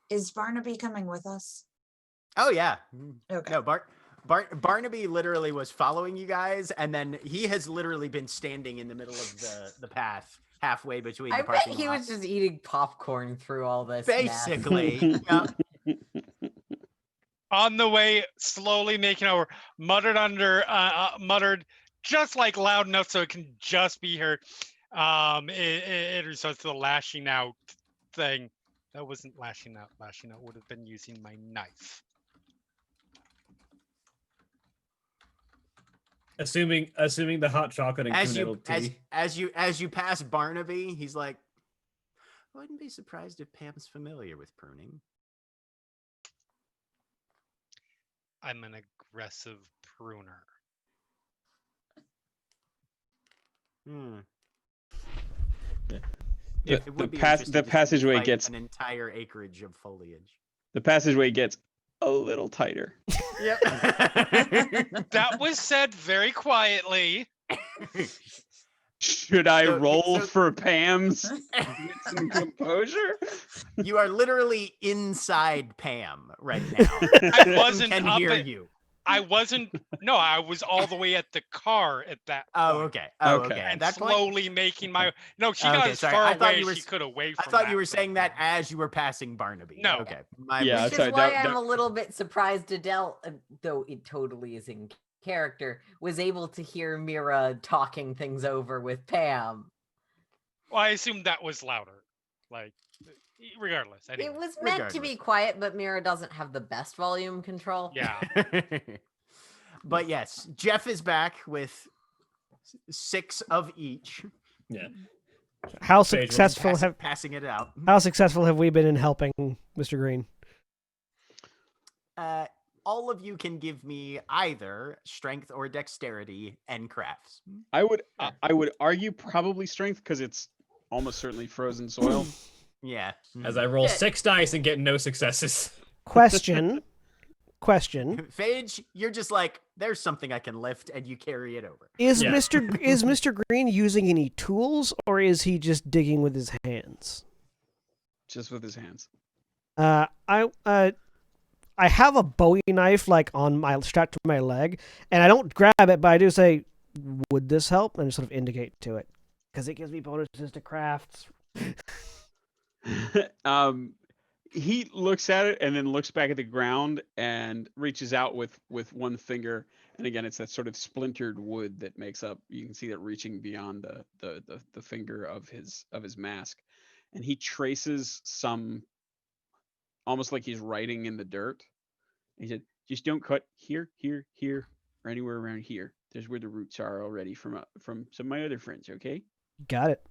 Is Barnaby coming with us? Oh yeah. Okay. No, Barnaby literally was following you guys, and then he has literally been standing in the middle of the path, halfway between the I bet parking he lot. was just eating popcorn through all this. Basically. Yeah. On the way, slowly making over, muttered just like loud enough so it can just be heard. It results to the lashing out thing. That wasn't lashing out. Lashing out would have been using my knife. Assuming the hot chocolate and canoodle tea. As you pass Barnaby, he's like, I wouldn't be surprised if Pam's familiar with pruning. I'm an aggressive pruner. The passageway gets an entire acreage of foliage. The passageway gets a little tighter. Yep. That was said very quietly. Should I roll for Pam's some composure? You are literally inside Pam right now. I wasn't can up hear at, you. I wasn't. No, I was all the way at the car at that point. Oh, okay. Oh, Okay. okay. At And that point, slowly making my. No, she got Okay, as sorry. far I thought away you were as she could away I from thought that you were for saying that point. as you were passing Barnaby. No. Okay. My Yeah, Which mistake. is why that- I'm a little bit surprised Adele, though it totally is in character, was able to hear Mira talking things over with Pam. Well, I assumed that was louder. Like, regardless. Anyway. It was meant to be quiet, but Mira doesn't have the best volume control. Yeah. But yes, Jeff is back with 6 of each. Yeah. How Sage will successful have Passing it out. we been in helping Mr. Green? All of you can give me either strength or dexterity and crafts. I would argue probably strength because it's almost certainly frozen soil. Yeah. As I roll Shit. 6 dice and get no successes. Question. Phage, you're just like, there's something I can lift, and you carry it over. Is Yeah. Mr. Green using any tools, or is he just digging with his hands? Just with his hands. I have a Bowie knife like on my strapped to my leg, and I don't grab it, but I do say, "Would this help?" and sort of indicate to it because it gives me bonuses to crafts. He looks at it and then looks back at the ground and reaches out with one finger, and again it's that sort of splintered wood that makes up, you can see that reaching beyond the finger of his mask, and he traces some, almost like he's writing in the dirt. He said, just don't cut here, or anywhere around here. There's where the roots are already from some of my other friends, okay? Got it.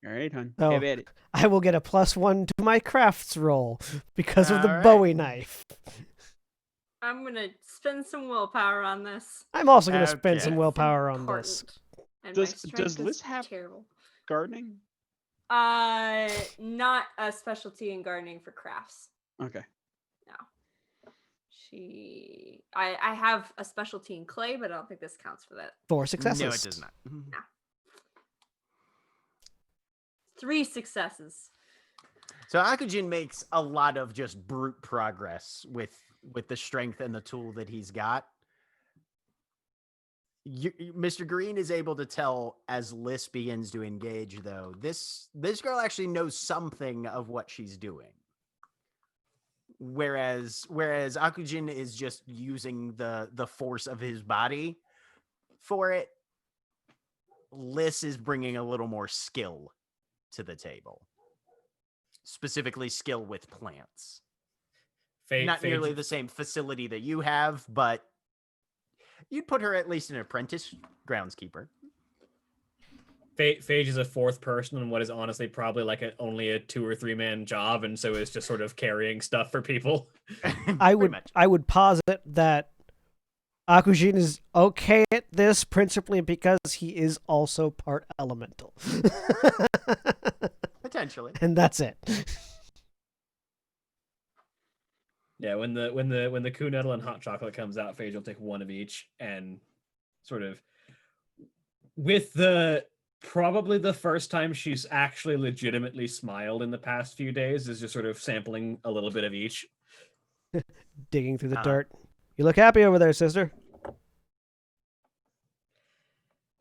All right, hon. Oh. Have at it. I will get a +1 to my crafts roll because of the All right. Bowie knife. I'm gonna spend some willpower on this. I'm also going to spend Okay. some It's willpower on this. important. And Does- my strength does is Liz have- terrible? Gardening? Not a specialty in gardening for crafts. Okay. I have a specialty in clay, but I don't think this counts for that. 4 successes. No, it does not. 3 successes. So Akujin makes a lot of just brute progress with the strength and the tool that he's got. Mr. Green is able to tell as Liz begins to engage, though, this girl actually knows something of what she's doing. Whereas Akujin is just using the force of his body for it, Liz is bringing a little more skill to the table. Specifically skill with plants. Not nearly the same facility that you have, but you'd put her at least an apprentice groundskeeper. Phage is a 4th person in what is honestly probably like only a 2 or 3 man job, and so it's just sort of carrying stuff for people. I would posit that Akujin is okay at this principally because he is also part elemental. Potentially. And that's it. Yeah, when the Koo Nettle and hot chocolate comes out, Phage will take 1 of each and sort of, with probably the first time she's actually legitimately smiled in the past few days, is just sort of sampling a little bit of each. Digging through the dirt. You look happy over there, sister.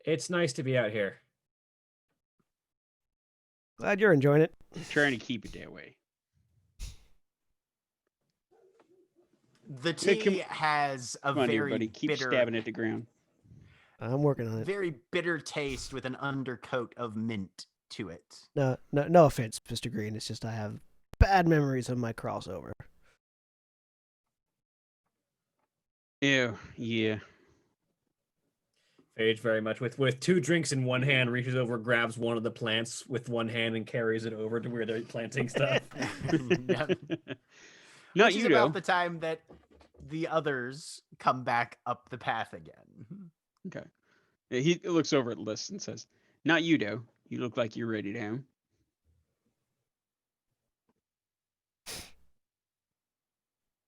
It's nice to be out here. Glad you're enjoying it. Trying to keep it that way. The Hey, tea has a Come on, very everybody. Keep bitter, stabbing at the ground. I'm working on it. very bitter taste with an undercoat of mint to it. No offense, Mr. Green. It's just I have bad memories of my crossover. Ew, yeah. Phage very much with 2 drinks in one hand, reaches over, grabs one of the plants with one hand, and carries it over to where they're planting stuff. Yep. Not Which is you, about though. the time that the others come back up the path again. Okay. Yeah, he looks over at Liz and says, "Not you, though. You look like you're ready to."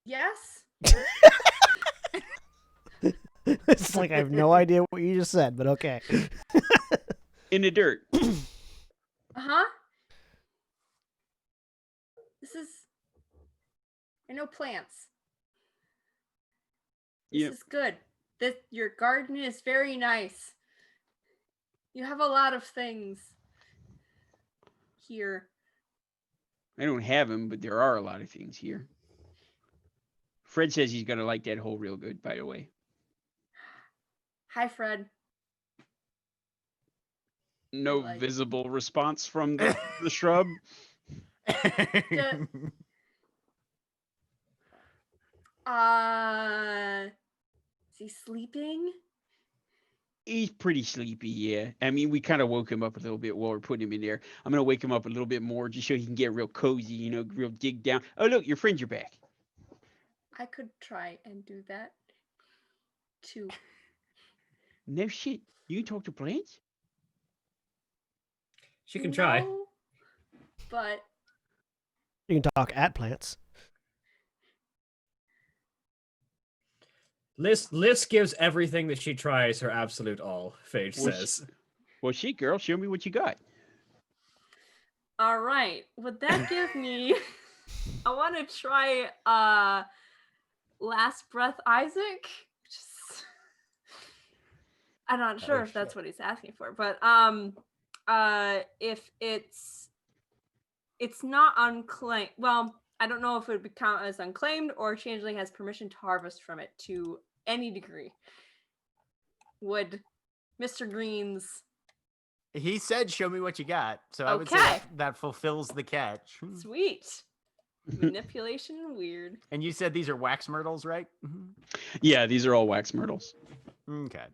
Yes. It's like I have no idea what you just said, but okay. In the dirt. Uh-huh. I know plants. Yep. is good. Your garden is very nice. You have a lot of things here. I don't have them, but there are a lot of things here. Fred says he's gonna like that hole real good, by the way. Hi, Fred. No like- visible response from the shrub. Is he sleeping? He's pretty sleepy, yeah. I mean, we kind of woke him up a little bit while we're putting him in there. I'm gonna wake him up a little bit more just so he can get real cozy, real dig down. Oh, look, your friends are back. I could try and do that too. No shit. You can talk to plants? She can try. No, but You can talk at plants. Liz gives everything that she tries her absolute all, Phage Well, says. Well, shit, girl, show me what you got. all right. Would that give me? I want to try Last Breath Isaac. Just, I'm not sure if that's what he's asking for, but if it's not unclaimed, well, I don't know if it would count as unclaimed or Changeling has permission to harvest from it to any degree. Would Mr. Green's He said, "Show me what you got." So I would say Okay. that fulfills the catch. sweet manipulation and weird? And you said these are wax myrtles, right? Yeah, these are all wax myrtles. Okay.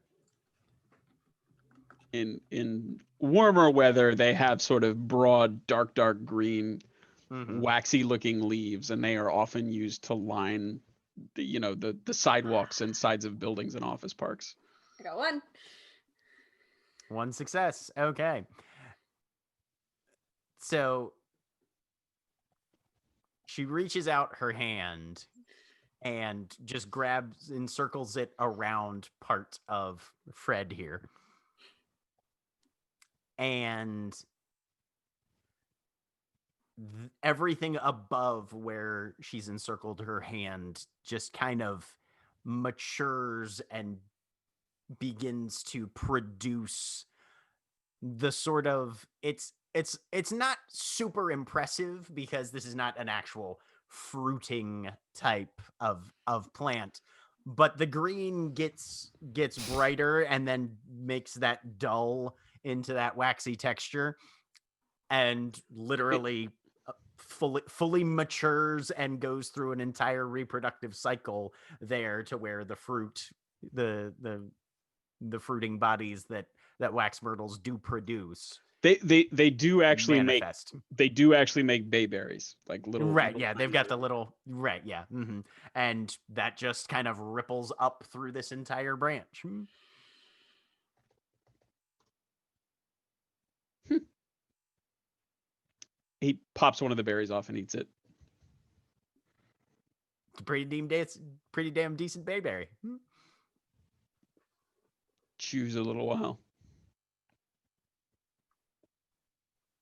In warmer weather, they have sort of broad, dark green, waxy looking leaves, and they are often used to line the sidewalks and sides of buildings and office parks. I got one. One success. Okay. So she reaches out her hand and just grabs and circles it around part of Fred here. And everything above where she's encircled her hand just kind of matures and begins to produce the sort of it's not super impressive because this is not an actual fruiting type of plant, but the green gets brighter and then makes that dull into that waxy texture and literally fully matures and goes through an entire reproductive cycle there to where the fruit the fruiting bodies that wax myrtles do produce They do actually manifest. make bayberries, like little right. little Yeah, they've got the little right. Yeah, and that just kind of ripples up through this entire branch. He pops one of the berries off and eats it. It's a pretty damn decent bayberry. Chews a little while.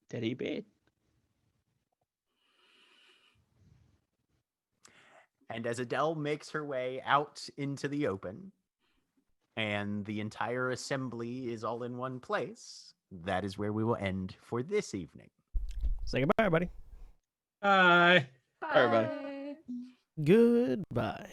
That ain't bad. And as Adele makes her way out into the open, and the entire assembly is all in one place, that is where we will end for this evening. Say goodbye, everybody. Bye. Bye. everybody. Goodbye.